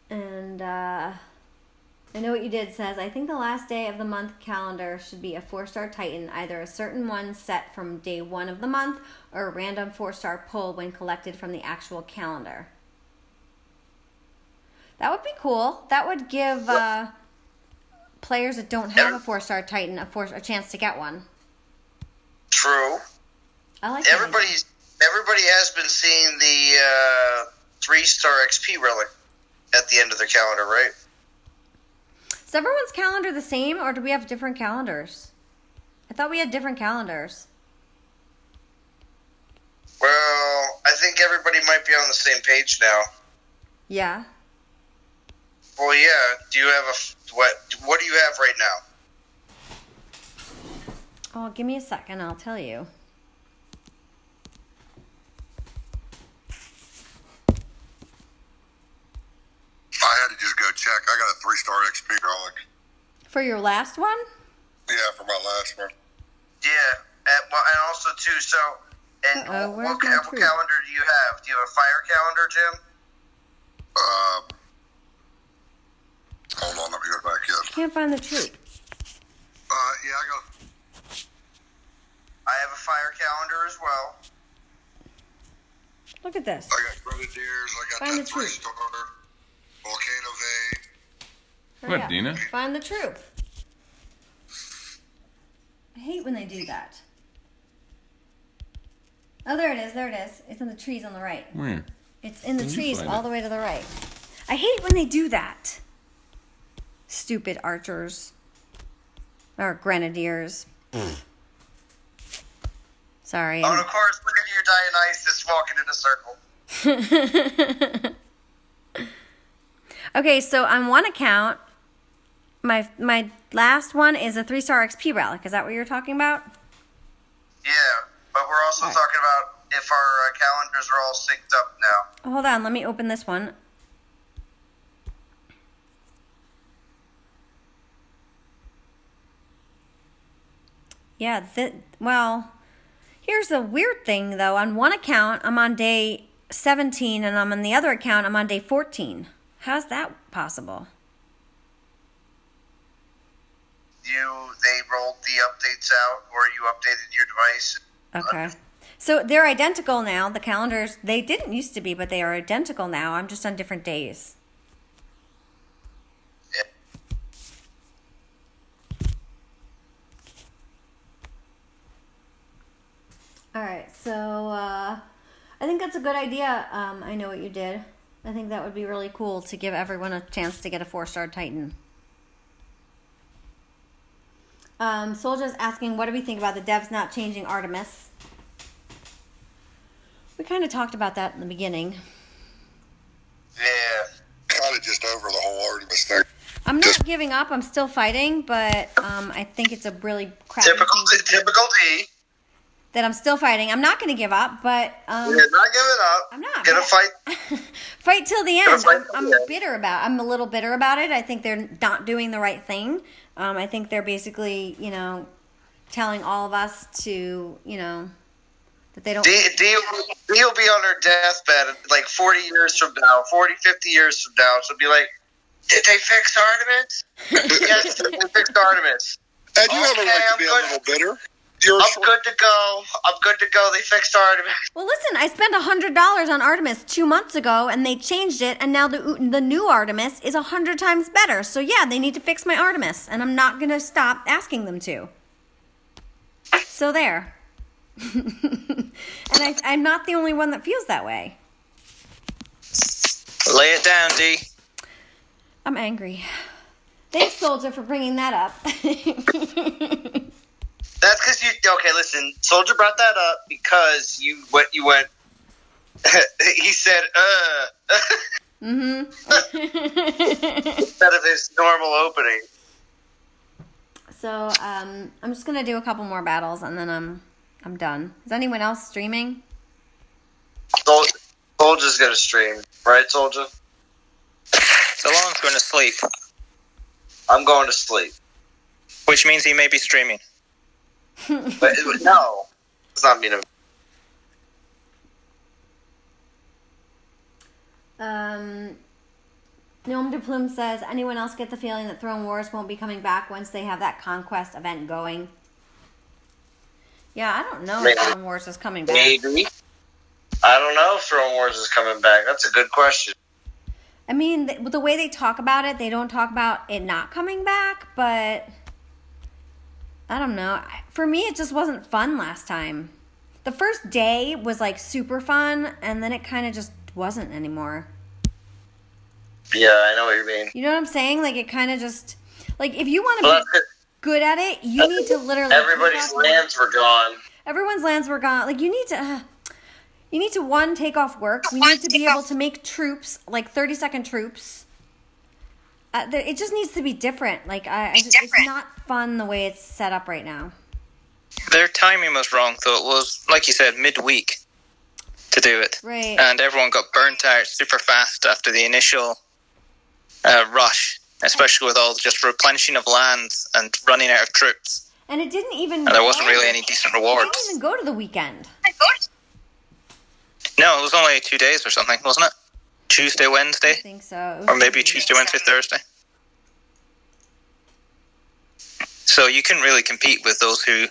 And I Know What You Did says, I think the last day of the month calendar should be a 4-star Titan, either a certain one set from day 1 of the month or a random 4-star pull when collected from the actual calendar. That would be cool. That would give players that don't have a 4-star Titan a chance to get one. True. I like that. Everybody has been seeing the 3-star XP relic at the end of their calendar, right? Is everyone's calendar the same, or do we have different calendars? I thought we had different calendars. Well, I think everybody might be on the same page now. Yeah. Well, yeah. Do you have what do you have right now? Oh, give me a second. I'll tell you. I had to just go check. I got a 3-star XP relic. For your last one? Yeah, for my last one. Yeah, and also too. So, and what calendar do you have? Do you have a fire calendar, Jim? Hold on, let me go back in. can't find the troop. Yeah, I have a fire calendar as well. Look at this. I got Grenadiers. I got Find that the troop. 3-star Volcano Vein. Hurry What, up. Dina? Find the troop. I hate when they do that. Oh, there it is. There it is. It's in the trees on the right. Where? It's in the Where'd you trees find all it? the way to the right. I hate when they do that. Stupid archers. Or grenadiers. Sorry. Oh, and of course, look at you, Dionysus, walking in a circle. Okay, so on one account, my last one is a 3-star XP relic. Is that what you're talking about? Yeah, but we're also Right. talking about if our calendars are all synced up now. Hold on, let me open this one. Yeah, well, here's the weird thing, though. On one account, I'm on day 17, and on the other account, I'm on day 14. How's that possible? They rolled the updates out, or you updated your device. Okay. So they're identical now. The calendars, they didn't used to be, but they are identical now. I'm just on different days. Yeah. All right, so I think that's a good idea. I know what you did. I think that would be really cool to give everyone a chance to get a 4-star Titan. Soldier's asking, what do we think about the devs not changing Artemis? We kind of talked about that in the beginning. Yeah. Kind of just over the whole Artemis thing. I'm not giving up. I'm still fighting, but I think it's a really crappy Typical D. that I'm still fighting. I'm not going to give up, but You're not giving up. I'm not. Gonna fight. Fight till the Gonna end. fight till I'm the end. bitter about. I'm a little bitter about it. I think they're not doing the right thing. I think they're basically, telling all of us to, that they don't. D will be on her deathbed like 40 years from now, 40, 50 years from now. She'll be like, did they fix Artemis? Yes, they fixed Artemis. And you have a Okay, right to I'm be good. a little bitter. I'm good to go. They fixed Artemis. Well, listen, I spent $100 on Artemis 2 months ago, and they changed it, and now the new Artemis is 100 times better. So yeah, they need to fix my Artemis, and I'm not gonna stop asking them to. So there. And I'm not the only one that feels that way. Lay it down, D. I'm angry. Thanks, Soldier, for bringing that up. That's because okay, listen, Soldier brought that up because you went, he said, instead of his normal opening. So, I'm just gonna do a couple more battles, and then I'm done. Is anyone else streaming? Soldier's gonna stream, right, Soldier? Salon's going to sleep, I'm going to sleep. which means he may be streaming. But no, it's not mean of Gnome de Plume says, anyone else get the feeling that Throne Wars won't be coming back once they have that Conquest event going? Yeah, I don't know if Throne Wars is coming back. maybe. I don't know if Throne Wars is coming back. That's a good question. I mean, the way they talk about it, they don't talk about it not coming back, but I don't know. For me, it just wasn't fun last time. The first day was like super fun, and then it kind of just wasn't anymore. Yeah, I know what you mean. You know what I'm saying? Like, it kind of just, like, if you want to Well, be good at it, you need to literally. everybody's lands were gone. Everyone's lands were gone. Like, you need to one, take off work. We need to be able to make troops, like 30-second troops. It just needs to be different. Like, it's not fun the way it's set up right now. Their timing was wrong, though. It was, like you said, midweek to do it. Right. And everyone got burnt out super fast after the initial rush, especially with all just replenishing of lands and running out of troops. And it didn't even. And there wasn't really any decent It rewards. didn't even go to the weekend. No, it was only 2 days or something, wasn't it? Tuesday, Wednesday? I think so. It was Or maybe Tuesday, Wednesday, Thursday. So you couldn't really compete with those who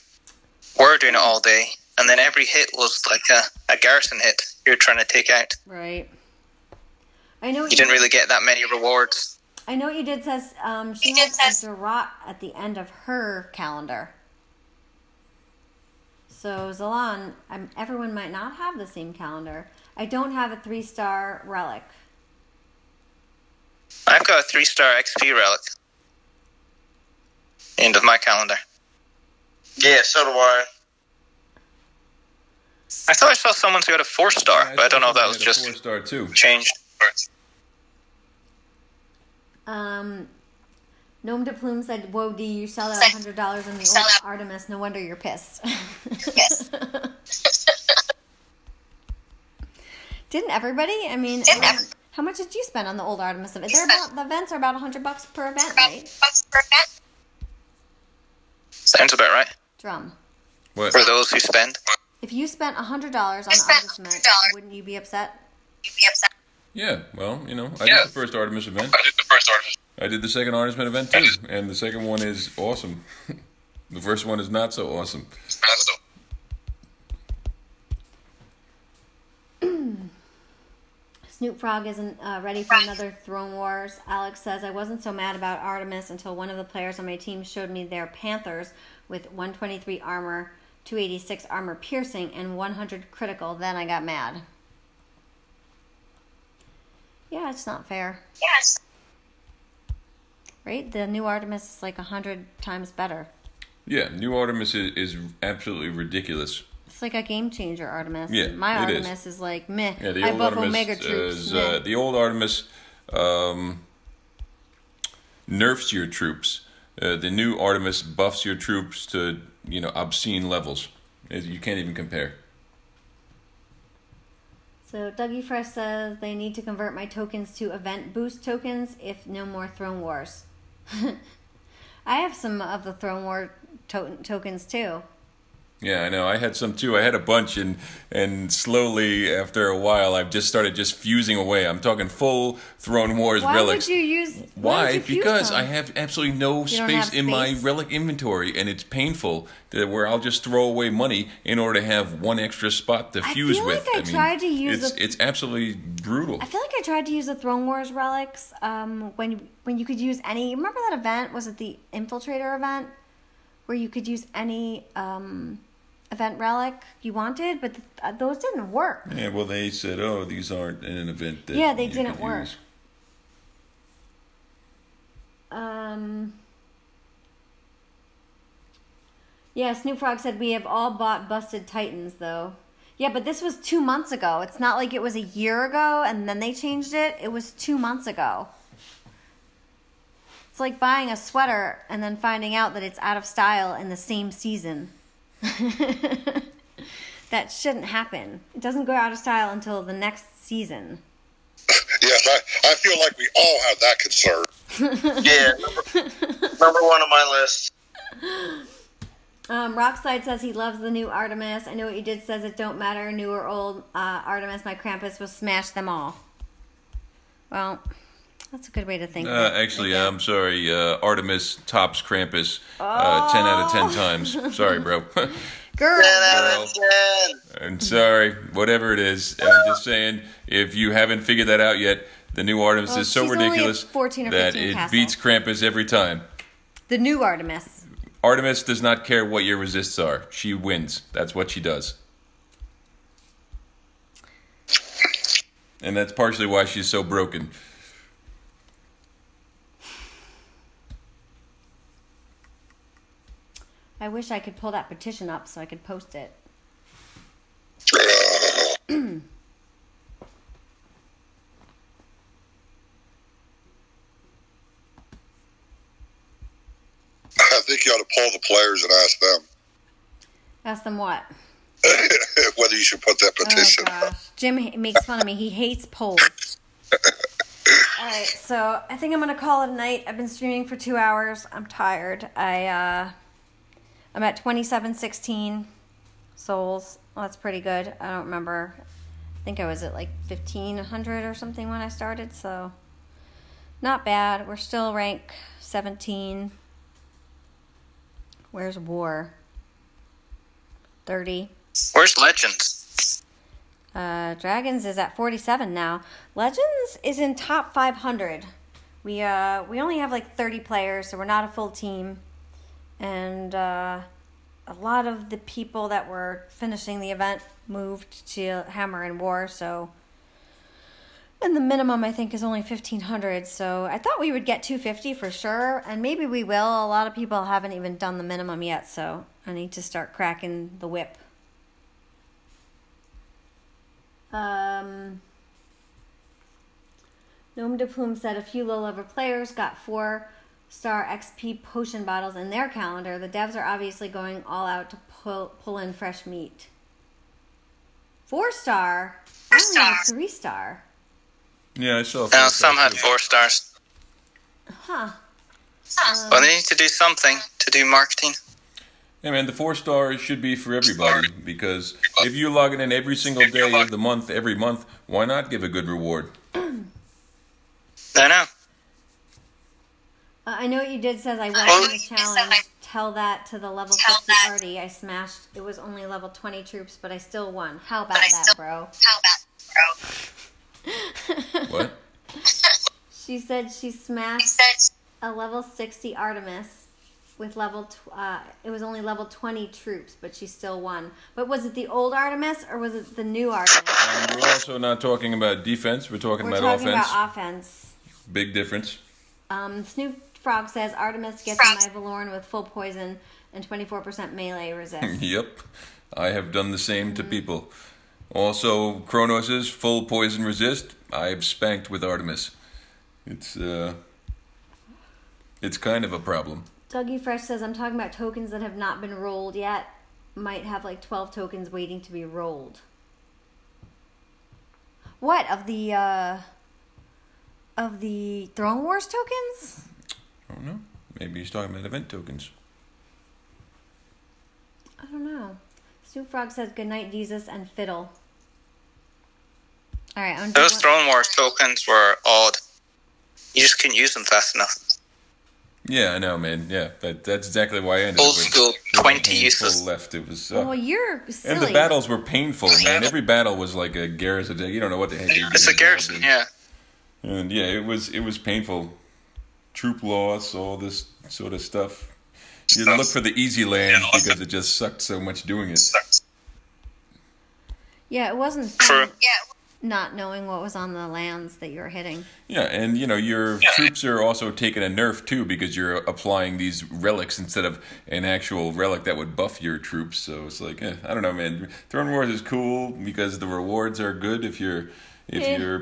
were doing it all day. And then every hit was like a garrison hit you're trying to take out. Right. I know you didn't really get that many rewards. I know what you did says she has a Durot at the end of her calendar. So Zalan, everyone might not have the same calendar. I don't have a 3-star relic. I've got a 3-star XP relic. End of my calendar. Yeah, so do I. I thought I saw someone who had a 4-star, but I don't know if that was just 4-star too. Changed. Gnome de Plume said, "Whoa, D, you sell out $100 in the old Artemis. No wonder you're pissed." Yes. Didn't everybody? I mean, how much did you spend on the old Artemis event? The events are about $100 per event, right? Sounds about right. Drum. What? For those who spend. If you spent $100 on the Artemis event, wouldn't you be upset? Yeah, well, you know, I did the first Artemis event. I did the second Artemis event too, and the second one is awesome. The first one is not so awesome. Snoop Frog isn't ready for another Throne Wars. Alex says, "I wasn't so mad about Artemis until one of the players on my team showed me their Panthers with 123 armor, 286 armor piercing, and 100 critical. Then I got mad." Yeah, it's not fair. Yes. Right? The new Artemis is like 100 times better. Yeah, new Artemis is absolutely ridiculous. It's like a game changer, Artemis. Yeah, my it Artemis is like meh. Yeah, the I old buff Artemis Omega troops. is, meh. the old Artemis nerfs your troops. The new Artemis buffs your troops to, you know, obscene levels. You can't even compare. So Dougie Fresh says they need to convert my tokens to event boost tokens if no more Throne Wars. I have some of the Throne War tokens too. Yeah, I know. I had some too. I had a bunch, and slowly, after a while, I've just started just fusing away. I'm talking full Throne Wars Why relics. Would you use? Why? Would you Because them? I have absolutely no You don't space have in my space? relic inventory, and it's painful where I'll just throw away money in order to have one extra spot to fuse feel with. like I tried to use it's absolutely brutal. I feel like I tried to use the Throne Wars relics when you could use any. Remember that event? Was it the Infiltrator event where you could use any event relic you wanted, but those didn't work. Yeah, well, they said, "Oh, these aren't in an event that Yeah, they you didn't could work. use." Yeah, Snoop Frog said we have all bought Busted Titans though. Yeah, but this was 2 months ago. It's not like it was a year ago and then they changed it. It was 2 months ago. It's like buying a sweater and then finding out that it's out of style in the same season. That shouldn't happen. It doesn't go out of style until the next season. Yes, I feel like we all have that concern. Yeah, number one on my list. Rockside says he loves the new Artemis. I know what you did says it don't matter, new or old Artemis. My Krampus will smash them all. Well, that's a good way to think. Actually, I'm sorry. Artemis tops Krampus 10 out of 10 times. Sorry, bro. Girl. 10 out of 10. I'm sorry. Whatever it is. I'm just saying, if you haven't figured that out yet, the new Artemis is so she's only at ridiculous 14 or that 15 it castle. beats Krampus every time. The new Artemis. Artemis does not care what your resists are. She wins. That's what she does. And that's partially why she's so broken. I wish I could pull that petition up so I could post it. I think you ought to poll the players and ask them Ask them what? whether you should put that petition. Oh gosh. Jim makes fun of me. He hates polls. Alright, so I think I'm going to call it a night. I've been streaming for 2 hours. I'm tired. I'm at 2716 souls. Well, that's pretty good. I don't remember. I think I was at like 1500 or something when I started, so not bad. We're still rank 17. Where's War? 30. Where's Legends? Dragons is at 47 now. Legends is in top 500. We only have like 30 players, so we're not a full team. And a lot of the people that were finishing the event moved to Hammer and War, so... And the minimum, I think, is only 1,500, so I thought we would get 250 for sure, and maybe we will. A lot of people haven't even done the minimum yet, so I need to start cracking the whip. Gnome de Plume said a few low-level players got 4-star XP potion bottles in their calendar. The devs are obviously going all out to pull in fresh meat. 4-star? I only have a 3-star. Yeah, I saw. Some had 4 stars. Huh. Well, they need to do something to do marketing. Yeah, man, the 4 stars should be for everybody, because if you log it in every single day of the month, every month, why not give a good reward? I know. I know what you did says I won the challenge. Tell that to the level 60 Artie. I smashed. It was only level 20 troops, but I still won. How about that, bro? What? She said she smashed a level 60 Artemis with level... it was only level 20 troops, but she still won. But was it the old Artemis, or was it the new Artemis? We're also not talking about defense. We're talking about offense. We're talking about offense. Big difference. Snoop Frog says Artemis gets my Valorn with full poison and 24% melee resist. Yep. I have done the same to people. Also, Kronos's full poison resist, I've spanked with Artemis. It's kind of a problem. Dougie Fresh says, I'm talking about tokens that have not been rolled yet. Might have like 12 tokens waiting to be rolled. What, of the Throne Wars tokens? I don't know. Maybe he's talking about event tokens. I don't know. Snoop Frog says, good night, Jesus and Fiddle. All right, those Throne Wars tokens were odd. You just couldn't use them fast enough. Yeah, I know, man. Yeah, that's exactly why I ended Old up with school 20 uses. Left. It was. Well, you're silly. And the battles were painful, man. Every battle was like a garrison attack. You don't know what the heck you're doing. It's a garrison, yeah. And yeah, it was painful. Troop loss, all this sort of stuff. You look for the easy land because it just sucked so much doing it. Yeah, it wasn't fun. True. Not knowing what was on the lands that you were hitting. Yeah, and your troops are also taking a nerf too because you're applying these relics instead of an actual relic that would buff your troops. So it's like, I don't know, man. Throne Wars is cool because the rewards are good if you're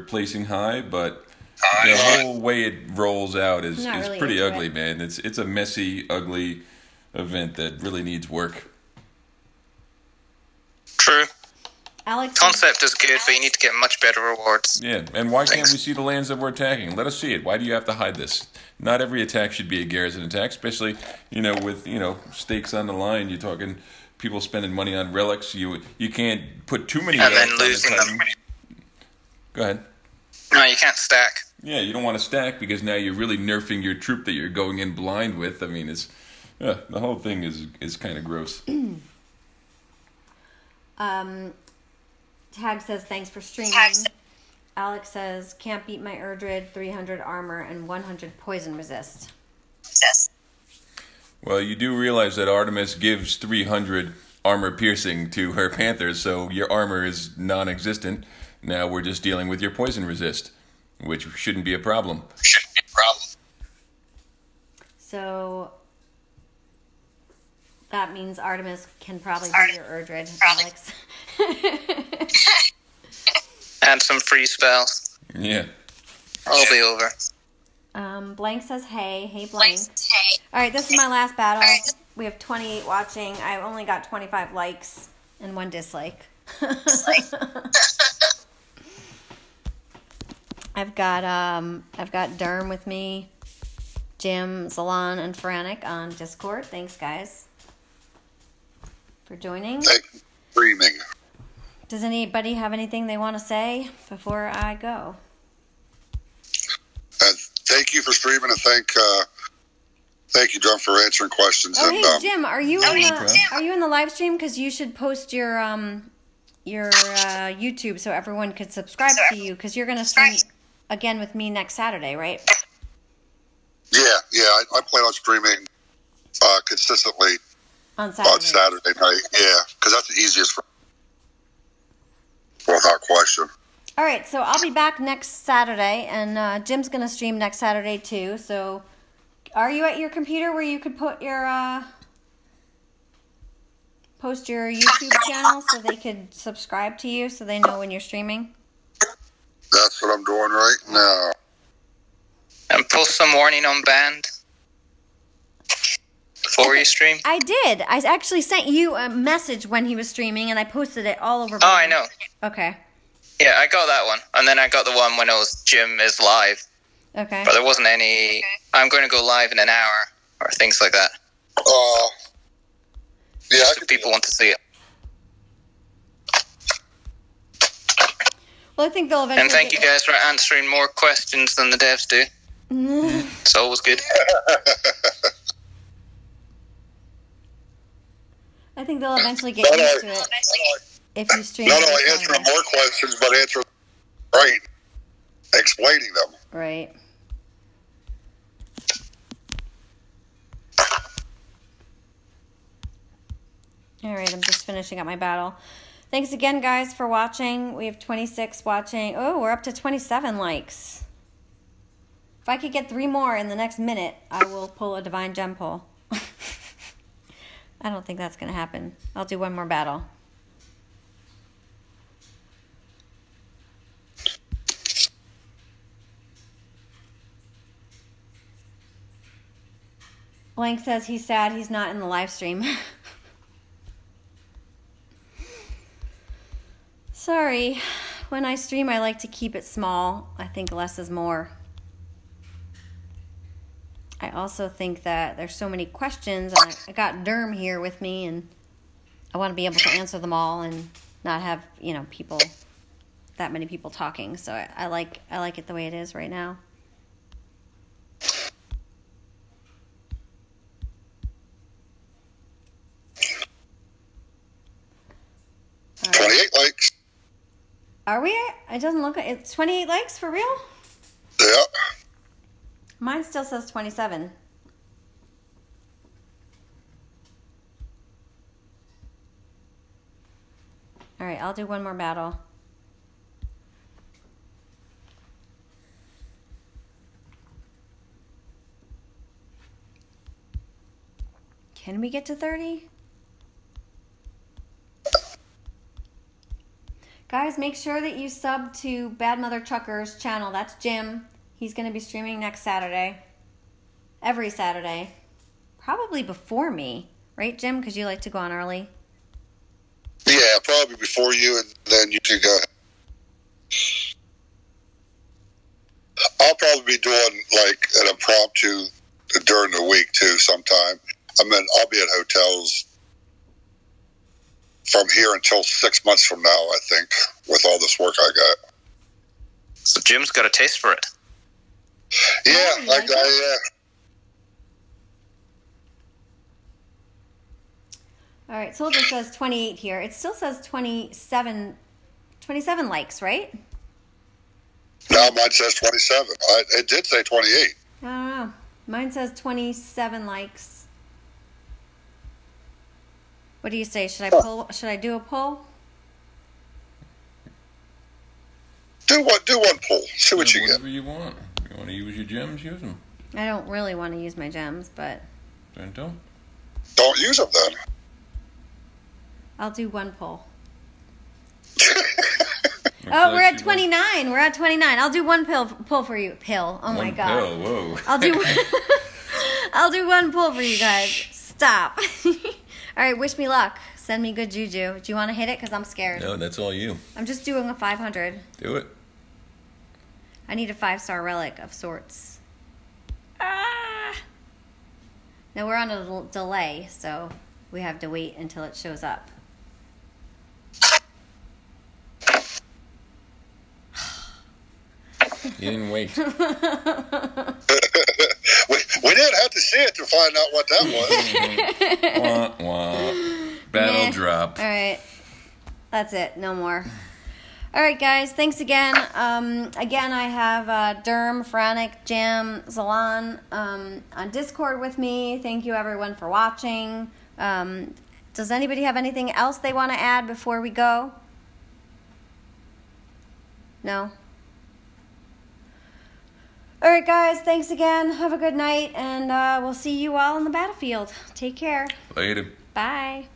placing high, but the whole way it rolls out is really pretty ugly, man. It's a messy, ugly event that really needs work. True. Concept is good, but you need to get much better rewards. Yeah, and why can't we see the lands that we're attacking? Let us see it. Why do you have to hide this? Not every attack should be a garrison attack, especially, with, stakes on the line. You're talking people spending money on relics. You can't put too many relics and then losing them. Go ahead. No, you can't stack. Yeah, you don't want to stack because now you're really nerfing your troop that you're going in blind with. I mean, the whole thing is kind of gross. Tag says, thanks for streaming. Alex says, can't beat my Urdrid, 300 armor, and 100 poison resist. Well, you do realize that Artemis gives 300 armor piercing to her Panthers, so your armor is non-existent. Now we're just dealing with your poison resist, which shouldn't be a problem. So that means Artemis can probably be your Urdrid, Alex. And some free spells. Yeah. I'll be over. Blank says, hey Blank. Alright, this is my last battle. We have 28 watching. I only got 25 likes and 1 dislike. I've got Derm with me, Jim, Zalan, and Feranic on Discord. Thanks, guys, for joining. Streaming. Does anybody have anything they want to say before I go? Thank you for streaming, and thank Thank you, John, for answering questions. Oh, and, hey, Jim, are you in the live stream? Because you should post your YouTube so everyone could subscribe to you. Because you're going to stream again with me next Saturday, right? Yeah. I plan on streaming consistently on Saturday night. Yeah, because that's the easiest for without question. All right, so I'll be back next Saturday, and Jim's going to stream next Saturday too. So, are you at your computer where you could put your post your YouTube channel so they could subscribe to you so they know when you're streaming? That's what I'm doing right now. And post some warning on band before you stream. I did. I actually sent you a message when he was streaming, and I posted it all over. Oh, I know. Okay. Yeah, I got that one. And then I got the one when it was Jim is live. Okay. But there wasn't any, I'm going to go live in an hour, or things like that. Yeah. Just if people want to see it. Well, I think they'll eventually... And thank you guys for answering more questions than the devs do. It's always good. I think they'll eventually get used to it. If you stream, not only answering more questions, but answering right, explaining them. Right. All right, I'm just finishing up my battle. Thanks again, guys, for watching. We have 26 watching. Oh, we're up to 27 likes. If I could get 3 more in the next minute, I will pull a Divine Gem pull. I don't think that's going to happen. I'll do one more battle. Blank says he's sad he's not in the live stream. Sorry. When I stream, I like to keep it small. I think less is more. I also think that there's so many questions, and I got Derm here with me, and I want to be able to answer them all and not have, that many people talking. So I like it the way it is right now. Right. 28 likes. Are we? It doesn't look like it's 28 likes for real? Yeah. Mine still says 27. All right, I'll do one more battle. Can we get to 30? Guys, make sure that you sub to Bad Mother Trucker's channel. That's Jim. He's going to be streaming next Saturday. Every Saturday. Probably before me. Right, Jim? Because you like to go on early. Yeah, probably before you, and then you can go. I'll probably be doing like an impromptu during the week too sometime. I'll be at hotels from here until 6 months from now, I think, with all this work I got. So Jim's got a taste for it. Yeah, yeah. All right, Soldier says 28 here. It still says 27 likes, right? No, mine says 27. It did say 28. I don't know. Mine says 27 likes. What do you say? Should I pull? Should I do a pull? Do one pull. See what you get. Whatever you want. You want to use your gems, use them. I don't really want to use my gems, but... Then don't. Don't use them then. I'll do one pull. Oh, we're at 29. We're at 29. I'll do one pull for you. Pill. Oh my God. Pill. Whoa. I'll do one pull for you guys. Stop. All right, wish me luck. Send me good juju. Do you want to hit it? Because I'm scared. No, that's all you. I'm just doing a 500. Do it. I need a 5-star relic of sorts. Ah! Now we're on a delay, so we have to wait until it shows up. You didn't wait. We didn't have to see it to find out what that was. Wah, wah. Battle drop. All right. That's it. No more. All right, guys. Thanks again. Again, I have Derm, Frantic, Jam, Zalan on Discord with me. Thank you, everyone, for watching. Does anybody have anything else they want to add before we go? No? All right, guys. Thanks again. Have a good night, and we'll see you all on the battlefield. Take care. Later. Bye.